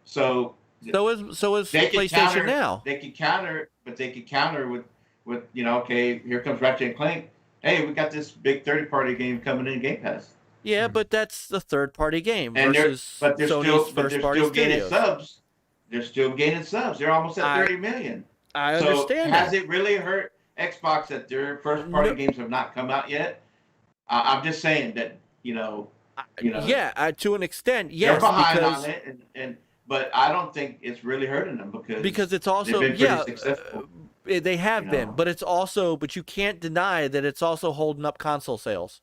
so. So is PlayStation Now. They could counter with okay, here comes Ratchet and Clank. Hey, we got this big 30-party game coming in Game Pass. Yeah, but that's the third-party game and versus they're Sony's still first-party gaining studios. subs. They're still gaining subs. They're almost at 30 million. I understand that. Has it really hurt Xbox that their first-party games have not come out yet? I'm just saying that yeah, to an extent, yes. They're behind on it, but I don't think it's really hurting them because it's also they've been pretty successful. They have been, but it's also, but you can't deny that it's also holding up console sales.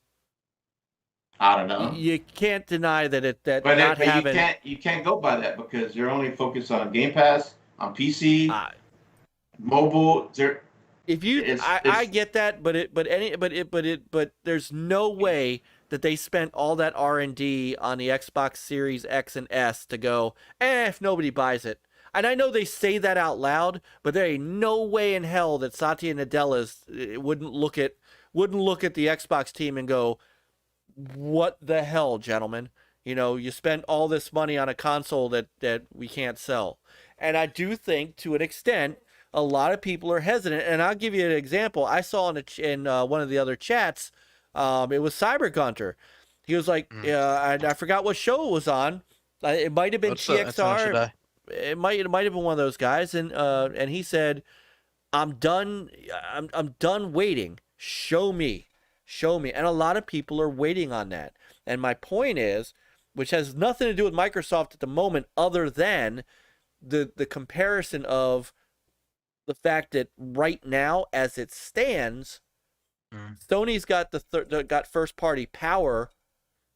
I don't know. You can't deny that you can't go by that because they're only focused on Game Pass, on PC, mobile. I get that, but there's no way that they spent all that R&D on the Xbox Series X and S to go, if nobody buys it. And I know they say that out loud, but there ain't no way in hell that Satya Nadella wouldn't look at the Xbox team and go, what the hell, gentlemen? You spent all this money on a console that we can't sell. And I do think, to an extent, a lot of people are hesitant. And I'll give you an example. I saw in one of the other chats, it was CyberGunter. He was like, I forgot what show it was on. It might have been TXR. It might have been one of those guys. And he said, I'm done. I'm done waiting. Show me. And a lot of people are waiting on that. And my point is, which has nothing to do with Microsoft at the moment, other than the comparison of the fact that right now, as it stands, Sony's got got first party power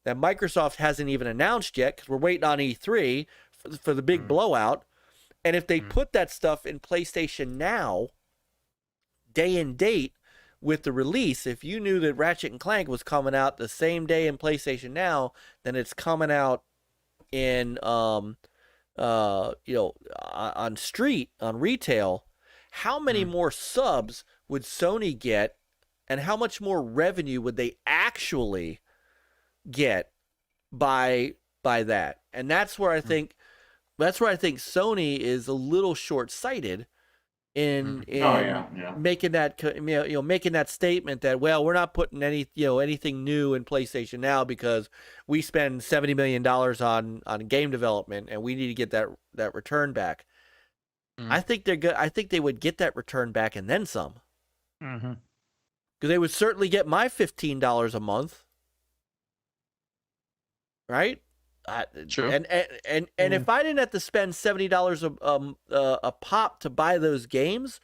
that Microsoft hasn't even announced yet, because we're waiting on E3 for the big blowout. And if they put that stuff in PlayStation Now, day and date, with the release, if you knew that Ratchet & Clank was coming out the same day in PlayStation Now, then it's coming out in on retail, how many more subs would Sony get, and how much more revenue would they actually get by that? And that's where I think Sony is a little short-sighted in making that making that statement that, well, we're not putting anything new in PlayStation Now because we spend $70 million on game development and we need to get that return back. I think they're good. I think they would get that return back and then some. Because they would certainly get my $15 a month, right? True. And if I didn't have to spend $70 a pop to buy those games,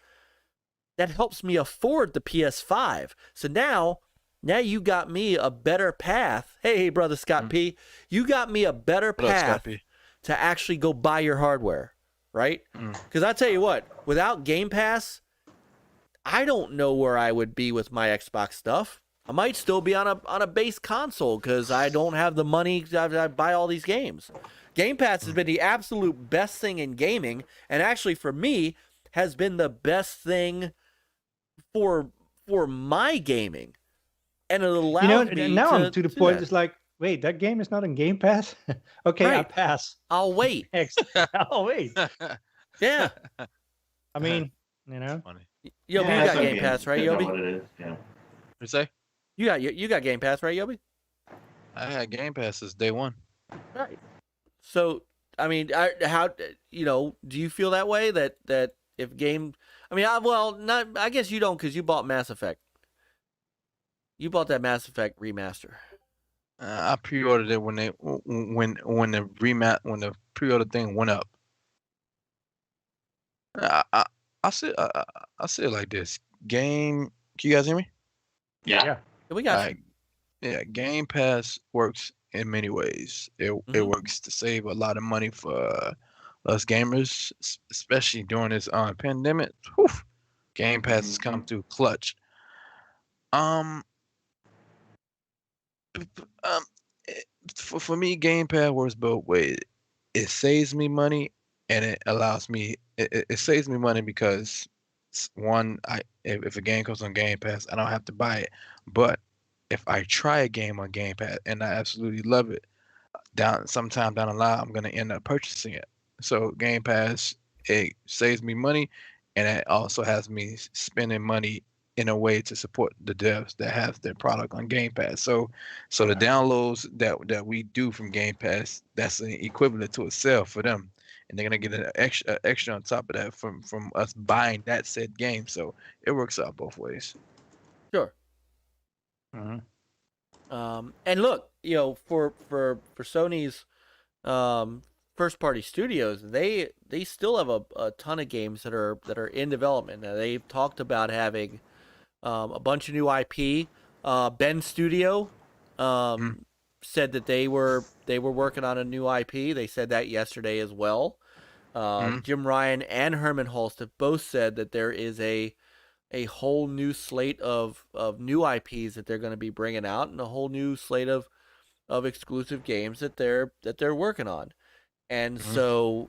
that helps me afford the PS5. So now you got me a better path. Hey, brother Scott P, you got me a better path to actually go buy your hardware, right? Because I tell you what, without Game Pass, I don't know where I would be with my Xbox stuff. I might still be on a base console because I don't have the money to buy all these games. Game Pass has been the absolute best thing in gaming, and actually for me has been the best thing for my gaming. And it allows me now I'm to the point. that. It's like, wait, that game is not in Game Pass? Okay, Right. I pass. I'll wait. Next. I'll wait. Yeah. I mean, Funny. Yobi, you got Game Pass, right, Yobi? What it is. Yeah. You say? You got Game Pass, right, Yobi? I had Game Pass since day one. Right. So, I mean, how do you feel that way? That if game, I mean, I guess you don't because you bought Mass Effect. You bought that Mass Effect remaster. I pre-ordered it when the pre-order thing went up. I say it like this. Can you guys hear me? Yeah. We got you. Yeah, Game Pass works in many ways. It works to save a lot of money for us gamers, especially during this pandemic. Whew, Game Pass has come through clutch. For me, Game Pass works both ways. It saves me money, and it allows me. It saves me money because one, if a game comes on Game Pass, I don't have to buy it. But if I try a game on Game Pass and I absolutely love it, sometime down the line, I'm gonna end up purchasing it. So Game Pass, it saves me money, and it also has me spending money in a way to support the devs that have their product on Game Pass. So the downloads that we do from Game Pass, that's an equivalent to a sale for them, and they're gonna get an extra on top of that from us buying that said game. So it works out both ways. Sure. And look, for Sony's first party studios, they still have a ton of games that are in development. Now, they've talked about having a bunch of new IP. Ben Studio said that they were working on a new IP. They said that yesterday as well. Jim Ryan and Herman Hulst have both said that there is a whole new slate of new IPs that they're going to be bringing out, and a whole new slate of exclusive games that they're working on. And so,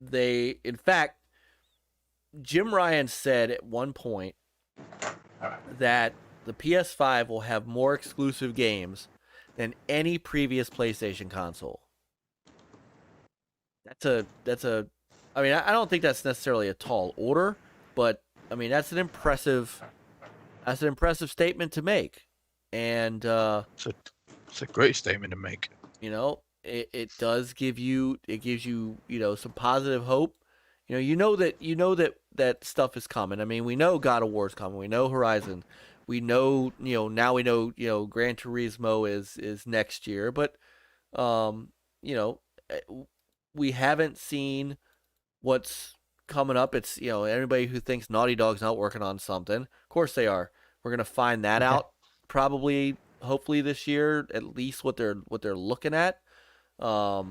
they, in fact, Jim Ryan said at one point that the PS5 will have more exclusive games than any previous PlayStation console. I mean, I don't think that's necessarily a tall order, but I mean, that's an impressive statement to make. And it's a great statement to make. It does give you, some positive hope. You know that stuff is coming. I mean, we know God of War is coming. We know Horizon. We know, now we know, Gran Turismo is next year. But, we haven't seen what's coming up. It's, everybody who thinks Naughty Dog's not working on something. Of course they are. We're going to find that out hopefully this year, at least what they're looking at. So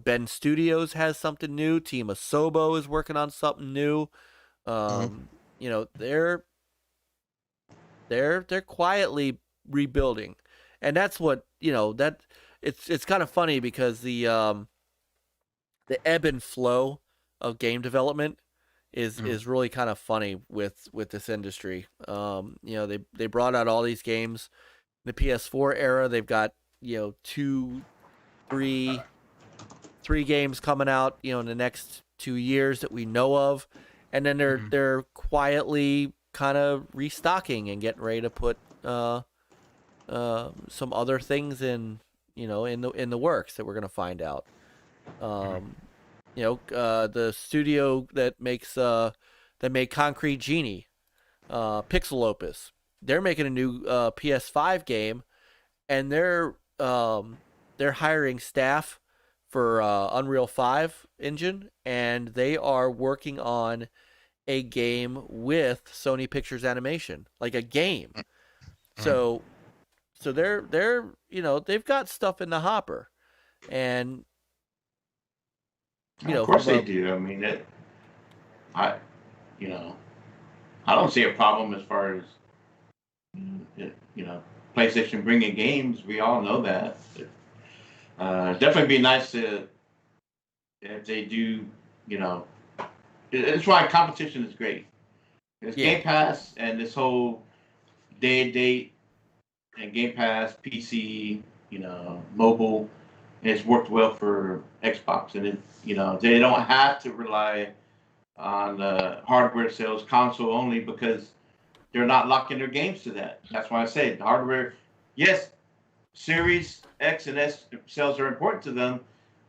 Ben Studios has something new. Team Asobo is working on something new. They're quietly rebuilding, and that's what that it's kind of funny because the ebb and flow of game development is really kind of funny with this industry. They brought out all these games in the PS4 era. They've got 3 games coming out in the next 2 years that we know of, and then they're quietly kind of restocking and getting ready to put some other things in the works that we're going to find out. The studio that made Concrete Genie, Pixel Opus, they're making a new PS5 game, and they're hiring staff for Unreal 5 engine, and they are working on a game with Sony Pictures Animation, like a game. So they're they've got stuff in the hopper, and of course they do. I mean, I don't see a problem as far as PlayStation bringing games. We all know that. Definitely be nice if they do. It's why competition is great. It's Game Pass and this whole day and date and Game Pass, PC, mobile. It's worked well for Xbox, and they don't have to rely on hardware sales, console only, because they're not locking their games to that. That's why I say the hardware. Yes, Series X and S sales are important to them,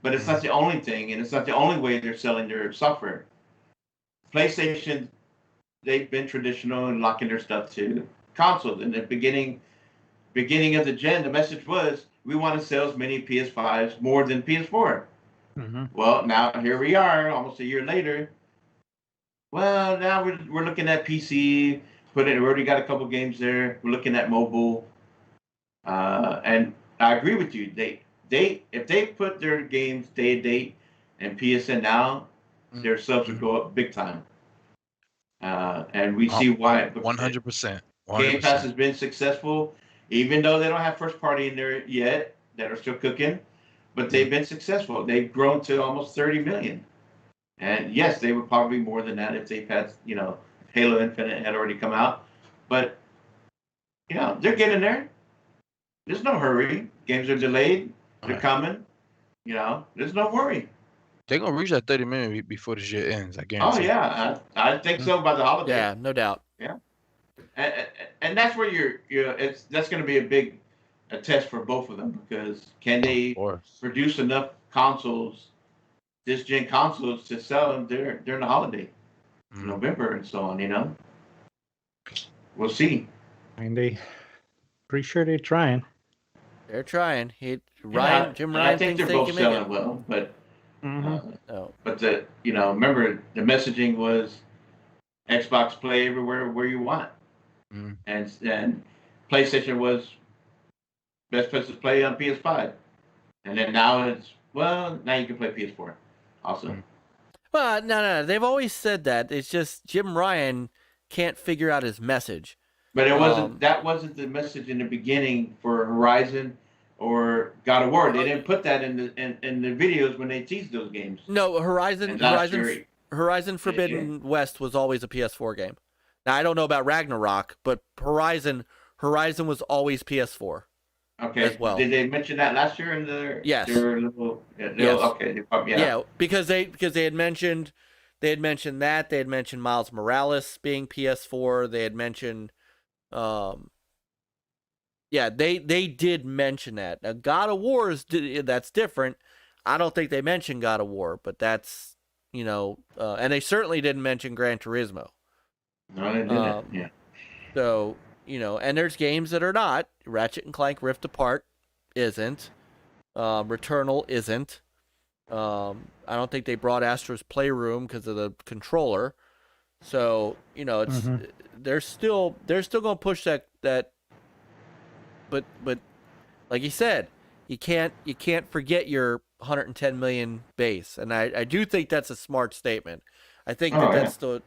but it's not the only thing, and it's not the only way they're selling their software. PlayStation, they've been traditional in locking their stuff to consoles. In the beginning of the gen, the message was, we want to sell as many PS5s more than PS4. Well, now here we are, almost a year later. Well, now we're looking at PC. We already got a couple games there. We're looking at mobile. And I agree with you. If they put their games day and date and PSN now, their subs would go up big time. And we see why. 100%. Game Pass has been successful, even though they don't have first party in there yet that are still cooking, but they've been successful. They've grown to almost 30 million. And yes, they would probably be more than that if they've had, Halo Infinite had already come out. But, they're getting there. There's no hurry. Games are delayed. They're coming. There's no worry. They're gonna reach that 30 million before the year ends. I guarantee. Oh yeah, I think so by the holiday. Yeah, no doubt. Yeah, and that's where that's going to be a test for both of them, because can they produce enough consoles, this gen consoles, to sell them during the holiday, November and so on. We'll see. I mean, pretty sure they're trying. They're trying. Jim Ryan I think they're both selling well, but remember the messaging was Xbox Play everywhere where you want, and PlayStation was best place to play on PS5, and then now now you can play PS4 also. Well, no, they've always said that. It's just Jim Ryan can't figure out his message. But it wasn't. That wasn't the message in the beginning for Horizon or God of War. They didn't put that in the videos when they teased those games. No, Horizon Forbidden West was always a PS4 game. Now I don't know about Ragnarok, but Horizon was always PS4. Okay. As well. Did they mention that last year in their? Yes. Yes. Okay. Yeah, because they had mentioned that they had mentioned Miles Morales being PS4. They had mentioned. They did mention that. Now, God of War that's different. I don't think they mentioned God of War, but that's and they certainly didn't mention Gran Turismo. No, they didn't. Yeah. So and there's games that are not. Ratchet and Clank Rift Apart isn't. Returnal isn't. I don't think they brought Astro's Playroom because of the controller. So it's they're still gonna push that. But like you said, you can't forget your 110 million base, and I do think that's a smart statement. I think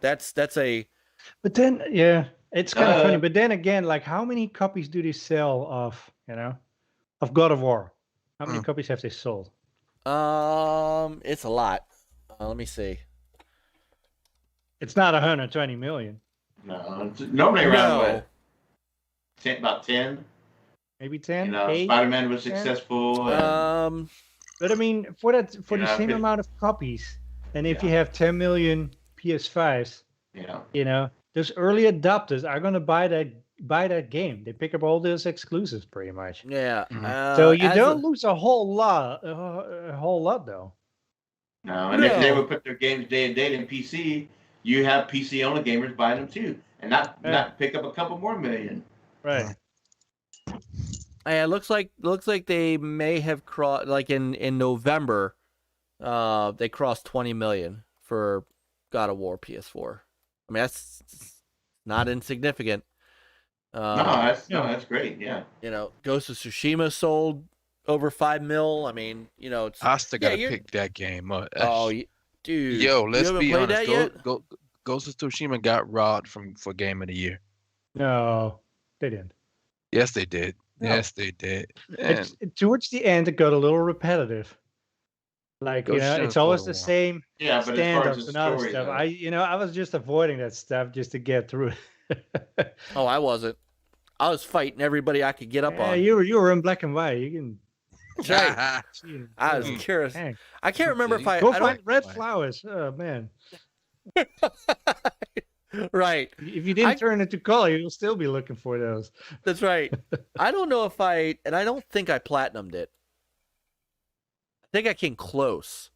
that's a. But then it's kind of funny. But then again, like how many copies do they sell of God of War? How many copies have they sold? It's a lot. Let me see. It's not 120 million. No, nobody around about 10. Maybe 10. Spider-Man was successful. But I mean, for the same amount of copies, and if you have 10 million PS5s, those early adopters are gonna buy that game. They pick up all those exclusives pretty much. Yeah. So you don't lose a whole lot though. No, and if they would put their games day and date in PC, you have PC only gamers buying them too, and not pick up a couple more million. Right. Yeah, it looks like they may have crossed, like in November, they crossed 20 million for God of War PS4. I mean, that's not insignificant. That's great. Yeah. Ghost of Tsushima sold over 5 mil. I mean, it's. I still gotta pick that game up. Dude. Yo, let's be honest. Yet? Ghost of Tsushima got robbed for Game of the Year. No, they didn't. Yes, they did. No. Yes, they did. Towards the end, it got a little repetitive. Like it's always the same standards and other stuff. I was just avoiding that stuff just to get through it. Oh, I wasn't. I was fighting everybody I could get up on. You were in black and white. You can. That's right. I was curious. Dang. I can't remember if I go find red flowers. Oh man. Right. If you didn't turn it to color, you'll still be looking for those. That's right. I don't know if I don't think I platinumed it. I think I came close,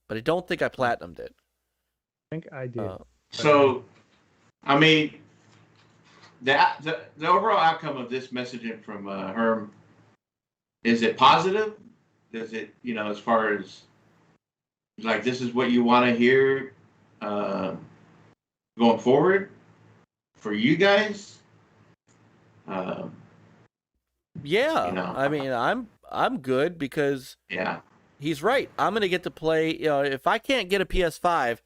but I don't think I platinumed it. I think I did. So, I mean, the overall outcome of this messaging from Herm, is it positive? Does it, as far as like this is what you want to hear going forward for you guys? Yeah, I mean, I'm good because he's right. I'm gonna get to play. If I can't get a PS5,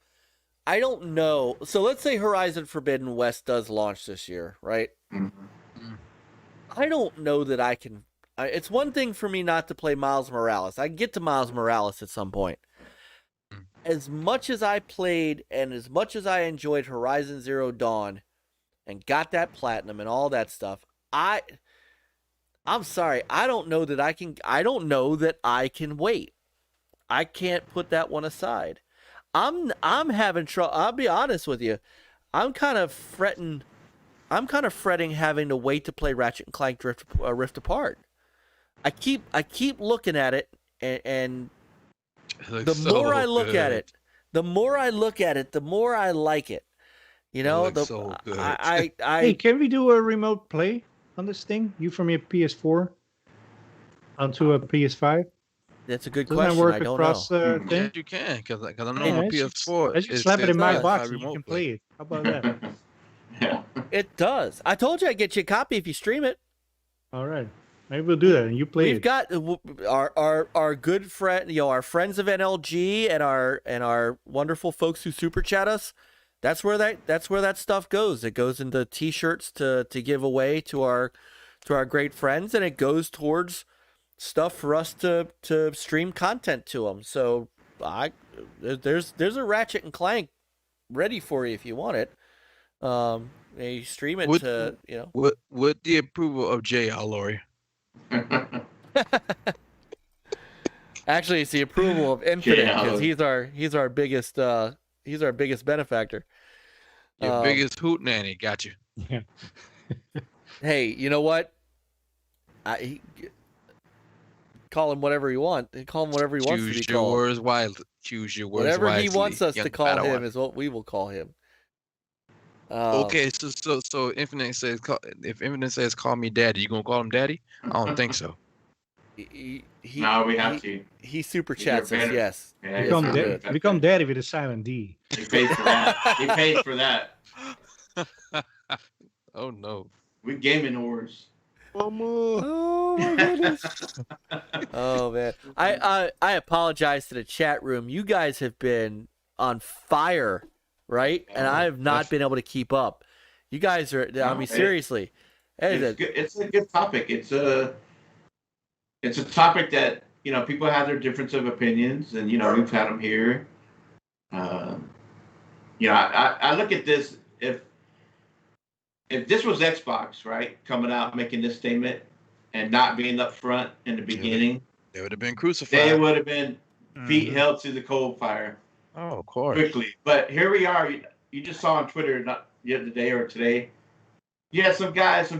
I don't know. So let's say Horizon Forbidden West does launch this year, right? Mm-hmm. I don't know that I can. It's one thing for me not to play Miles Morales. I can get to Miles Morales at some point. As much as I played and as much as I enjoyed Horizon Zero Dawn and got that platinum and all that stuff, I'm sorry. I don't know that I can wait. I can't put that one aside. I'm having trouble. I'll be honest with you. I'm kind of fretting having to wait to play Ratchet and Clank Rift Apart. I keep looking at it, and the more I look at it, the more I like it. You know, so good. Hey, can we do a remote play on this thing? You from your PS4 onto a PS5? That's a good Doesn't question. That work I don't across, know. Yeah, you can, because I know on the PS4. Let's just slap it in my says box and remote you can play it. How about that? Yeah. It does. I told you I'd get you a copy if you stream it. All right. Maybe we'll do that and you play We've it. got our good friend, our friends of NLG and our wonderful folks who super chat us. That's where that stuff goes. It goes into T-shirts to give away to our great friends, and it goes towards stuff for us to stream content to them. So there's a Ratchet and Clank ready for you if you want it. You stream it with the approval of JL Laurie. Actually, it's the approval of Infinite because he's our biggest benefactor. Your biggest hoot nanny, got you. Yeah. Hey, you know what? Call him whatever you want. Call him whatever he wants to be called. Choose your words wisely. Choose your words whatever wisely. He wants us to call Padawan. him is what we will call him. Okay, so Infinite says, if Infinite says call me daddy, you gonna call him daddy? I don't think so. No, we have to. He super chats us, yes. Yeah, become daddy with a silent D. He pays for that. He pays for that. Oh no. We gaming whores. Oh my goodness. Oh man. I apologize to the chat room. You guys have been on fire, right? And I have not been able to keep up. You guys are seriously. It's a good topic. It's a topic that, people have their difference of opinions, and we've had them here. I look at this, if this was Xbox, right, coming out making this statement and not being up front in the beginning, they would have been crucified. They would have been feet held to the coal fire. Oh, of course. Quickly. But here we are. You just saw on Twitter not the other day or today. Yeah, some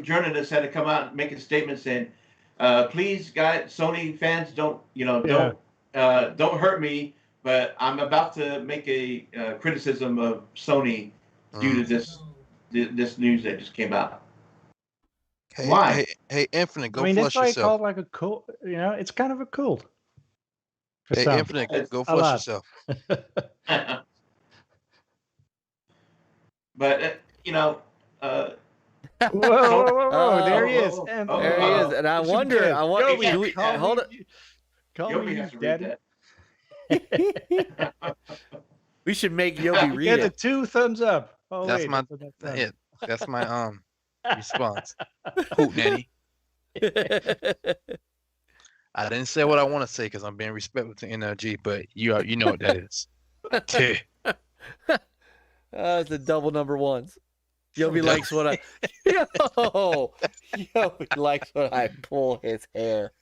journalists had to come out and make a statement saying, please, guys, Sony fans, don't hurt me, but I'm about to make a criticism of Sony due to this news that just came out. Hey, Why? Hey, Infinite, go I mean, flush that's why yourself. I call it like a cult. It's kind of a cult. Hey, Infinite, go flush yourself. But whoa! There he is. There he is. And I wonder. Hold it. Call me daddy. We should make Yobi read it. Get the 2 thumbs up. Oh, that's my response. Hoot nanny. I didn't say what I want to say because I'm being respectful to NLG, but you know what that is. It's the double number ones. Yobi likes what Yobi likes when I pull his hair.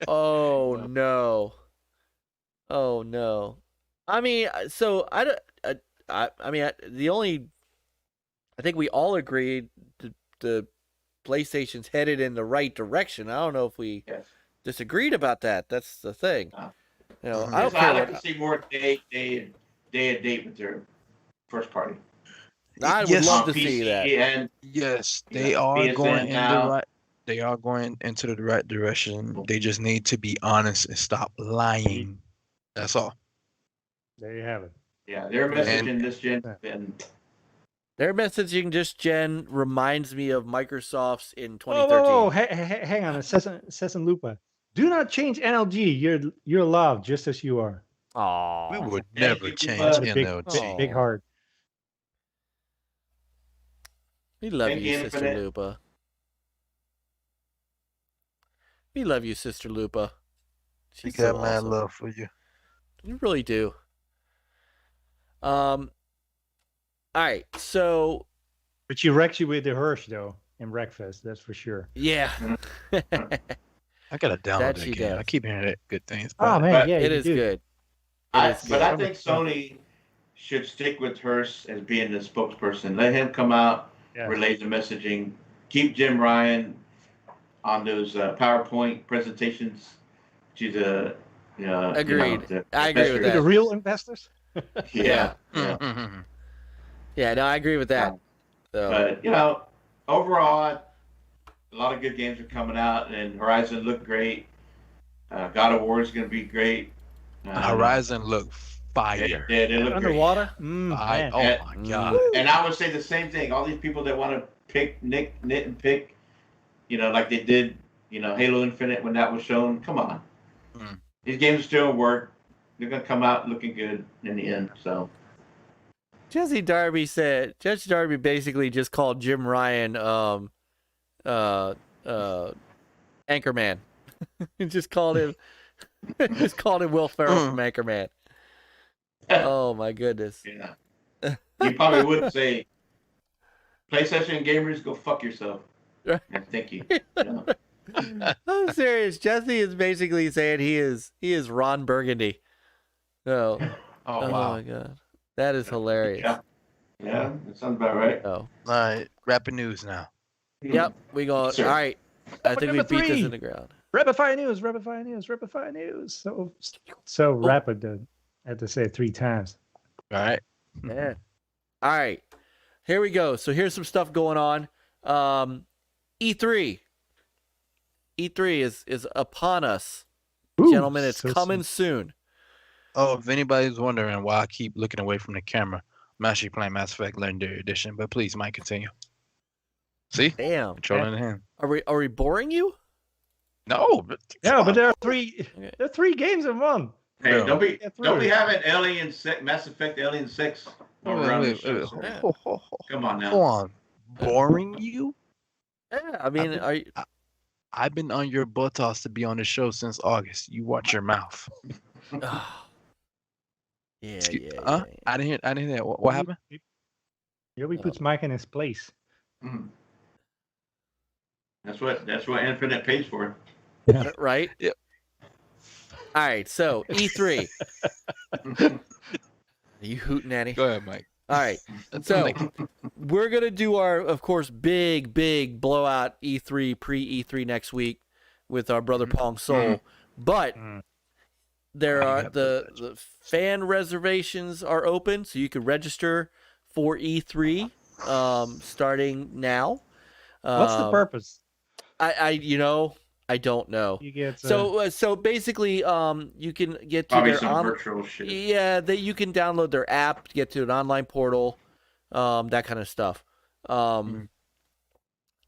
Oh no. Oh no. I mean, so I think we all agreed the PlayStation's headed in the right direction. I don't know if we disagreed about that. That's the thing. I don't care. I'd like to see more day and date with their first party. I would love to see that. And, yes, they are going in the right. They are going into the right direction. They just need to be honest and stop lying. That's all. There you have it. Yeah, their message in this gen. Their messaging this gen reminds me of Microsoft's in 2013. Oh, hang on, AssassinLupa. Do not change NLG. You're loved just as you are. Aww. We would never change NLG. Big heart. We love you, Sister Lupa. We love you, Sister Lupa. She got mad love for you. You really do. All right, so. But she wrecks you with the Hirsch, though, in Wreckfest, that's for sure. Yeah. I gotta download that game. I keep hearing good things. Oh man, yeah, it is good. But I think Sony should stick with Hulst as being the spokesperson. Let him come out, relay the messaging. Keep Jim Ryan on those PowerPoint presentations to the. Agreed. I agree with that. The real investors. Yeah. Yeah. No, I agree with that. So. But overall, a lot of good games are coming out, and Horizon looked great. God of War is going to be great. Horizon looked fire. Yeah, they look underwater. Oh my god! And I would say the same thing. All these people that want to pick nit and pick, like they did, Halo Infinite when that was shown. Come on, these games still work. They're gonna come out looking good in the end. So. Judge Darby basically just called Jim Ryan Anchorman. He just called him Will Ferrell from Anchorman. Oh my goodness. Yeah. You probably would say PlayStation gamers, go fuck yourself. And thank you. I'm serious. Jesse is basically saying he is Ron Burgundy. Oh wow. My god. That is hilarious. Yeah, that sounds about right. Oh. All right, rapid news now. Yep, we go. All right. I think we beat this in the ground. Rapid fire news. So rapid that I had to say it 3 times. All right. Yeah. All right. Here we go. So here's some stuff going on. E3. E3 is upon us. Ooh, gentlemen. It's coming soon. Oh, if anybody's wondering why I keep looking away from the camera, I'm actually playing Mass Effect Legendary Edition. But please, Mike, continue. See? Damn. Controlling the hand. Are we boring you? No, but there are 3. There are 3 games in one. Hey, don't be having Mass Effect Alien 6 around the show. Come on now. Hold on. Boring you? Yeah, I mean, I've been on your buttocks to be on the show since August. You watch your mouth. Yeah. I didn't hear that. What happened? Yobi puts Mike in his place. Mm. That's what Infinite pays for. Yeah. Right? Yep. All right, so E3. Are you hooting at him? Go ahead, Mike. All right, so we're going to do our, of course, big blowout E3, pre-E3 next week with our brother Pong Soul. But there are the fan reservations are open, so you can register for E3 starting now. What's the purpose? I don't know. You get so basically, you can get to probably their some virtual shit. Yeah, that you can download their app, get to an online portal, that kind of stuff.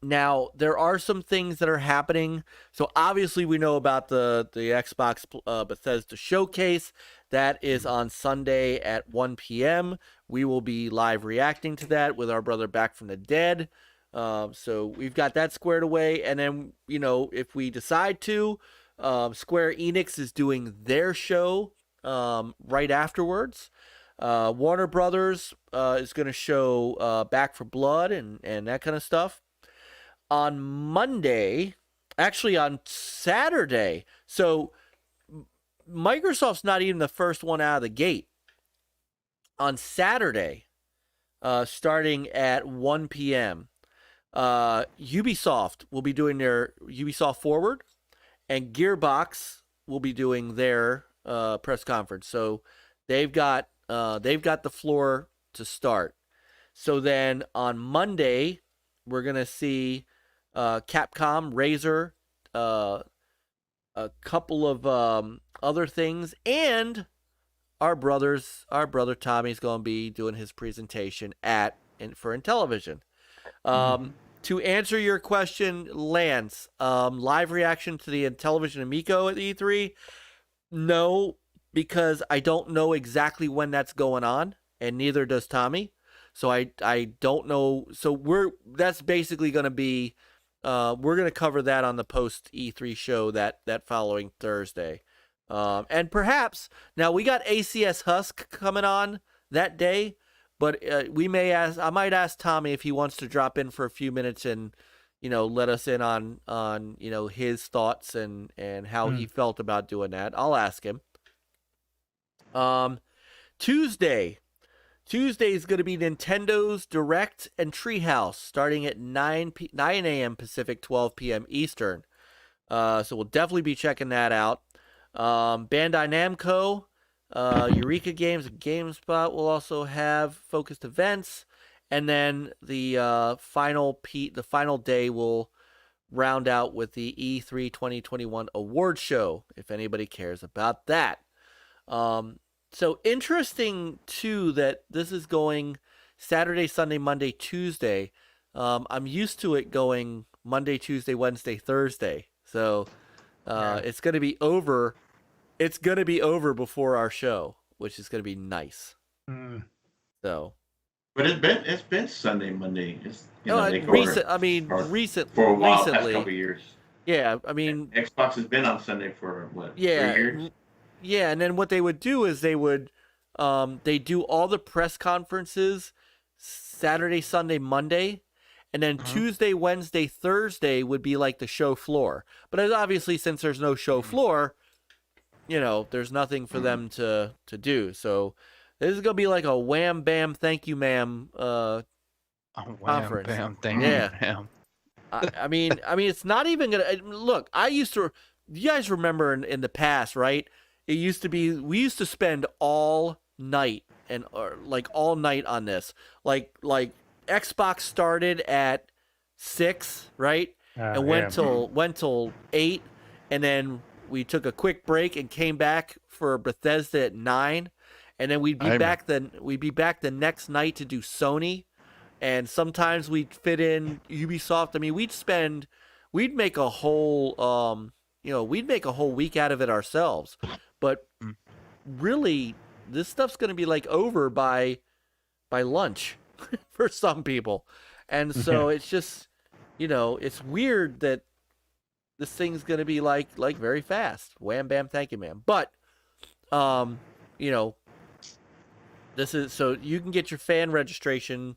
Now there are some things that are happening. So obviously we know about the Xbox Bethesda showcase that is on Sunday at 1 p.m. We will be live reacting to that with our brother Back from the Dead. So we've got that squared away, and then if we decide to, Square Enix is doing their show right afterwards. Warner Brothers is going to show Back for Blood and that kind of stuff on Monday, actually on Saturday. So Microsoft's not even the first one out of the gate. On Saturday, starting at 1 p.m., Ubisoft will be doing their Ubisoft Forward, and Gearbox will be doing their press conference. So they've got the floor to start. So then on Monday, we're gonna see Capcom, Razer, a couple of other things, and our brother Tommy's gonna be doing his presentation for Intellivision. To answer your question, Lance, live reaction to the Intellivision Amico at E3? No, because I don't know exactly when that's going on, and neither does Tommy. So I don't know. So that's basically going to be, we're going to cover that on the post E3 show that following Thursday. And perhaps, now we got ACS Husk coming on that day. But I might ask Tommy if he wants to drop in for a few minutes and let us in on his thoughts and how he felt about doing that. I'll ask him. Tuesday is going to be Nintendo's Direct and Treehouse starting at 9 a.m. Pacific, 12 p.m. Eastern. So we'll definitely be checking that out. Bandai Namco, Eureka Games, and GameSpot will also have focused events. And then the final day will round out with the E3 2021 award show, if anybody cares about that. So interesting, too, that this is going Saturday, Sunday, Monday, Tuesday. I'm used to it going Monday, Tuesday, Wednesday, Thursday. So it's going to be over. It's going to be over before our show, which is going to be nice. So. But it's been Sunday, Monday. It's recently for a while, past couple of years. Yeah, I mean, Xbox has been on Sunday for what? 3 years. Yeah, and then what they would do is they do all the press conferences Saturday, Sunday, Monday, and then Tuesday, Wednesday, Thursday would be like the show floor. But obviously, since there's no show floor, there's nothing for them to do. So this is gonna be like a wham bam thank you ma'am conference. Bam, thank you, ma'am. I mean it's not even gonna look. You guys remember in the past, right? It used to be we used to spend all night all night on this. Like Xbox started at 6, right? And went till 8, and then we took a quick break and came back for Bethesda at 9. And then we'd be back the next night to do Sony, and sometimes we'd fit in Ubisoft. I mean, we'd make a whole week out of it ourselves. But really, this stuff's going to be like over by lunch for some people, and so it's just it's weird that this thing's going to be like very fast. Wham bam, thank you, ma'am. But this is so you can get your fan registration.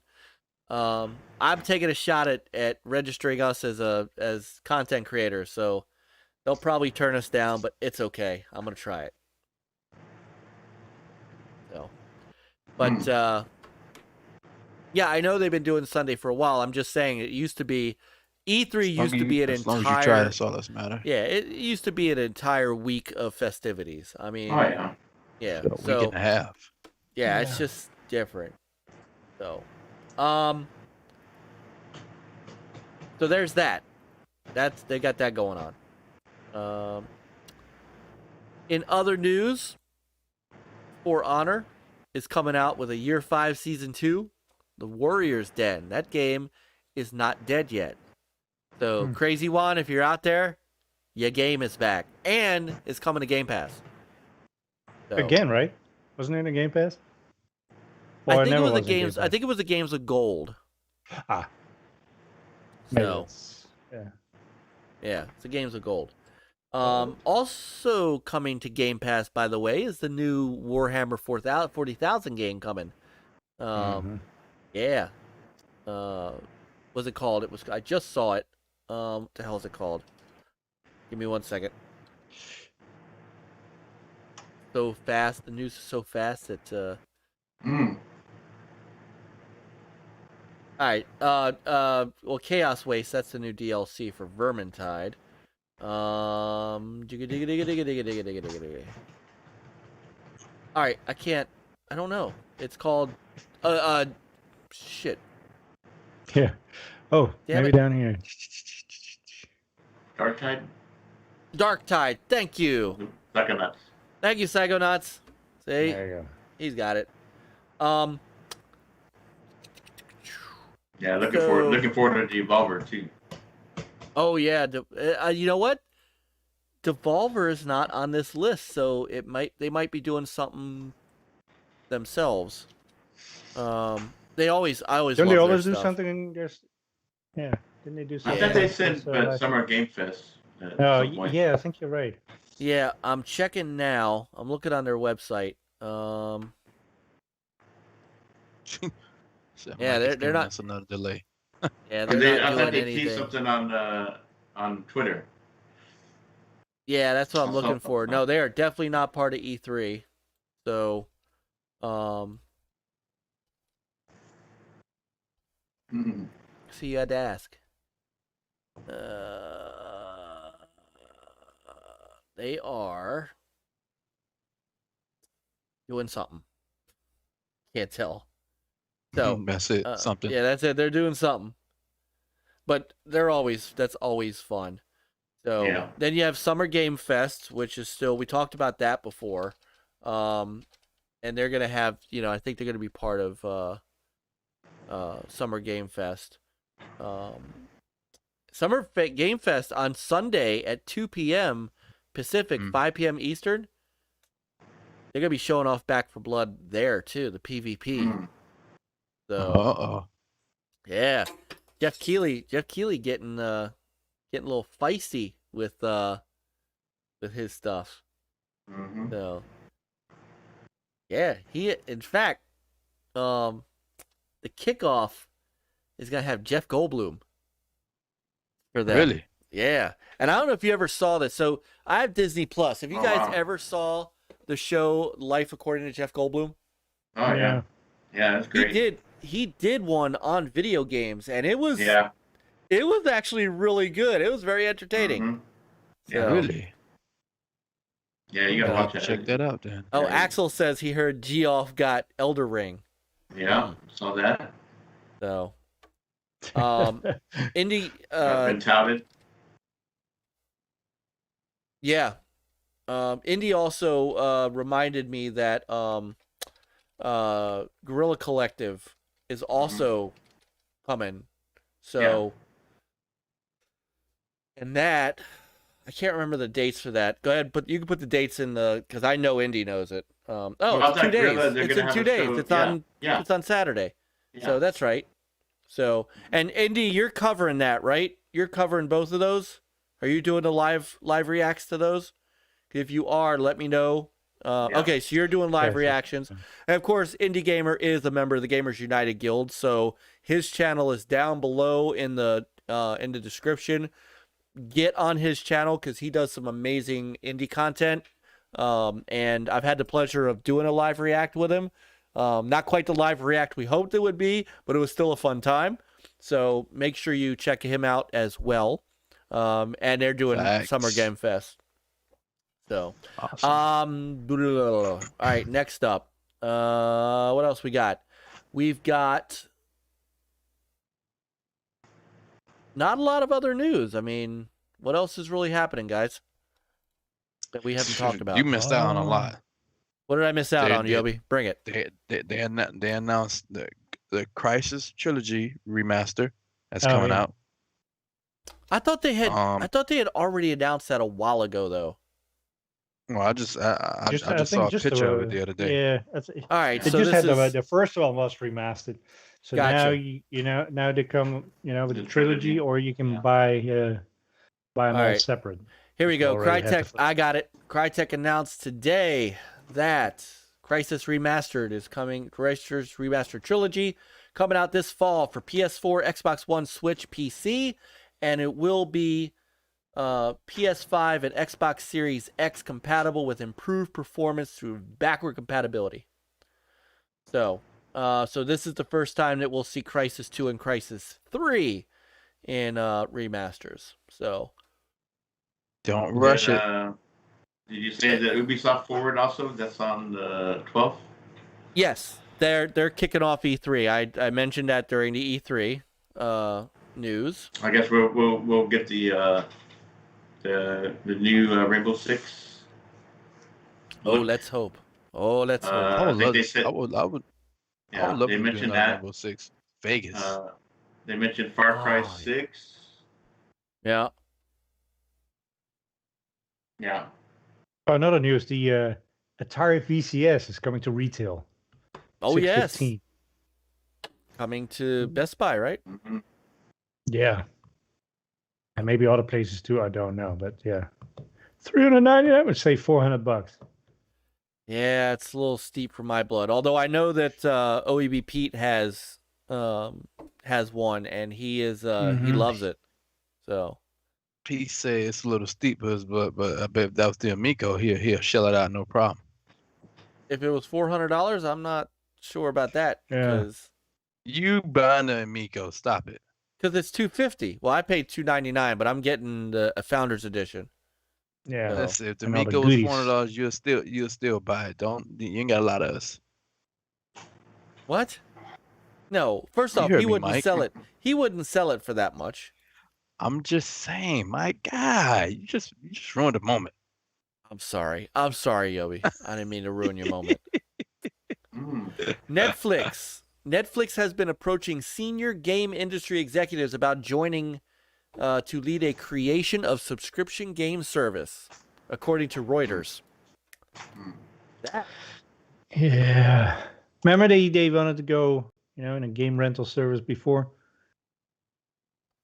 I'm taking a shot at registering us as content creators, so they'll probably turn us down, but it's okay. I'm gonna try it. So, but yeah, I know they've been doing Sunday for a while. I'm just saying it used to be E3 used to be an entire. As long as you try, that's all that matters. Yeah, it used to be an entire week of festivities. I mean, yeah, so week and a half. Yeah, it's just different. So, so there's that. They got that going on. In other news, For Honor is coming out with a Year 5 Season 2. The Warrior's Den. That game is not dead yet. So, Crazy Juan, if you're out there, your game is back. And it's coming to Game Pass. So, again, right? Wasn't it a Game Pass? I think it was the games. I think it was the games with gold. So, yeah, it's the games with gold. Also coming to Game Pass, by the way, is the new Warhammer 40,000 game coming. Yeah. What's it called? I just saw it. What the hell is it called? Give me 1 second. So fast. The news is so fast that. All right. Well, Chaos Waste. That's the new DLC for Vermintide. All right. I don't know. It's called. Shit. Yeah. Oh, damn maybe it. Down here. Darktide. Thank you. Psychonauts. Thank you, Psychonauts. See? There you go. He's got it. Yeah, looking forward to Devolver too. Oh yeah, you know what? Devolver is not on this list, so they might be doing something themselves. I always Don't love they always their do stuff. something in just? Yeah, didn't they do something? I think they said Summer Game Fest. Oh yeah, I think you're right. Yeah, I'm checking now. I'm looking on their website. Yeah, they're not. That's another delay. Yeah, they're not I thought doing they anything. teased something on Twitter. Yeah, that's what I'm looking for. No, they are definitely not part of E3. So, so you had to ask. They are doing something. Can't tell. So that's it. Something. Yeah, that's it. They're doing something. But that's always fun. So then you have Summer Game Fest, which is still, we talked about that before. And they're gonna have, I think they're gonna be part of Summer Game Fest. Summer Game Fest on Sunday at 2 p.m. Pacific, 5 p.m. Eastern. They're gonna be showing off Back for Blood there too, the PvP. So, yeah, Jeff Keighley getting a little feisty with his stuff. So, yeah, in fact, the kickoff is gonna have Jeff Goldblum for that. Really? Yeah, and I don't know if you ever saw this. So I have Disney Plus. Have you guys ever saw the show Life According to Jeff Goldblum? Oh yeah, that's great. He did one on video games, and it was actually really good. It was very entertaining. Yeah, really. Yeah, you gotta watch it. Check that out then. Oh, Axel says he heard Geoff got Elder Ring. Yeah, saw that. So, Indy been touted. Yeah. Indy also reminded me that Guerrilla Collective is also coming. So, and that, I can't remember the dates for that. Go ahead, you can put the dates in because I know Indy knows it. It's 2 days. It's in 2 days. It's on Saturday. Yeah. So that's right. So, and Indy, you're covering that, right? You're covering both of those? Are you doing the live reacts to those? If you are, let me know. Okay, so you're doing live reactions. And of course, Indie Gamer is a member of the Gamers United Guild, so his channel is down below in the description. Get on his channel because he does some amazing indie content. And I've had the pleasure of doing a live react with him. Not quite the live react we hoped it would be, but it was still a fun time. So make sure you check him out as well. And they're doing Summer Game Fest. So, awesome. All right, next up, what else we got? We've got not a lot of other news. I mean, what else is really happening, guys, that we haven't talked about? You missed out on a lot. What did I miss out on, Yobi? Bring it. They announced the Crisis Trilogy remaster that's coming out. I thought they had already announced that a while ago, though. Well, I just saw a picture of it the other day. Yeah. All right. They so just had the first one was remastered. So gotcha. now they come with the trilogy, or you can buy them all separate. Here we go. Crytek, I got it. Crytek announced today that Crisis Remastered is coming. Crisis Remastered Trilogy coming out this fall for PS4, Xbox One, Switch, PC, and it will be PS5 and Xbox Series X compatible with improved performance through backward compatibility. So this is the first time that we'll see Crisis 2 and Crisis 3 in remasters. So don't rush it. Did you say that Ubisoft Forward also? That's on the 12th. Yes, they're kicking off E3. I mentioned that during the E3 news. I guess we'll get the new Rainbow Six. Oh, let's hope. I think they said I would. Yeah, I would love they to mentioned do that. Rainbow Six Vegas. They mentioned Far Cry 6. Yeah. Yeah. Oh, another news: the Atari VCS is coming to retail. Oh yes. $6.15. Coming to Best Buy, right? Mm-hmm. Yeah. And maybe other places too. I don't know, but yeah, $390. I would say $400. Yeah, it's a little steep for my blood. Although I know that OEB Pete has has one, and he is he loves it. So he say it's a little steep, but I bet if that was the Amico, he'll shell it out no problem. If it was $400, I'm not sure about that because you buying the Amico, stop it. Because it's $250. Well, I paid $299, but I'm getting a Founders Edition. Yeah, that's if the Amico was $400, you'll still buy it. You ain't got a lot of us. What? No. First off, he wouldn't sell it. He wouldn't sell it for that much. I'm just saying, my guy, you just ruined the moment. I'm sorry, Yobi. I didn't mean to ruin your moment. Netflix has been approaching senior game industry executives about joining to lead a creation of subscription game service, according to Reuters. Yeah. Remember they wanted to go, in a game rental service before?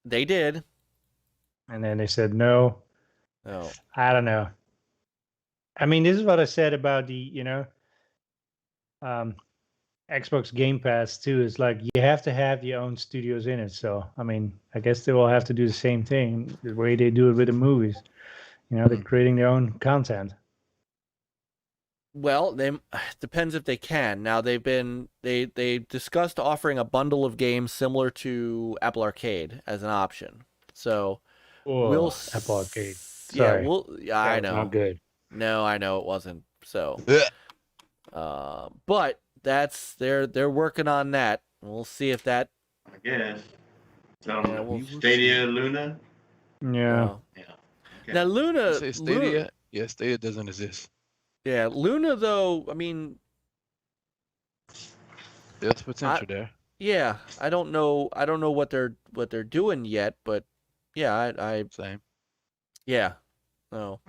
They did. And then they said no. No. I don't know. I mean, this is what I said about the, Xbox Game Pass too. Is like you have to have your own studios in it. So, I mean, I guess they will have to do the same thing the way they do it with the movies. They're creating their own content. Well, depends if they can. Now they discussed offering a bundle of games similar to Apple Arcade as an option. So we'll Apple Arcade. Sorry. I know. Not good. No, I know it wasn't. So, but they're working on that. We'll see if that. I guess. Stadia Luna. Yeah. Yeah. Okay. Now Luna. You say Stadia? Yeah, Stadia doesn't exist. Yeah, Luna though. I mean, there's potential there. Yeah, I don't know what they're doing yet, but yeah, I same. Yeah. No.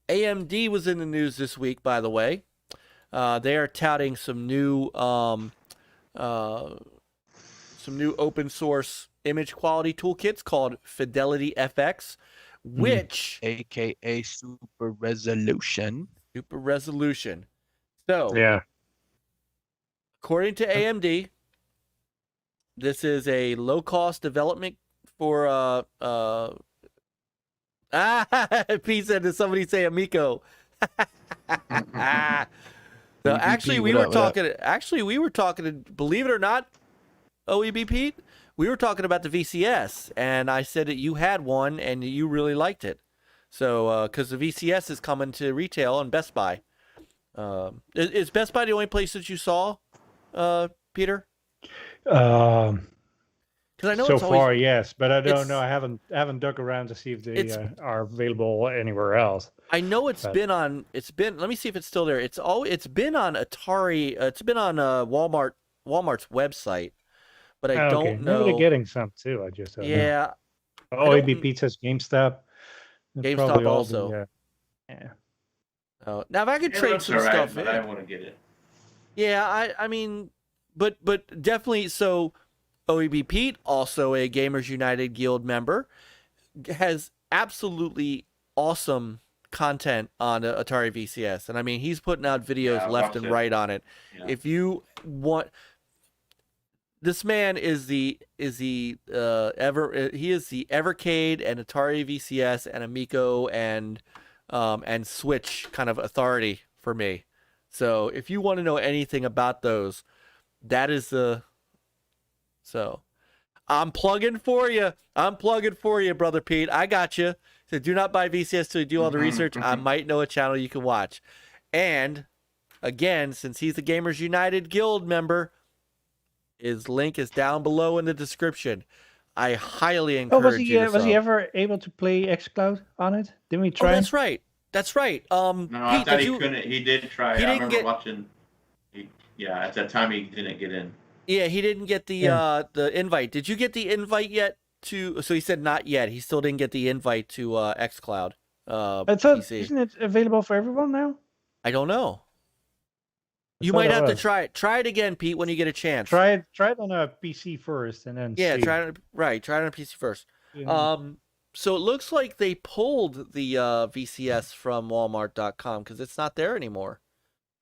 AMD was in the news this week, by the way. They are touting some new open source image quality toolkits called Fidelity FX, which aka Super Resolution. Super Resolution. So, yeah. According to AMD, this is a low-cost development for Pete said, did somebody say Amico? So actually we were talking, believe it or not, OEB Pete, we were talking about the VCS, and I said that you had one and you really liked it. So because the VCS is coming to retail on Best Buy. Is Best Buy the only place that you saw, Peter? I know so far, yes, but I don't know. I haven't dug around to see if they are available anywhere else. I know been on. Let me see if it's still there. It's been on Atari. It's been on Walmart's website, but I don't know. Maybe they're getting some too. I just don't know. OEB Pete says GameStop. GameStop also. Yeah. Oh, now if I could trade some stuff, but I want to get it. Yeah, I mean, but definitely so. OEB Pete, also a Gamers United Guild member, has absolutely awesome content on Atari VCS, and I mean he's putting out videos left and right on it. Yeah. If you want, this man is the Evercade and Atari VCS and Amico and Switch kind of authority for me. So if you want to know anything about those, that is the. So, I'm plugging for you. Brother Pete. I got you. So do not buy VCS till you do all the research. I might know a channel you can watch. And again, since he's a Gamers United Guild member, his link is down below in the description. I highly encourage you. Was he ever able to play xCloud on it? Didn't we try? Oh, that's right. No, Pete, I thought he couldn't. He did try. I remember watching. At that time he didn't get in. Yeah, he didn't get the invite. Did you get the invite yet to? So he said not yet. He still didn't get the invite to xCloud. PC. Isn't it available for everyone now? I don't know. You might have to try it. Try it again, Pete, when you get a chance. Try it on a PC first, and then see. Try it on a PC first. Yeah. So it looks like they pulled the VCS from Walmart.com because it's not there anymore.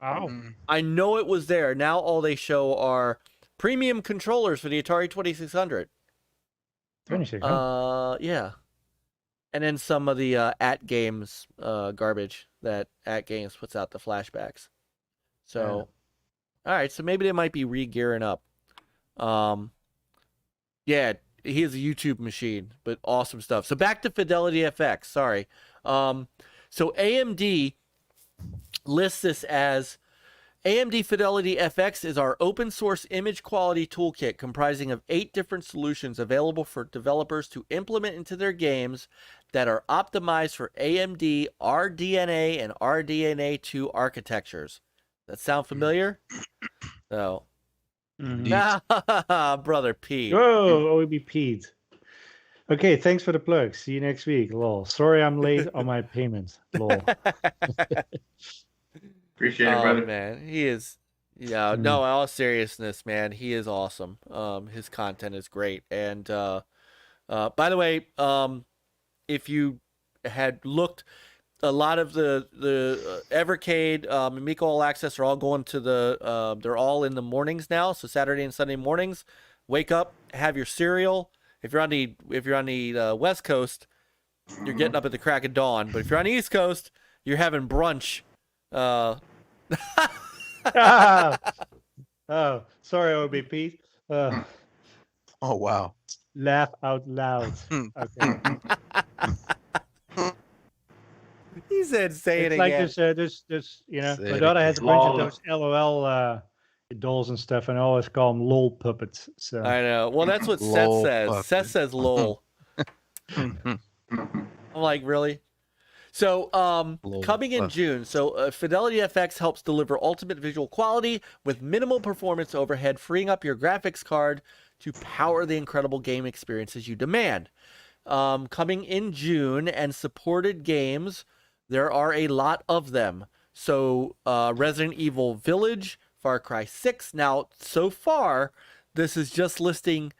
Oh. I know it was there. Now all they show are premium controllers for the Atari 2600. 2600. Yeah. And then some of the @Games garbage that @Games puts out, the flashbacks. So, all right, so maybe they might be re-gearing up. Yeah, he is a YouTube machine, but awesome stuff. So back to Fidelity FX. Sorry. So AMD lists this as AMD Fidelity FX is our open source image quality toolkit comprising of 8 different solutions available for developers to implement into their games that are optimized for AMD RDNA and RDNA2 architectures. That sound familiar? So, brother Pete. Whoa, OEB Pete. Okay, thanks for the plug. See you next week. Lol. Sorry I'm late on my payment. Lol. Appreciate it, brother. Man, he is. Yeah, no, in all seriousness, man, he is awesome. His content is great. And by the way, if you had looked, a lot of the Evercade, Amico All Access are all going to the. They're all in the mornings now. So Saturday and Sunday mornings, wake up, have your cereal. If you're on the West Coast, you're getting up at the crack of dawn. But if you're on the East Coast, you're having brunch. Oh, sorry, OB Pete. Oh, wow. Laugh out loud. Okay. He said, "Say it It's like again." this, you know, my daughter has a bunch of those LOL dolls and stuff, and I always call them LOL puppets. So I know. Well, that's what Seth says. Puppet. Seth says "lol." I'm like, really? So, coming in June, so Fidelity FX helps deliver ultimate visual quality with minimal performance overhead, freeing up your graphics card to power the incredible game experiences you demand. Coming in June and supported games, there are a lot of them. So, Resident Evil Village, Far Cry 6. Now, so far, this is just listing.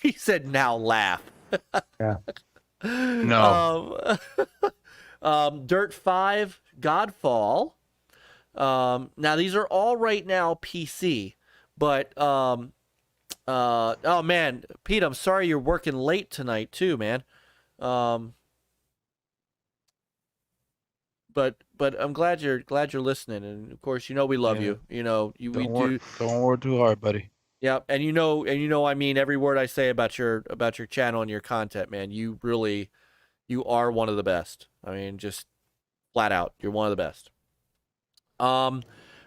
He said, "Now laugh." yeah. No. Dirt 5, Godfall. Now these are all right now PC, but oh man, Pete, I'm sorry you're working late tonight too, man. But I'm glad you're listening, and of course, you know we love you. You know Don't work too hard, buddy. Yeah, and you know I mean every word I say about your channel and your content, man. You are one of the best. I mean, just flat out, you're one of the best.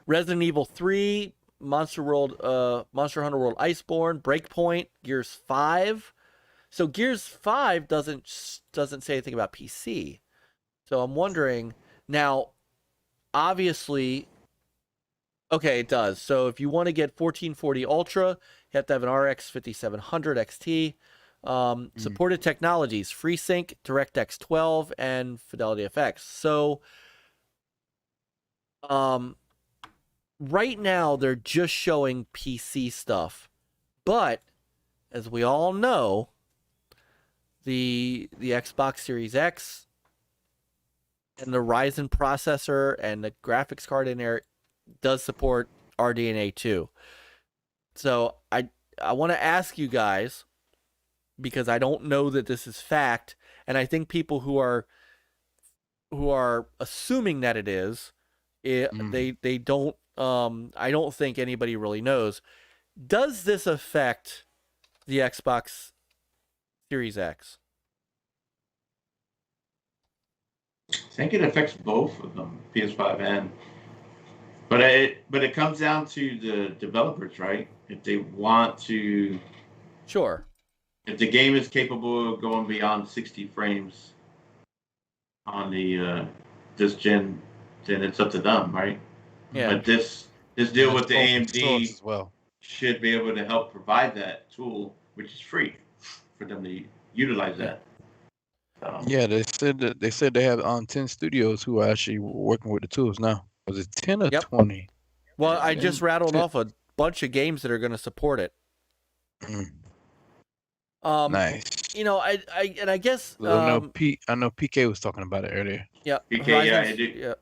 Resident Evil 3, Monster Hunter World Iceborne, Breakpoint, Gears 5. So Gears 5 doesn't say anything about PC. So I'm wondering now. Obviously, okay, it does. So if you want to get 1440 Ultra, you have to have an RX 5700 XT. Supported technologies: FreeSync, DirectX 12, and Fidelity FX. So, right now they're just showing PC stuff, but as we all know, the Xbox Series X and the Ryzen processor and the graphics card in there does support RDNA 2. So I want to ask you guys, because I don't know that this is fact, and I think people who are assuming that it is, they don't. I don't think anybody really knows. Does this affect the Xbox Series X? I think it affects both of them, PS5 and. But it comes down to the developers, right? If they want to. Sure. If the game is capable of going beyond 60 frames on the this gen, then it's up to them, right? Yeah. But this deal with the AMD as well should be able to help provide that tool, which is free for them to utilize that. Yeah, they said they have 10 studios who are actually working with the tools now. Was it 10 or 20? Well, I just rattled off a bunch of games that are going to support it. Nice. You know, I guess I know PK was talking about it earlier. Yeah. PK, yeah, I do. Yeah.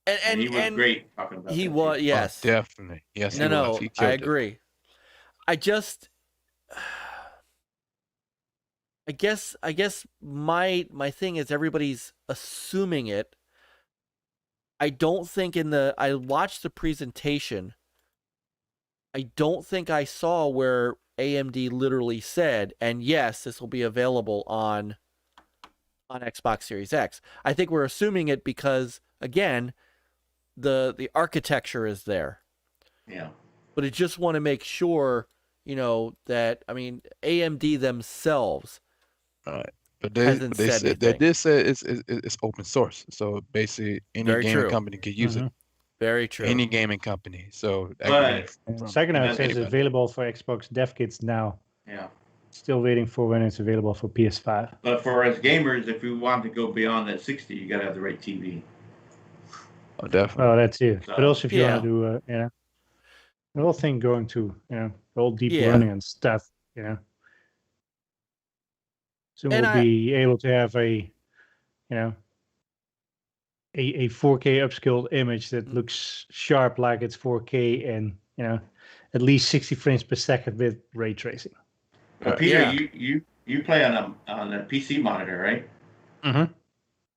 And he was great talking about he that was too. yes, definitely. Yes, he was. no, He I killed it. agree. I guess my thing is everybody's assuming it. I don't think I watched the presentation. I don't think I saw where AMD literally said, and yes, this will be available on Xbox Series X. I think we're assuming it because, again, the architecture is there. Yeah. But I just want to make sure, that, I mean, AMD themselves But hasn't they said said that anything. this it's open source. So basically, any Very gaming true. company can use it. Very true. Any gaming company. So that But can be from Psychonauts says it's anybody. available for Xbox dev kits now. yeah. Still waiting for when it's available for PS5. But for us gamers, if we want to go beyond that 60, you gotta have the right TV. Oh, definitely. Oh, that's it. So, But also if you yeah. want to do, the whole thing going to, the whole deep Yeah. learning and stuff, So And we'll be able to have a 4K upscaled image that looks sharp like it's 4K and, at least 60 frames per second with ray tracing. But Peter, Yeah. you play on a PC monitor, right? Mm-hmm.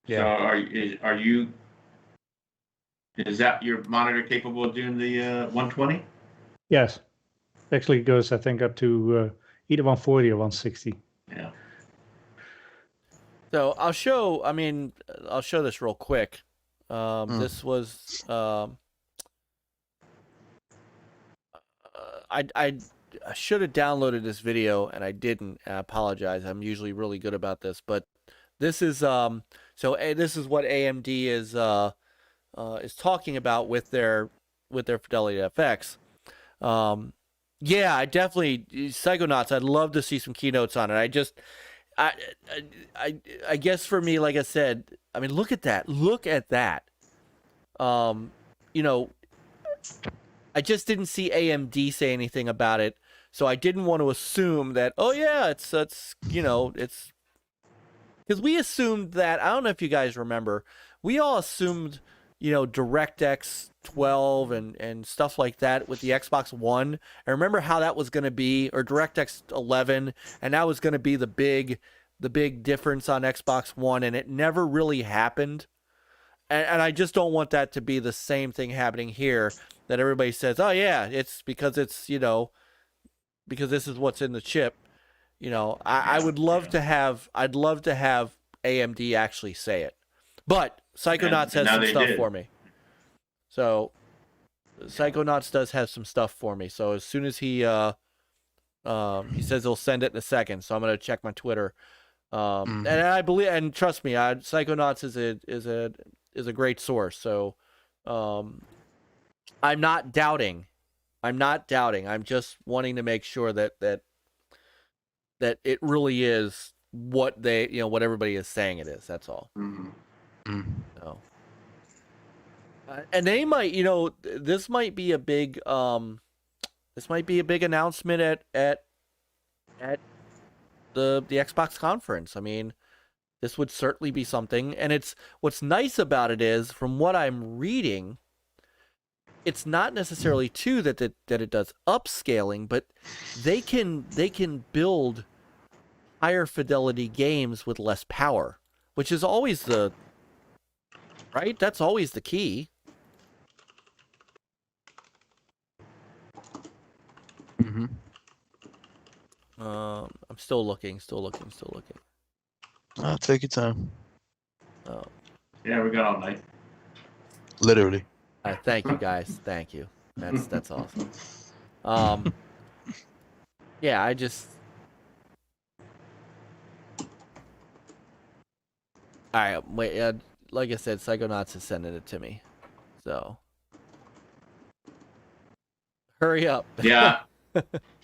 So is that your monitor capable of doing the 120? Yes. Actually, it goes, I think, up to either 140 or 160. Yeah. So I'll show this real quick. This was I should have downloaded this video and I didn't. I apologize. I'm usually really good about this, but this is this is what AMD is talking about with their Fidelity FX. Yeah, I definitely Psychonauts. I'd love to see some keynotes on it. I guess for me, like I said, I mean, look at that. Look at that. I just didn't see AMD say anything about it, so I didn't want to assume that. Oh yeah, it's because we assumed that. I don't know if you guys remember. We all assumed, DirectX 12 and stuff like that with the Xbox One. I remember how that was going to be, or DirectX 11, and that was going to be the big difference on Xbox One, and it never really happened. And I just don't want that to be the same thing happening here, that everybody says, oh yeah, it's because it's, because this is what's in the chip. I would love to have, I'd love to have AMD actually say it. But Psychonauts has some stuff for me. So Psychonauts does have some stuff for me. So as soon as he says he'll send it in a second, so I'm gonna check my Twitter. And I believe, and trust me, Psychonauts is a great source. So I'm not doubting. I'm just wanting to make sure that it really is what they, what everybody is saying it is. That's all. So, and they might, this might be a big, announcement at the Xbox conference. I mean, this would certainly be something. And what's nice about it is, from what I'm reading, it's not necessarily too that it does upscaling, but they can build higher fidelity games with less power, which is always right? That's always the key. I'm still looking. I'll take your time. Oh. Yeah, we got all night. Literally. Thank you, guys. Thank you. That's awesome. Yeah, I just. All right, wait. Like I said, Psychonauts is sending it to me, so hurry up. Yeah,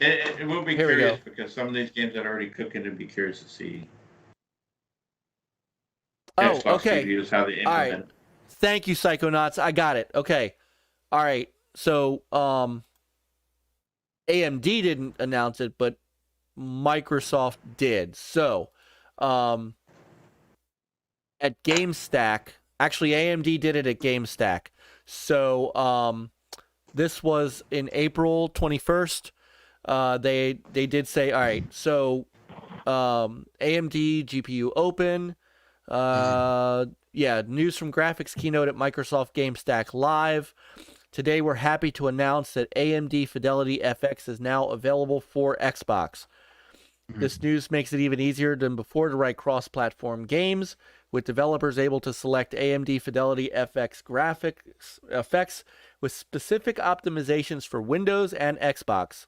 it will be Here we curious go. because some of these games that are already cooking, it'd be curious to see. Oh, Xbox okay. Studios, how they All implement. right. Thank you, Psychonauts. I got it. Okay. All right. So, AMD didn't announce it, but Microsoft did. So, at GameStack, Actually, AMD did it at GameStack. So this was in April 21st. They did say, all right, so AMD GPU open. Yeah, news from graphics keynote at Microsoft GameStack Live. Today, we're happy to announce that AMD Fidelity FX is now available for Xbox. This news makes it even easier than before to write cross-platform games, with developers able to select AMD Fidelity FX graphics effects with specific optimizations for Windows and Xbox.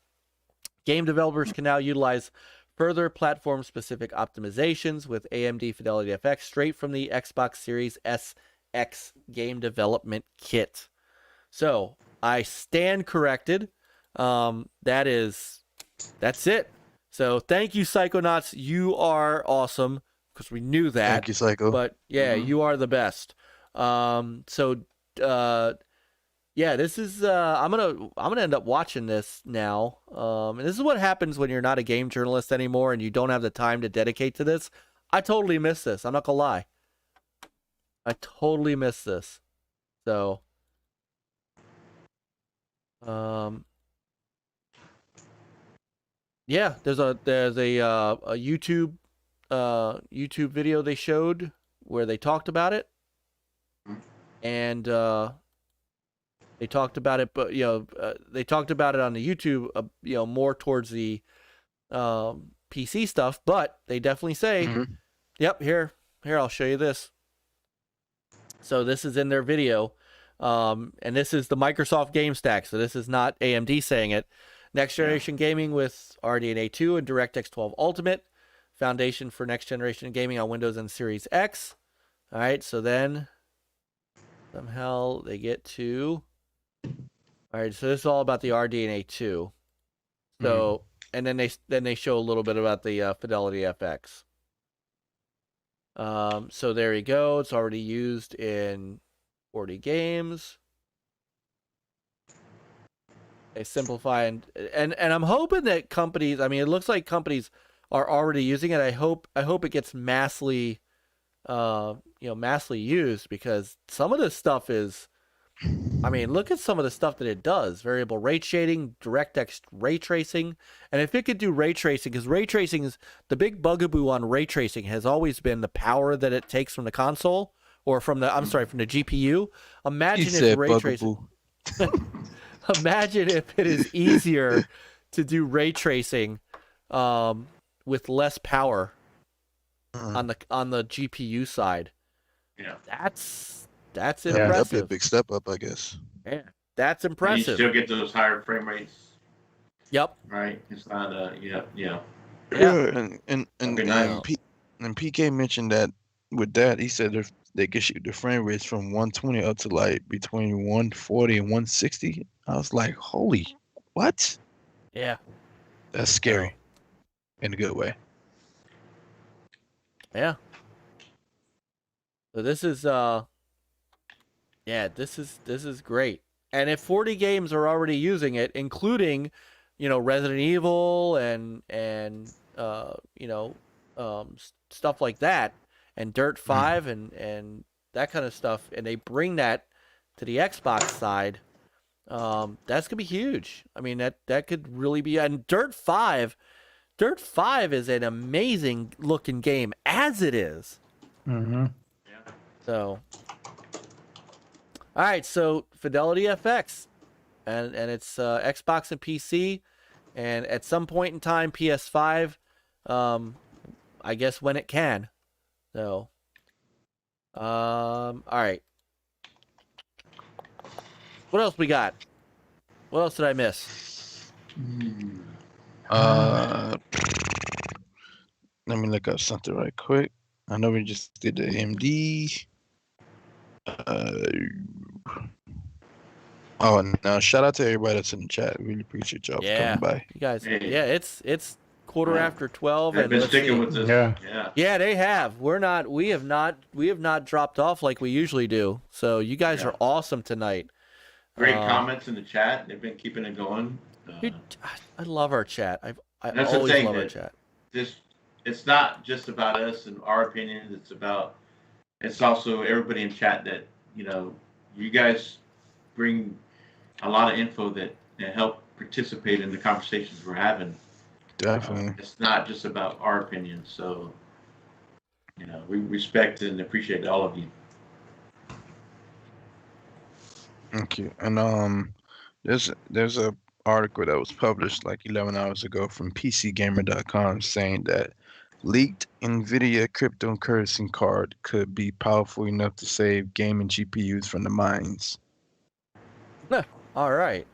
Game developers can now utilize further platform-specific optimizations with AMD Fidelity FX straight from the Xbox Series SX game development kit. So, I stand corrected. That's it. So, thank you, Psychonauts. You are awesome, because we knew that. Thank you, Psycho. But, yeah, you are the best. Yeah, this is I'm gonna end up watching this now. And this is what happens when you're not a game journalist anymore and you don't have the time to dedicate to this. I totally miss this. I'm not gonna lie. I totally miss this. So yeah, there's a YouTube video they showed where they talked about it. And they talked about it, but they talked about it on the YouTube, more towards the PC stuff. But they definitely say, "Yep, here, I'll show you this." So this is in their video, and this is the Microsoft Game Stack. So this is not AMD saying it. Next generation gaming with RDNA 2 and DirectX 12 Ultimate, foundation for next generation gaming on Windows and Series X. All right, so then somehow they get to. All right, so this is all about the RDNA 2. So, and then they show a little bit about the Fidelity FX. So there you go. It's already used in 40 games. They simplify and I'm hoping that companies. I mean, it looks like companies are already using it. I hope it gets massively used, because some of this stuff is. I mean, look at some of the stuff that it does. Variable rate shading, DirectX ray tracing. And if it could do ray tracing, because ray tracing is the big bugaboo on ray tracing has always been the power that it takes from the console or from the GPU. Imagine if ray tracing. Imagine if it is easier to do ray tracing with less power on the GPU side. Yeah. That's impressive. That'd be a big step up, I guess. Yeah, that's impressive. And you still get those higher frame rates. Yep. Right. It's not Yeah, and PK mentioned that with that, he said they get you the frame rates from 120 up to like between 140 and 160. I was like, holy, what? Yeah. That's scary in a good way. Yeah. So this is this is great. And if 40 games are already using it, including, Resident Evil and stuff like that, and Dirt 5 and that kind of stuff, and they bring that to the Xbox side, that's gonna be huge. I mean, that could really be. And Dirt 5 is an amazing looking game as it is. Mm-hmm. Yeah. So, all right, so Fidelity FX, and it's Xbox and PC, and at some point in time PS5, I guess when it can. So, all right. What else we got? What else did I miss? Let me look up something right quick. I know we just did the AMD. And now shout out to everybody that's in the chat. Really appreciate y'all for coming by. You guys, it's 12:15, They've and been sticking with this. Yeah, they have. We have not dropped off like we usually do. So you guys are awesome tonight. Great comments in the chat. They've been keeping it going. Dude, I love our chat. I That's always the thing, love our chat. It's not just about us and our opinions. It's about it's also everybody in chat that, you know, you guys bring a lot of info that help participate in the conversations we're having. Definitely. It's not just about our opinions. So, you know, we respect and appreciate all of you. Thank you. And there's a article that was published like 11 hours ago from PCGamer.com saying that leaked NVIDIA cryptocurrency card could be powerful enough to save gaming GPUs from the mines. All right.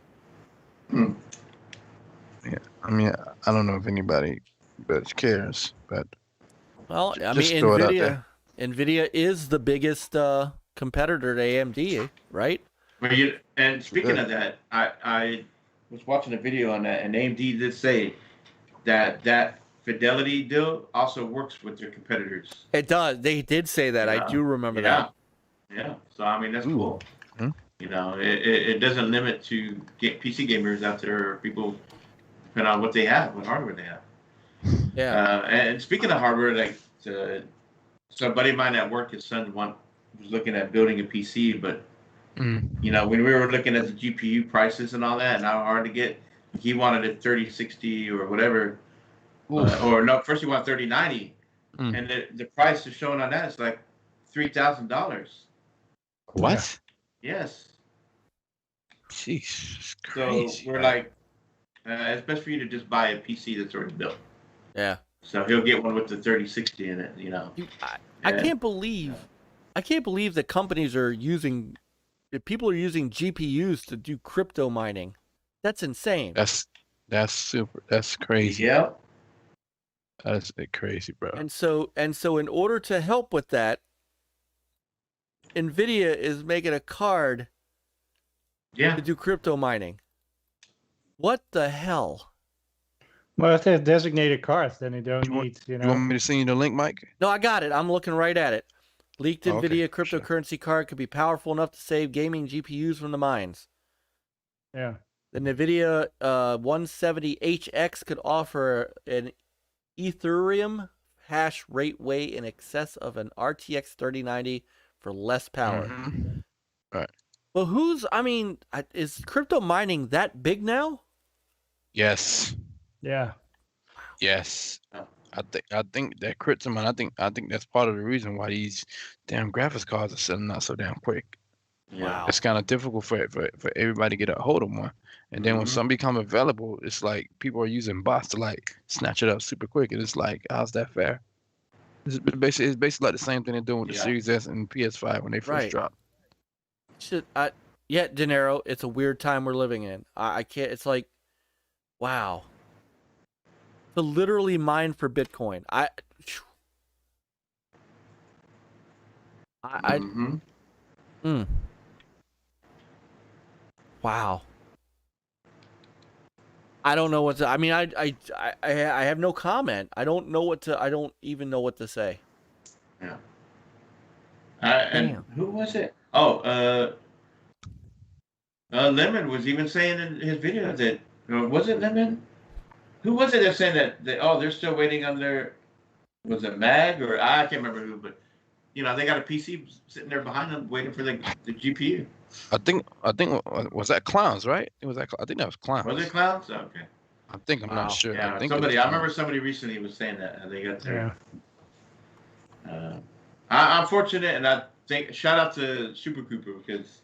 Yeah, I mean, I don't know if anybody cares, but well, I just mean, throw it out there. NVIDIA is the biggest competitor to AMD, right? And speaking of that, I was watching a video on that, and AMD did say that Fidelity deal also works with their competitors. It does. They did say that. Yeah. I do remember that. Yeah. So I mean, that's cool. Hmm. You know, it doesn't limit to PC gamers out there, or people, depending on what they have, what hardware they have. Yeah. And speaking of hardware, like so a buddy of mine at work, his son was looking at building a PC, but you know, when we were looking at the GPU prices and all that, and how hard to get, he wanted a 3060 or whatever, or no, first he wanted 3090, and the price is showing on that is like $3,000. What? Yes. Jeez, it's crazy. So we're like, it's best for you to just buy a PC that's already built. Yeah. So he'll get one with the 3060 in it, you know. I can't believe that companies are using, people are using GPUs to do crypto mining. That's insane. That's crazy. Yeah. That's crazy, bro. And so in order to help with that, NVIDIA is making a card to do crypto mining. What the hell? Well, if they have designated cards, then they don't need, you know. You want me to send you the link, Mike? No, I got it. I'm looking right at it. Leaked NVIDIA cryptocurrency card could be powerful enough to save gaming GPUs from the mines. Yeah. The NVIDIA 170HX could offer an Ethereum hash rate way in excess of an RTX 3090 for less power. Mm-hmm. Right. Well, is crypto mining that big now? Yes. Yeah. Yes. I think that crypto mine, I think that's part of the reason why these damn graphics cards are selling out so damn quick. Wow. It's kind of difficult for everybody to get a hold of one. And then when some become available, it's like people are using bots to like snatch it up super quick. And it's like, how's that fair? It's basically like the same thing they're doing with the Series S and PS5 when they first dropped. De Niro, it's a weird time we're living in. I can't, it's like, wow. To literally mine for Bitcoin. Wow. I don't know what to. I mean, I have no comment. I don't even know what to say. Yeah. And who was it? Oh, Lemon was even saying in his video that, was it Lemon? Who was it that said that they're still waiting on their, was it MAGG or I can't remember who, but you know, they got a PC sitting there behind them waiting for the GPU. I think was that Clowns, right? I think that was Clowns. Was it Clowns? Okay. I'm not sure. Yeah, I remember somebody recently was saying that they got there. Yeah. I'm fortunate, and I think shout out to SuPRCooPR because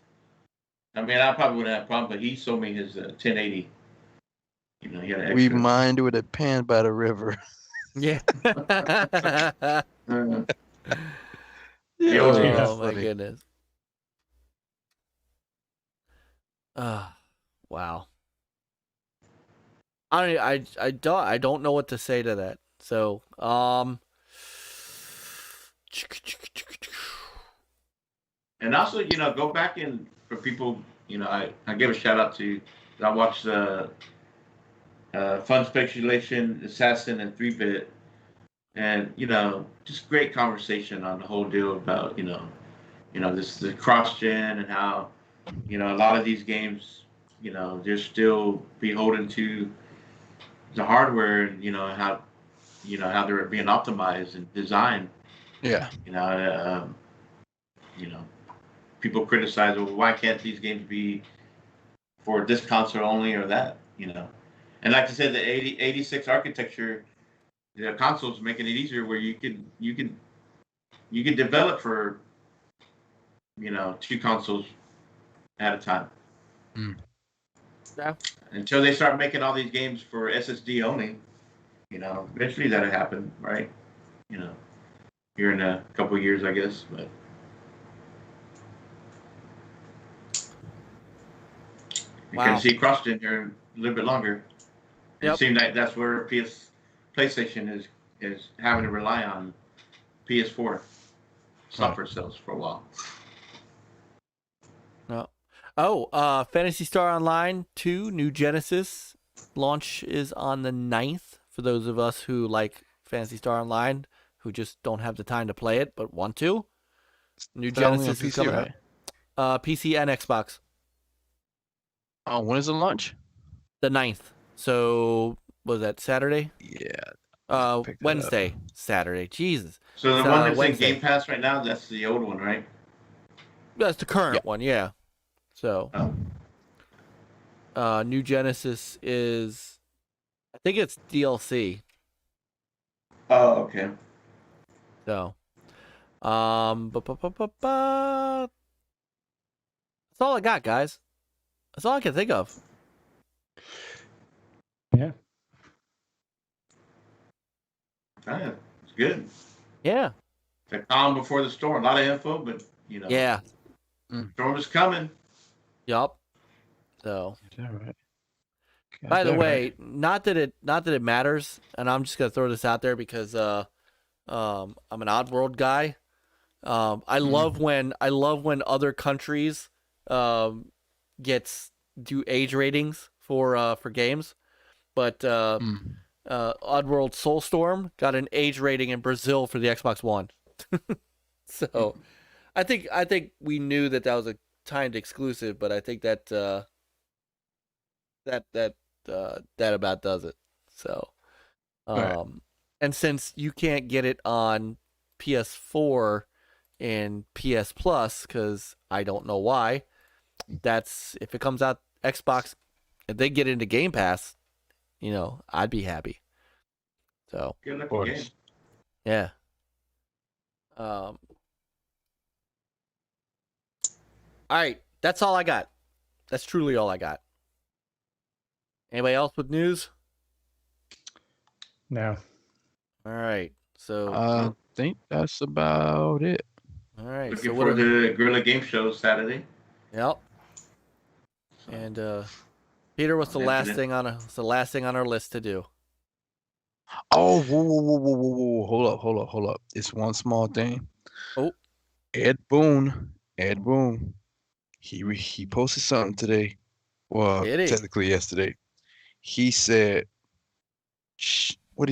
I mean I probably wouldn't have a problem, but he sold me his 1080. You know, he had an extra. We mined with a pan by the river. Yeah. Yeah, oh my goodness. Wow. I don't know what to say to that. So, and also, you know, go back and for people, you know, I give a shout out to, I watched Fun Speculation, Assassin, and 3-Bit, and you know, just great conversation on the whole deal about you know this the cross gen and how you know a lot of these games, you know, they're still beholden to the hardware and you know how they're being optimized and designed. Yeah. You know, people criticize, well, why can't these games be for this console only or that, And like I said, the 86 architecture, the consoles making it easier where you can develop for, 2 consoles at a time. Yeah. Until they start making all these games for SSD only, eventually that'll happen, right? Here in a couple of years, I guess, but. You can see CrossGen here a little bit longer. It seems like that's where PlayStation is having to rely on PS4 software sales for a while. No. Oh, Phantasy Star Online 2 New Genesis launch is on the 9th for those of us who like Phantasy Star Online, who just don't have the time to play it but want to. New Genesis is coming out. PC and Xbox. Oh, when is the launch? The 9th. So, was that Saturday? Yeah. Wednesday. Saturday. Jesus. So the one that's Wednesday. In Game Pass right now, that's the old one, right? That's the current one, yeah. So, New Genesis is, I think it's DLC. Oh, okay. So, that's all I got, guys. That's all I can think of. Yeah. It's good. Yeah. The calm before the storm. A lot of info, but Yeah. Storm is coming. Yup. So. Is that right? By the way, not that it matters, and I'm just gonna throw this out there because I'm an Oddworld guy. I love when other countries do age ratings for games, but Oddworld Soulstorm got an age rating in Brazil for the Xbox One. So I think we knew that was a timed exclusive, but I think that that about does it. So and since you can't get it on PS4 and PS Plus, because I don't know why, that's if it comes out Xbox, if they get into Game Pass, I'd be happy. So of course. Yeah. All right, that's all I got. That's truly all I got. Anybody else with news? No. All right. So I think that's about it. All right. Looking so for the Guerrilla Game Show Saturday. Yep. And Peter, what's the last thing on our list to do? Oh, whoa. Hold up. It's one small thing. Oh. Ed Boon. He posted something today. Well, technically yesterday. He said, let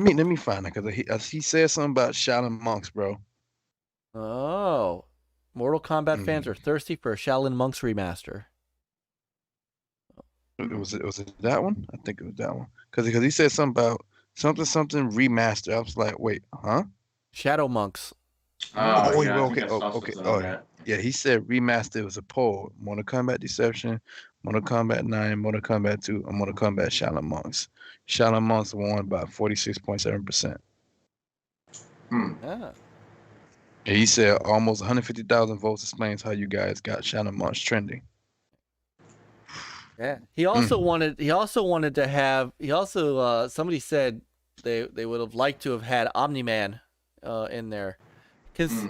me find it, because he said something about Shaolin Monks, bro. Oh. Mortal Kombat fans are thirsty for a Shaolin Monks remaster. Was it that one? I think it was that one. Because he said something about something remaster. I was like, wait, huh? Shadow Monks. Okay. Oh, yeah, he said remaster. It was a poll. Mortal Kombat Deception, Mortal Kombat 9, Mortal Kombat 2, and Mortal Kombat Shaolin Monks. Shaolin Monks won by 46.7%. Yeah. And he said almost 150,000 votes explains how you guys got Shaolin Monks trending. Yeah. He also wanted to have. He also somebody said they would have liked to have had Omni-Man in there, because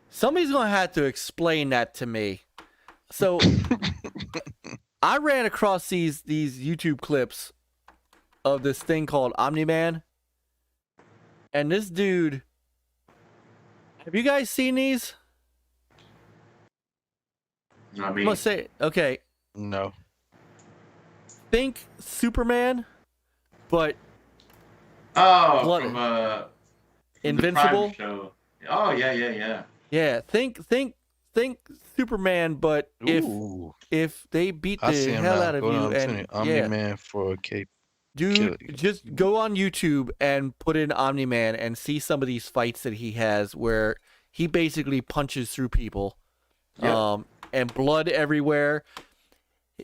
somebody's gonna have to explain that to me. So I ran across these YouTube clips of this thing called Omni-Man, and this dude. Have you guys seen these? Not me. I'm gonna say okay. No. Think Superman, but from Invincible. The Prime show. Oh yeah. Yeah, think Superman, but if they beat the hell out of you and Omni-Man for a cape. Dude, just go on YouTube and put in Omni-Man and see some of these fights that he has where he basically punches through people, Yep. And blood everywhere.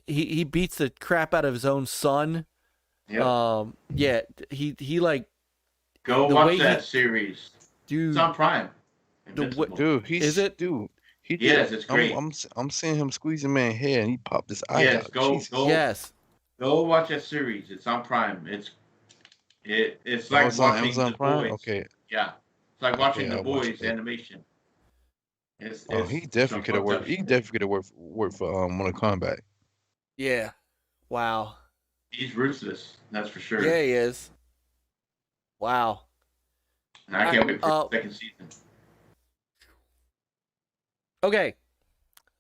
He beats the crap out of his own son. Yep. Yeah, he like Go the watch way that series. dude. It's on Prime. The Dude, Is it? Dude, he did. Yes, it's great. I'm seeing him squeezing man's hair, and he popped his eye Yes, out. go Jesus. Yes. go watch that series. It's on Prime. It's like It's on watching Amazon The Prime. Boys. Okay. Yeah, it's like watching The I'll watch Boys it. animation. It's He definitely could have worked. He definitely could have worked for Mortal Kombat. Yeah. Wow. He's ruthless. That's for sure. Yeah, he is. Wow. And I can't wait for the second season. Okay.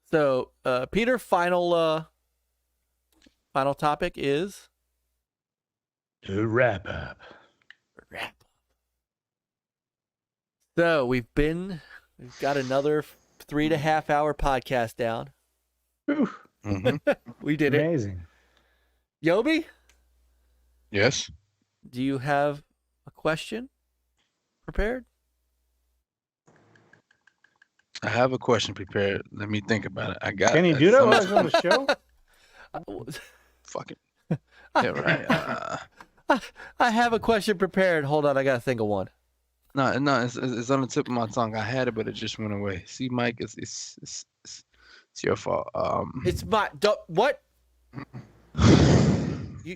So, Peter, final topic is To wrap up. wrap. So we've got another 3.5 hour podcast down. Mm-hmm. We did it. Amazing. Yobi, Yes. do you have a question prepared? I have a question prepared. Let me think about it. I got. Can you do that while he's on the show? Fucking. Yeah, right. I have a question prepared. Hold on, I gotta think of one. No, it's on the tip of my tongue. I had it, but it just went away. See, Mike, it's your fault. It's my what? You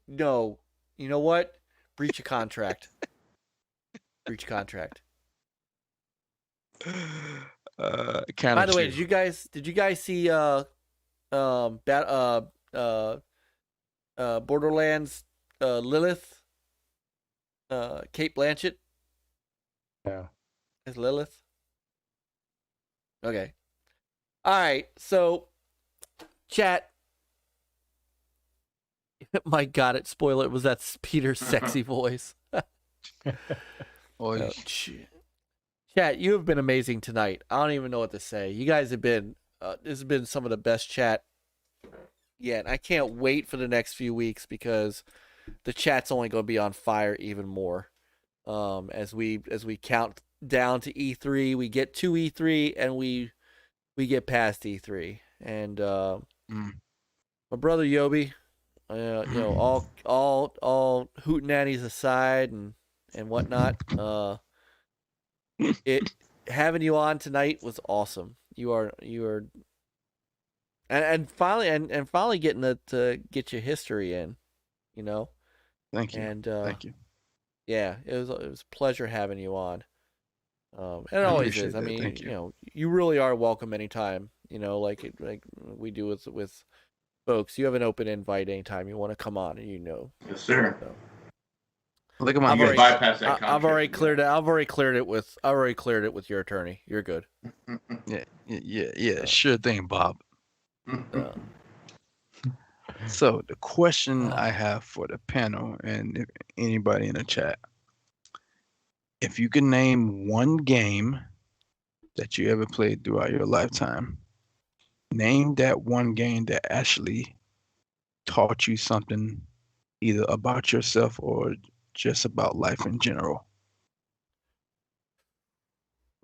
know. You know what? Breach of contract. Breach of contract. By the way, did you guys see Borderlands Lilith? Kate Blanchett? Yeah. Is Lilith? Okay. All right. So, chat. My God, it spoiled it. Was that Peter's sexy voice? Oh, chat, you have been amazing tonight. I don't even know what to say. You guys have been. This has been some of the best chat yet. I can't wait for the next few weeks because the chat's only going to be on fire even more. As we count down to E3, we get to E3 and we get past E3. And my brother Yobi, you know, all hootenannies aside and whatnot, having you on tonight was awesome. You are and finally getting to get your history in, you know. Thank you. And thank you. Yeah, it was a pleasure having you on. And it always is. I mean, you know, you really are welcome anytime. You know, like we do with folks. You have an open invite anytime you want to come on, and you know. Yes, sir. So. Look at my bypass that contract. I've already cleared it. I've already cleared it with your attorney. You're good. Yeah. Sure thing, Bob. So the question I have for the panel and anybody in the chat, if you can name one game that you ever played throughout your lifetime, name that one game that actually taught you something either about yourself or just about life in general.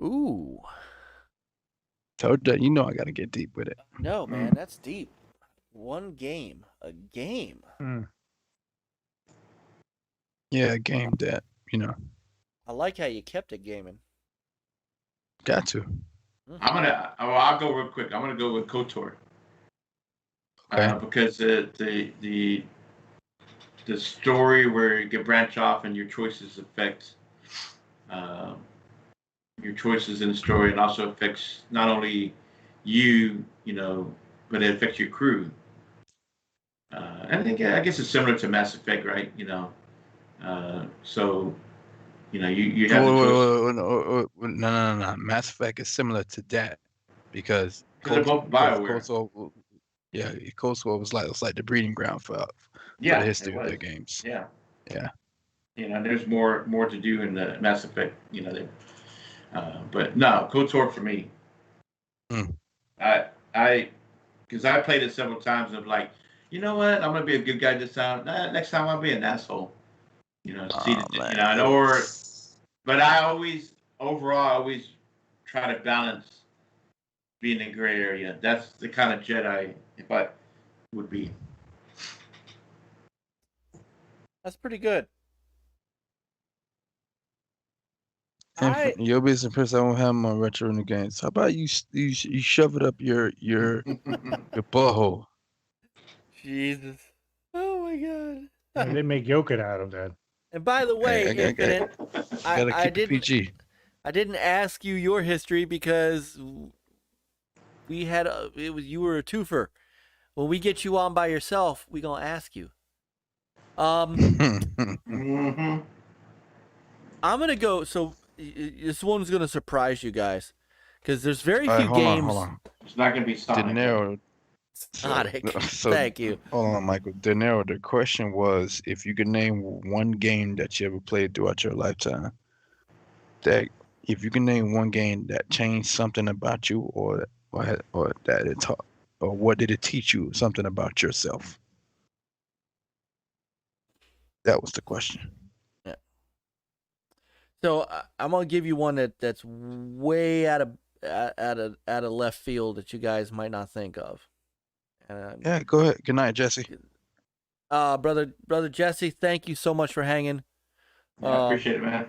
Ooh. Told you, you know I got to get deep with it. No, man, that's deep. One game. A game. Yeah, a game that, you know. I like how you kept it gaming. Got to. I'll go real quick. I'm gonna go with KOTOR. Okay. Because the story where you can branch off and your choices affect your choices in the story, and also affects not only you know, but it affects your crew. And I guess it's similar to Mass Effect, right? You know, so you know you have no. Mass Effect is similar to that because they're both BioWare. KOTOR was like the breeding ground for the history of their games. Yeah. You know, there's more to do in the Mass Effect. You know, but no, KOTOR for me. Because I played it several times. Of like, you know what? I'm gonna be a good guy this time. Next time I'll be an asshole. You know, but I always overall, I always try to balance being in a gray area. That's the kind of Jedi if I would be. That's pretty good. Yobi is impressed. I won't have him on Retro Renegades. How about you shove it up your butthole? Jesus. Oh my God. They make yogurt out of that. And by the way, Infinite, I didn't PG. I didn't ask you your history because we had you were a twofer. When we get you on by yourself, we gonna ask you. Mm-hmm. I'm gonna go. So this one's gonna surprise you guys because there's very few games. Hold on. It's not gonna be Sonic. Sonic. Thank you. Hold on, Michael. De Niro, the question was if you could name one game that you ever played throughout your lifetime. That if you can name one game that changed something about you, or that it taught, or what did it teach you something about yourself? That was the question. Yeah. So I'm gonna give you one that's way out of left field that you guys might not think of. Yeah, go ahead. Good night, Jesse. Brother Jesse, thank you so much for hanging. I appreciate it, man.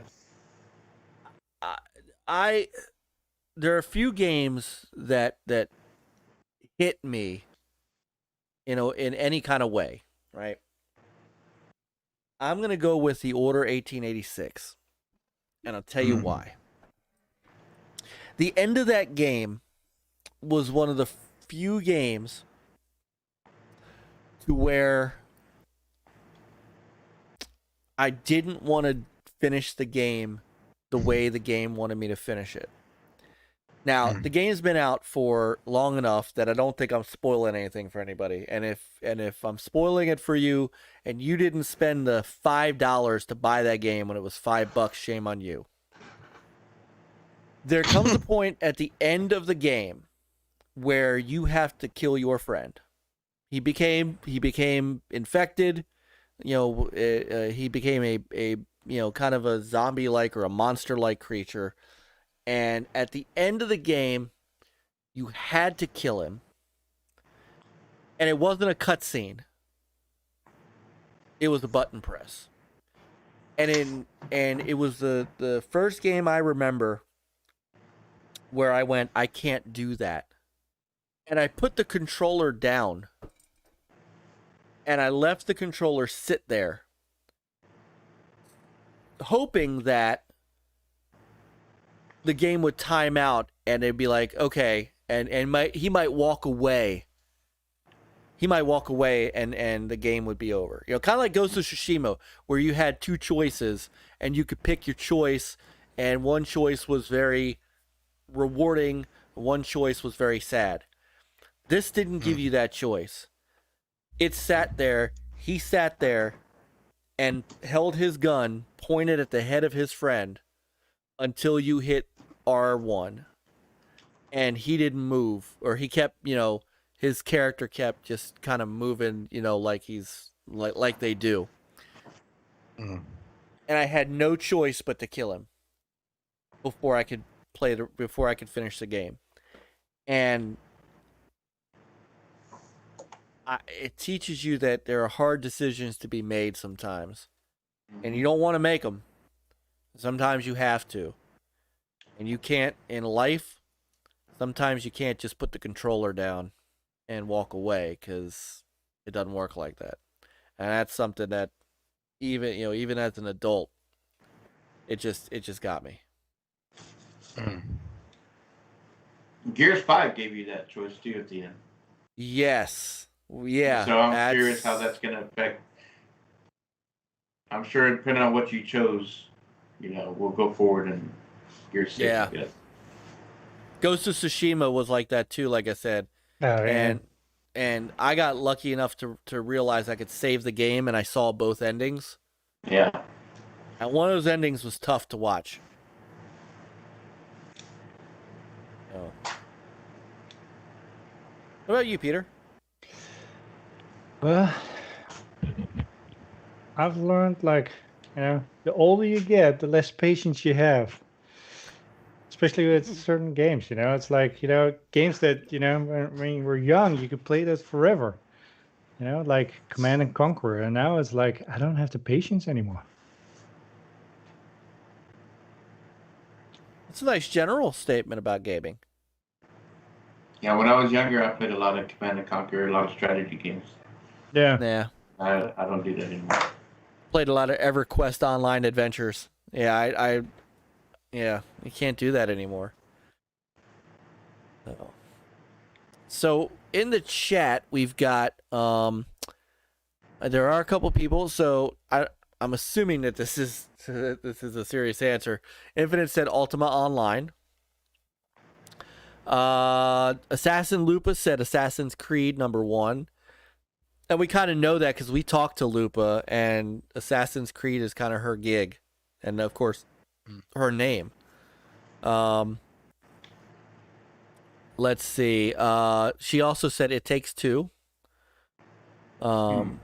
There are a few games that hit me, in any kind of way, right? I'm gonna go with the Order 1886, and I'll tell you why. The end of that game was one of the few games to where I didn't want to finish the game the way the game wanted me to finish it. Now, the game's been out for long enough that I don't think I'm spoiling anything for anybody. And if I'm spoiling it for you and you didn't spend the $5 to buy that game when it was $5, shame on you. There comes a point at the end of the game where you have to kill your friend. He became infected. He became a kind of a zombie-like or a monster-like creature. And at the end of the game, you had to kill him. And it wasn't a cutscene. It was a button press. And it was the first game I remember where I went, I can't do that. And I put the controller down. And I left the controller sit there, hoping that the game would time out and it'd be like, okay, and he might walk away. He might walk away and the game would be over. Kind of like Ghost of Tsushima, where you had two choices and you could pick your choice, and one choice was very rewarding, one choice was very sad. This didn't give you that choice. It sat there, he sat there and held his gun pointed at the head of his friend until you hit R1. And he didn't move, or he kept, his character kept just kind of moving, like he's like they do. And I had no choice but to kill him before I could finish the game. And it teaches you that there are hard decisions to be made sometimes, and you don't want to make them. Sometimes you have to, and you can't in life. Sometimes you can't just put the controller down and walk away, because it doesn't work like that. And that's something that even as an adult, it just got me. Gears 5 gave you that choice too at the end. Yes. Yeah. So I'm curious how that's going to affect. I'm sure depending on what you chose, we'll go forward and Gears 6. Yeah. Ghost of Tsushima was like that too, like I said. Oh, yeah. And I got lucky enough to realize I could save the game, and I saw both endings. Yeah. And one of those endings was tough to watch. Oh. What about you, Peter? Well, I've learned, the older you get, the less patience you have. especially with certain games. It's like games that when you were young, you could play that forever. Like Command and Conquer, and now it's like I don't have the patience anymore. It's a nice general statement about gaming. Yeah, when I was younger, I played a lot of Command and Conquer, a lot of strategy games. Yeah. I don't do that anymore. Played a lot of EverQuest online adventures. Yeah, yeah, you can't do that anymore. So in the chat, we've got there are a couple people. So I'm assuming that this is a serious answer. Infinite said Ultima Online. AssassinLupa said Assassin's Creed #1. And we kind of know that because we talked to Lupa, and Assassin's Creed is kind of her gig. And, of course, her name. Let's see. She also said It Takes Two. And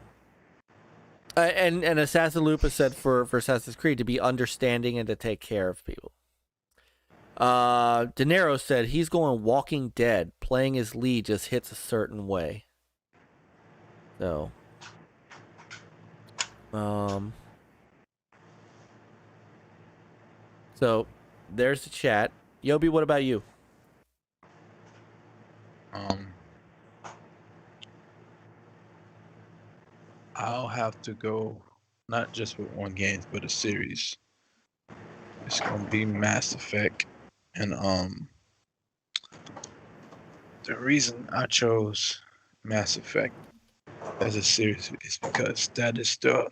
AssassinLupa said for Assassin's Creed to be understanding and to take care of people. De Niro said he's going Walking Dead. Playing his lead just hits a certain way. So, so there's the chat. Yobi, what about you? I'll have to go not just with one game, but a series. It's gonna be Mass Effect, and the reason I chose Mass Effect as a series is because that is the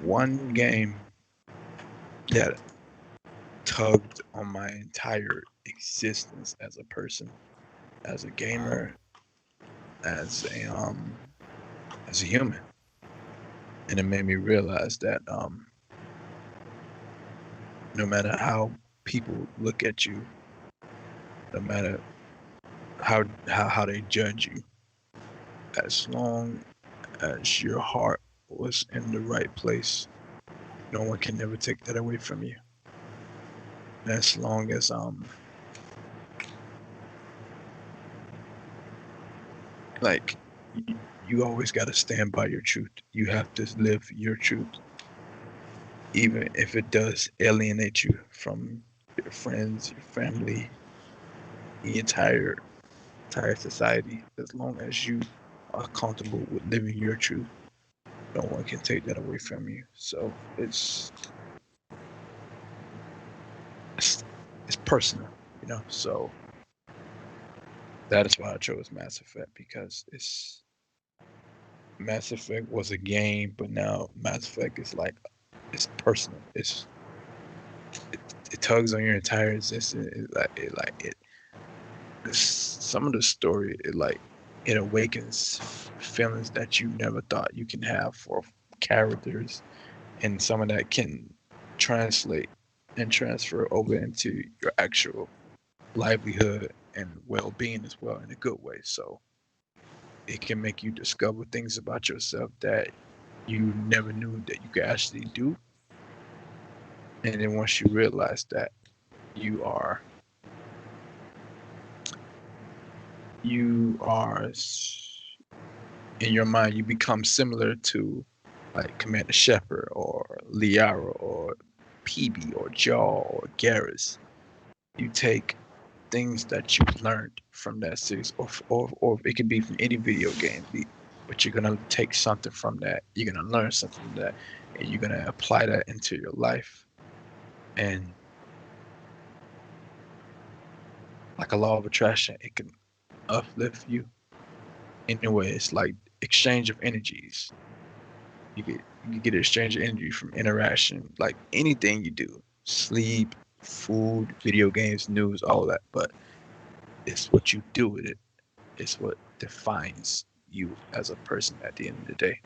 one game that tugged on my entire existence as a person, as a gamer, as a human, and it made me realize that no matter how people look at you, no matter how they judge you, as long as your heart was in the right place, no one can never take that away from you. As long as like you always got to stand by your truth. You have to live your truth, even if it does alienate you from your friends, your family, the entire society. As long as you are comfortable with living your truth, no one can take that away from you. So it's personal, So that is why I chose Mass Effect, because Mass Effect was a game, but now Mass Effect is like, it's personal. It tugs on your entire existence. Some of the story, it awakens feelings that you never thought you can have for characters, and some of that can translate and transfer over into your actual livelihood and well-being as well, in a good way. So it can make you discover things about yourself that you never knew that you could actually do. And then once you realize that you are in your mind, you become similar to like Commander Shepard or Liara or PB or Jaw or Garrus. You take things that you learned from that series, or it could be from any video game, but you're gonna take something from that. You're gonna learn something from that, and you're gonna apply that into your life. And like a law of attraction, it can uplift you. Anyway, it's like exchange of energies. You get an exchange of energy from interaction, like anything you do, sleep, food, video games, news, all that. But it's what you do with it. It's what defines you as a person at the end of the day.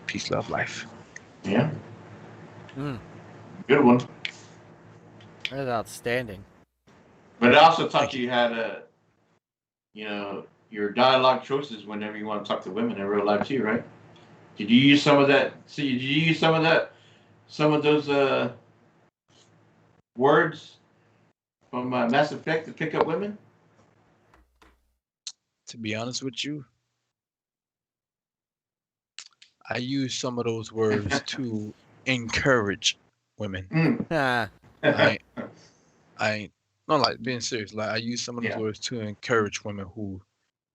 Peace, love, life. Yeah. Good one. That's outstanding. But it also taught you how to, your dialogue choices whenever you want to talk to women in real life too, right? Did you use some of that? See, did you use some of those words from Mass Effect to pick up women? To be honest with you, I use some of those words to encourage women. I no, like being serious. Like I use some of those words to encourage women who,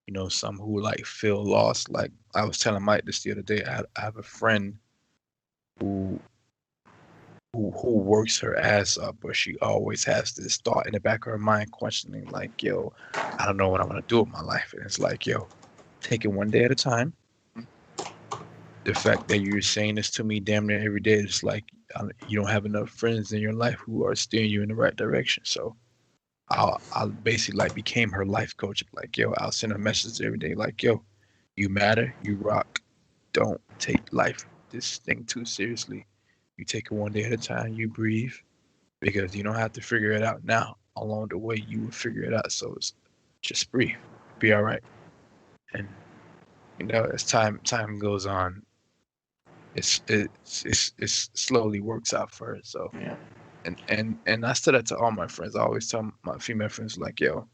you know, some who like feel lost. Like I was telling Mike this the other day. I have a friend who works her ass up, but she always has this thought in the back of her mind questioning, like, yo, I don't know what I'm gonna do with my life. And it's like, yo, take it one day at a time. The fact that you're saying this to me damn near every day is like you don't have enough friends in your life who are steering you in the right direction. So I basically like became her life coach. Like, yo, I'll send her messages every day. Like, yo, you matter, you rock. Don't take this thing too seriously. You take it one day at a time. You breathe, because you don't have to figure it out now. Along the way, you will figure it out. So it's just breathe, be all right. And you know, as time goes on, it slowly works out for her. So Yeah. And I said that to all my friends. I always tell my female friends, like, yo,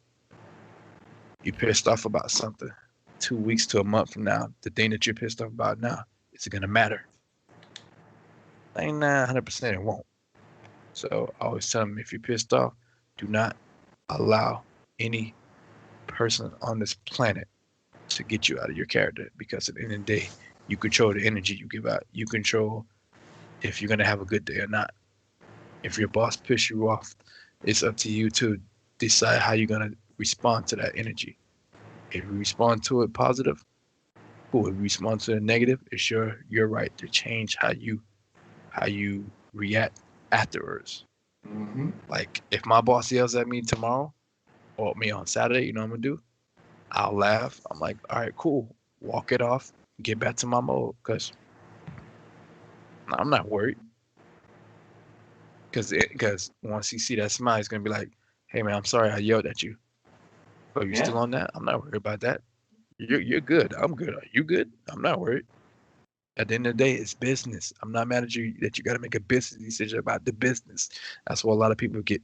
you pissed off about something 2 weeks to a month from now, the thing that you're pissed off about now, is it gonna matter? 99% it won't. So I always tell them, if you're pissed off, do not allow any person on this planet to get you out of your character, because at the end of the day, you control the energy you give out. You control if you're gonna have a good day or not. If your boss pisses you off, it's up to you to decide how you're gonna respond to that energy. If you respond to it positive, cool. If you respond to it negative, it's your right to change how you react afterwards. Mm-hmm. Like if my boss yells at me tomorrow or me on Saturday, you know what I'm gonna do? I'll laugh. I'm like, all right, cool. Walk it off. Get back to my mode, because I'm not worried. Because once you see that smile, he's gonna be like, hey man, I'm sorry I yelled at you. Oh, you still on that? I'm not worried about that. You're good. I'm good. Are you good? I'm not worried. At the end of the day, it's business. I'm not mad at you that you got to make a business decision about the business. That's why a lot of people get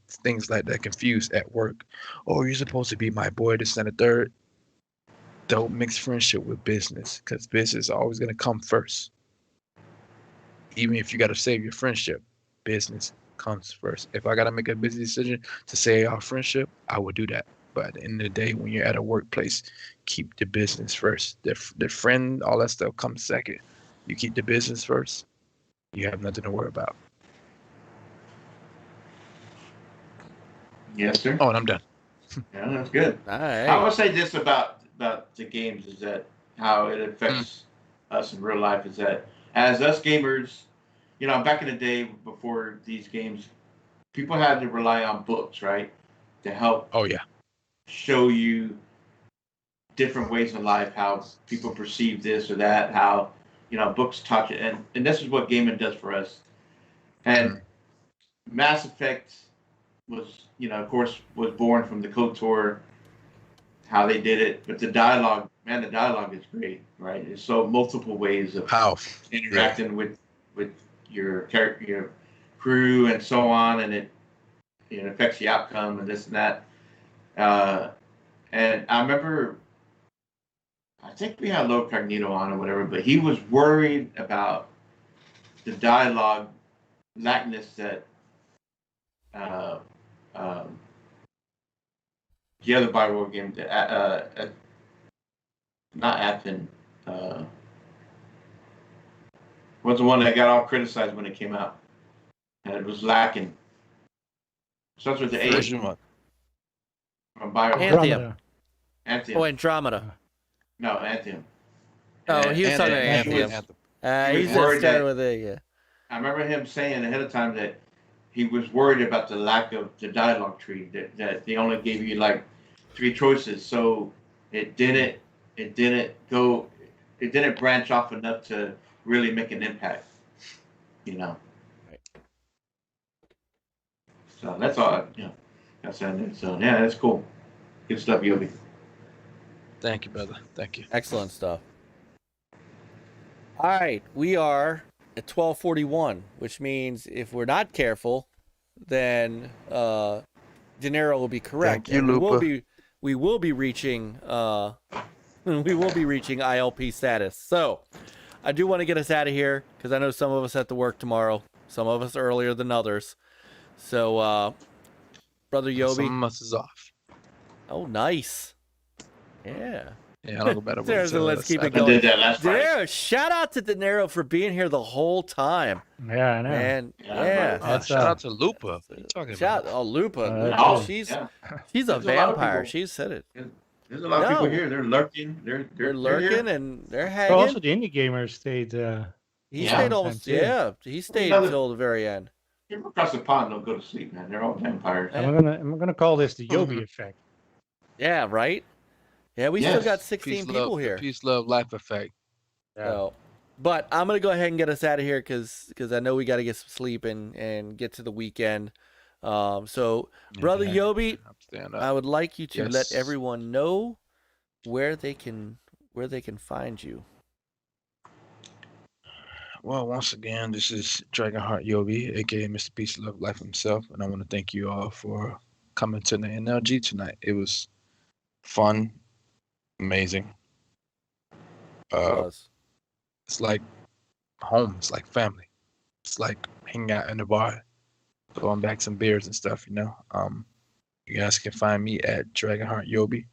things like that confused at work. Oh, you're supposed to be my boy, this and the third. Don't mix friendship with business, because business is always going to come first. Even if you got to save your friendship, business comes first. If I got to make a business decision to save our friendship, I would do that. But at the end of the day, when you're at a workplace, keep the business first. The friend, all that stuff comes second. You keep the business first, you have nothing to worry about. Yes, sir. Oh, and I'm done. Yeah, that's good. All right. I will say this about the games, is that how it affects us in real life is that as us gamers, you know, back in the day before these games, people had to rely on books, right, to help. Oh yeah. Show you different ways of life, how people perceive this or that, how, you know, books taught you, and this is what gaming does for us. And Mass Effect was, you know, of course, was born from the KOTOR, how they did it, but the dialogue is great, right? There's so multiple ways of interacting with your character, your crew, and so on, and it affects the outcome and this and that. And I remember, I think we had Low Cognito on or whatever, but he was worried about the dialogue lackness that the other Bioware game, not Athen, was the one that got all criticized when it came out, and it was lacking. Starts with the A. From BioWare. Anthem. Oh, Andromeda. No, Anthem. Oh, he was talking about Anthem. He's started with it, yeah. I remember him saying ahead of time that he was worried about the lack of the dialogue tree, that they only gave you like 3 choices, so it didn't branch off enough to really make an impact, you know. Right. So that's all, that's it. So yeah, that's cool. Good stuff, Yobi. Thank you, brother. Thank you. Excellent stuff. All right, we are at 12:41, which means if we're not careful, then De Niro will be correct. Thank you, Lupa. We will be reaching ILP status. So I do want to get us out of here because I know some of us have to work tomorrow. Some of us earlier than others. So Brother Yoby. Some of us is off. Oh, nice. Yeah. Yeah, I don't go better. Let's keep it going. I did that last De Niro, night. shout out to De Niro for being here the whole time. Yeah, I know. Man, Yeah, Shout out to Lupa. What are you talking about? Lupa. Oh, she's yeah. she's a There's a lot of vampire. people. She said it. There's a lot of people No. here. They're lurking. They're lurking here. and they're So hanging. also the indie gamers stayed. He Yeah. stayed almost. Sometimes, yeah. Yeah, he stayed Another- until the very end. People across the pond don't go to sleep, man. They're all vampires. I'm gonna call this the Yoby effect. Yeah, right. Yeah, we still Yes. got 16 people here. Peace, love, life effect. Yeah. So, but I'm gonna go ahead and get us out of here because I know we got to get some sleep and get to the weekend. So, Brother Yeah. Yoby, I'm staying I up. would like you to let Yes. everyone know where they can find you. Well, once again, this is Dragonheart YOBY, aka Mr. Peace, Love, Life himself, and I want to thank you all for coming to the NLG tonight. It was fun, amazing. It's like home. It's like family. It's like hanging out in the bar, throwing back some beers and stuff. You guys can find me at Dragonheart YOBY.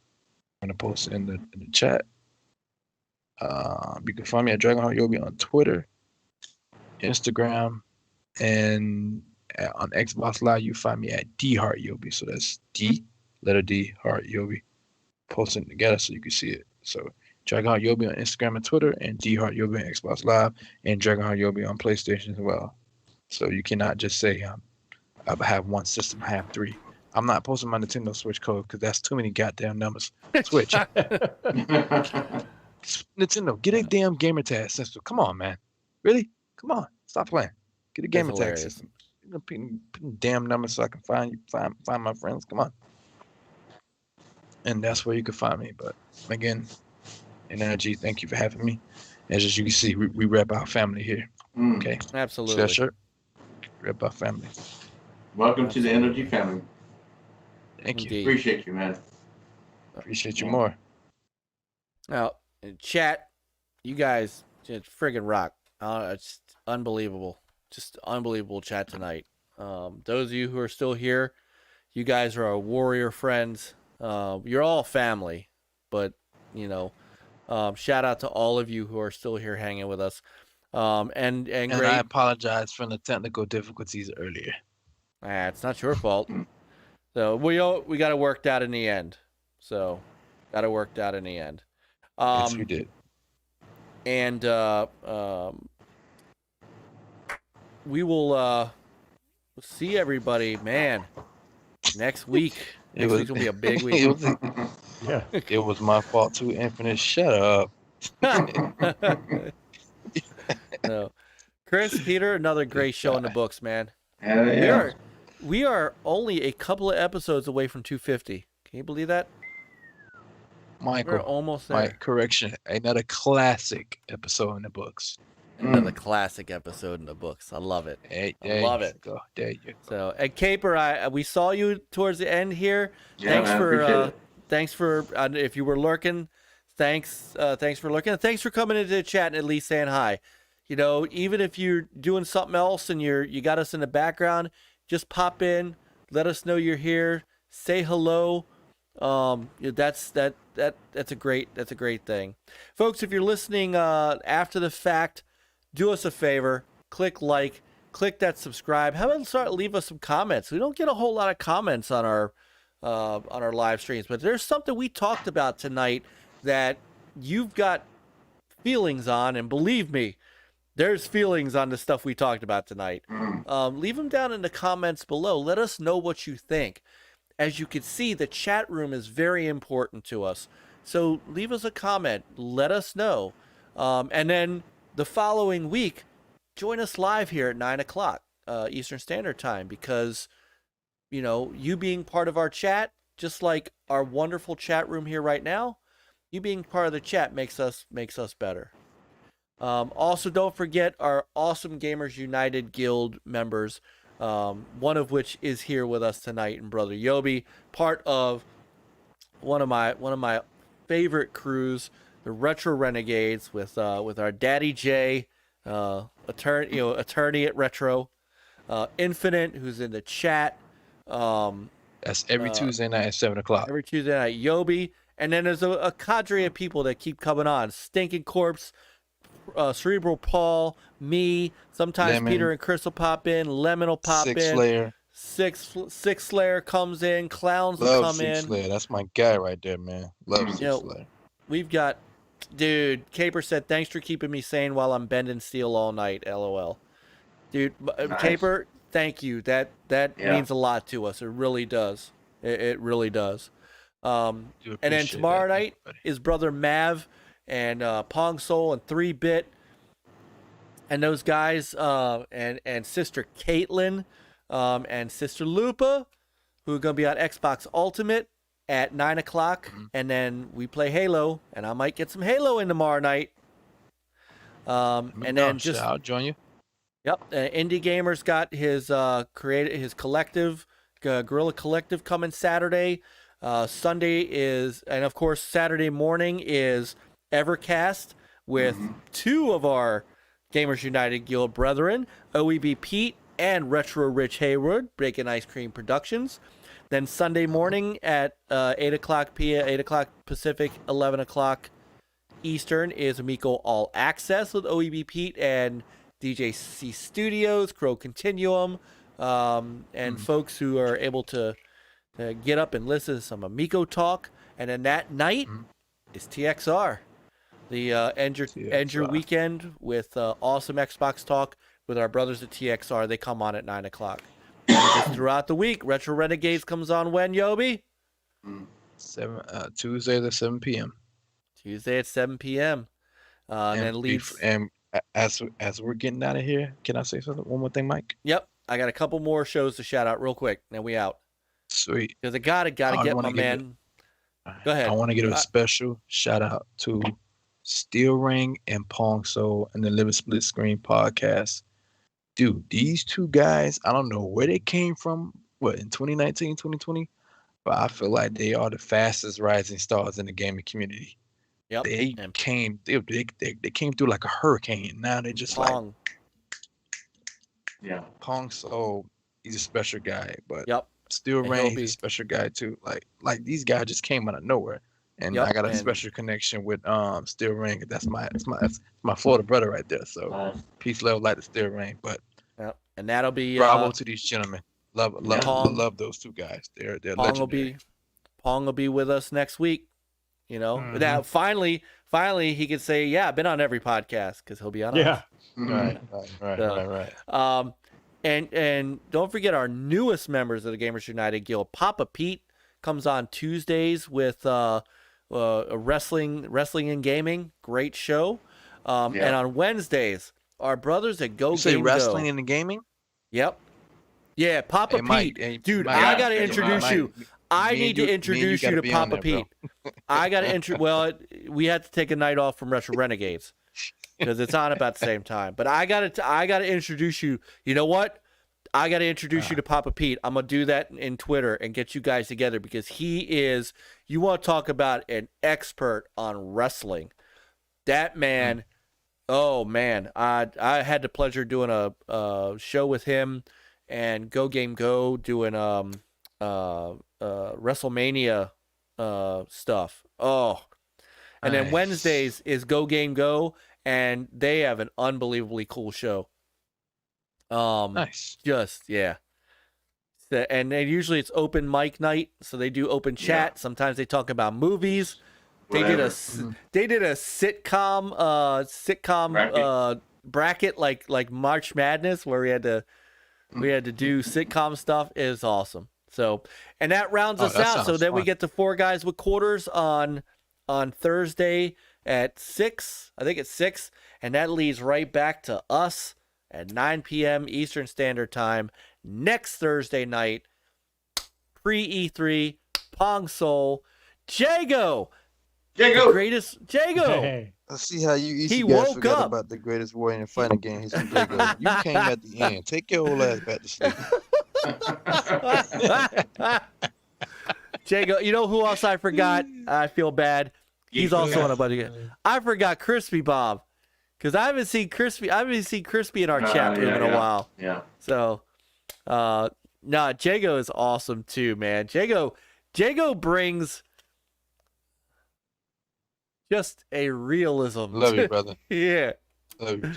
I'm gonna post it in the chat. You can find me at Dragonheart YOBY on Twitter, Instagram, and on Xbox Live you find me at Heart YOBY. So that's D, letter D, Heart YOBY. Posting together so you can see it. So Dragonheart YOBY on Instagram and Twitter, and Heart YOBY on Xbox Live, and Dragonheart YOBY on PlayStation as well. So you cannot just say I have one system, I have three. I'm not posting my Nintendo Switch code because that's too many goddamn numbers. Switch. Nintendo, get a damn gamer tag system. Come on, man. Really? Come on. Stop playing. Get a gamer tag hilarious. system. Putting damn numbers so I can find my friends. Come on. And that's where you can find me. But again, NLG, thank you for having me. As you can see, we rep our family here. Okay. Absolutely. See that shirt? Rep our family. Welcome to the NLG family. Thank you. Indeed. Appreciate you, man. Appreciate you more. Now, in chat, you guys just friggin' rock. It's unbelievable. Just unbelievable chat tonight. Those of you who are still here, you guys are our warrior friends. You're all family, but shout out to all of you who are still here hanging with us. And And great. I apologize for the technical difficulties earlier. It's not your fault. So we got it worked out in the end. Yes, we did. And we will see everybody, man, next week. Next week's gonna be a big week. Yeah. It was my fault too, Infinite. Shut up. So, Chris, Peter, another great show in the books, man. Hell yeah. We are only a couple of episodes away from 250. Can you believe that? We're Michael, almost there. Mike, correction. Another classic episode in the books. Another classic episode in the books. I love it. Hey, I love it. Go. There you go. So, and Caper, we saw you towards the end here. Yeah, man, appreciate it. Thanks for if you were lurking, thanks for lurking. And thanks for coming into the chat and at least saying hi. Even if you're doing something else and you got us in the background, just pop in, let us know you're here, say hello. That's a great thing, folks. If you're listening after the fact, do us a favor, click like, click that subscribe. How about leave us some comments? We don't get a whole lot of comments on our live streams, but there's something we talked about tonight that you've got feelings on, and believe me, there's feelings on the stuff we talked about tonight. Leave them down in the comments below. Let us know what you think. As you can see, the chat room is very important to us. So leave us a comment. Let us know. And then the following week, join us live here at 9 o'clock Eastern Standard Time, because, you being part of our chat, just like our wonderful chat room here right now, you being part of the chat makes us better. Also, don't forget our awesome Gamers United Guild members. one of which is here with us tonight, and Brother Yoby, part of one of my favorite crews, the Retro Renegades, with our Daddy J, attorney at Retro, Infinite, who's in the chat. That's every Tuesday night at 7:00. Every Tuesday night, Yoby, and then there's a cadre of people that keep coming on: Stinking Corpse, Cerebral, Paul, me. Sometimes Lemon. Peter and Chris will pop in. Lemon will pop in. Slayer. Six Slayer comes in. Clowns will come in. Slayer. That's my guy right there, man. Love Six Slayer. We've got, dude. Caper said, "Thanks for keeping me sane while I'm bending steel all night." LOL. Dude, nice. Caper, thank you. That means a lot to us. It really does. It really does. And then tomorrow night is Brother Mav and Pong Soul and 3-Bit, and those guys, and Sister Caitlin, and Sister Lupa, who are gonna be on Xbox Ultimate at 9:00, and then we play Halo, and I might get some Halo in tomorrow night. And then I'll join you. Yep, Indie Gamer's got his his collective, Guerrilla Collective, coming Saturday. Sunday is, and of course Saturday morning is Evercast with two of our Gamers United Guild brethren, OEB Pete and Retro Rich Hayward, Breaking Ice Cream Productions. Then Sunday morning at 8:00 p.m., 8:00 Pacific, 11:00 Eastern is Amico All Access with OEB Pete and DJC Studios, Crow Continuum, and folks who are able to get up and listen to some Amico talk. And then that night is TXR, the end your weekend with awesome Xbox talk with our brothers at TXR. They come on at 9:00. Just throughout the week, Retro Renegades comes on when, Yoby? Tuesday at 7 p.m. Tuesday at 7 p.m. And then leads. And as we're getting out of here, can I say something? One more thing, Mike? Yep, I got a couple more shows to shout out real quick, and we out. Sweet. Because I gotta get my man. Go ahead. I want to give a special shout out to Steel Ring and Pong Soul and the Live Split Screen podcast. Dude, these two guys, I don't know where they came from, in 2019, 2020, but I feel like they are the fastest rising stars in the gaming community. Yep. They came through like a hurricane. Now they're just Pong. Yeah. Pong Soul, he's a special guy, but Steel And Ring, he's a special guy too. Like these guys just came out of nowhere. And I got a special connection with Steel Ring. That's my Florida brother right there. So peace, love, like the Steel Ring. But and that'll be bravo to these gentlemen. Love those two guys. They're legendary. Pong will be with us next week. You know, now finally he can say, "Yeah, I've been on every podcast," because he'll be on. Yeah. Right. And don't forget our newest members of the Gamers United Guild. Papa Pete comes on Tuesdays with wrestling and gaming. Great show. And on Wednesdays, our brothers at Go Game Go. Wrestling and gaming? Yep. Yeah, Papa Pete. Dude, I got to introduce you. I need to introduce you to Papa Pete. I got to well, we had to take a night off from Retro Renegades because it's on about the same time. But I got to introduce you. You know what? I got to introduce you to Papa Pete. I'm going to do that in Twitter and get you guys together because he is, you want to talk about an expert on wrestling. That man, oh man, I had the pleasure of doing a show with him and Go Game Go doing WrestleMania stuff. Oh, and then Wednesdays is Go Game Go, and they have an unbelievably cool show. Nice. And then usually it's open mic night, so they do open chat. Sometimes they talk about movies. They did a sitcom bracket like March Madness where we had to do sitcom stuff. It was awesome. So, and that rounds us out. So then we get to Four Guys with Quarters on Thursday at 6. I think it's 6, and that leads right back to us at 9 p.m. Eastern Standard Time next Thursday night. Pre-E3, Pong Soul, Jago, Jago. The greatest Jago. Hey. I see how you easy He guys woke forgot up. about the greatest warrior in the fighting game. He's from Jago. You came at the end. Take your old ass back to sleep. Jago, you know who else I forgot? I feel bad. He's also on a bunch of. I forgot Crispy Bob, because I haven't seen Crispy in our chat room in a while. Yeah. So, nah, Jago is awesome too, man. Jago brings just a realism. Love you, brother. Yeah. Love you.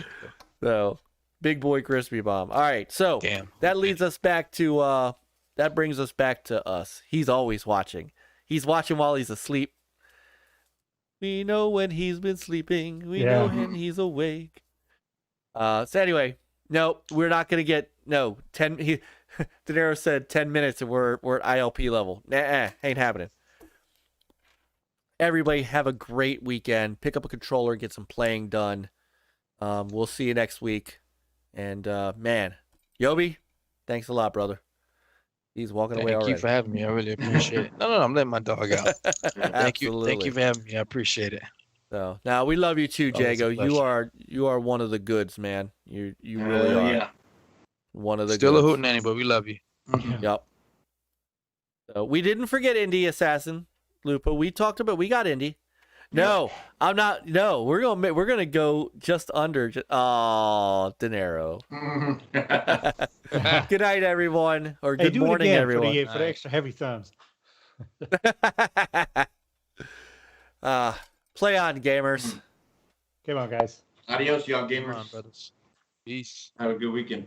So, big boy Crispy Bomb. All right, so that leads us back to that brings us back to us. He's always watching. He's watching while he's asleep. We know when he's been sleeping. We know when he's awake. So anyway, no, we're not gonna get 10. De Niro said 10 minutes and we're at ILP level. Nah, ain't happening. Everybody have a great weekend. Pick up a controller, get some playing done. We'll see you next week. And man, Yobi, thanks a lot, brother. He's walking away already. Thank you for having me. I really appreciate it. No, I'm letting my dog out. Thank you for having me. I appreciate it. So now we love you too, Jago. You are one of the goods, man. You really are. Yeah. One of the Still goods. a hootenanny, but we love you. Yep. So we didn't forget Indie Assassin Lupa. We talked about we got Indie. No, I'm not. No, we're gonna go just under. De Niro. Good night, everyone, or good morning, everyone. For the extra heavy thumbs. Play on, gamers. Come on, guys. Adios, y'all gamers. Come on, brothers. Peace. Have a good weekend.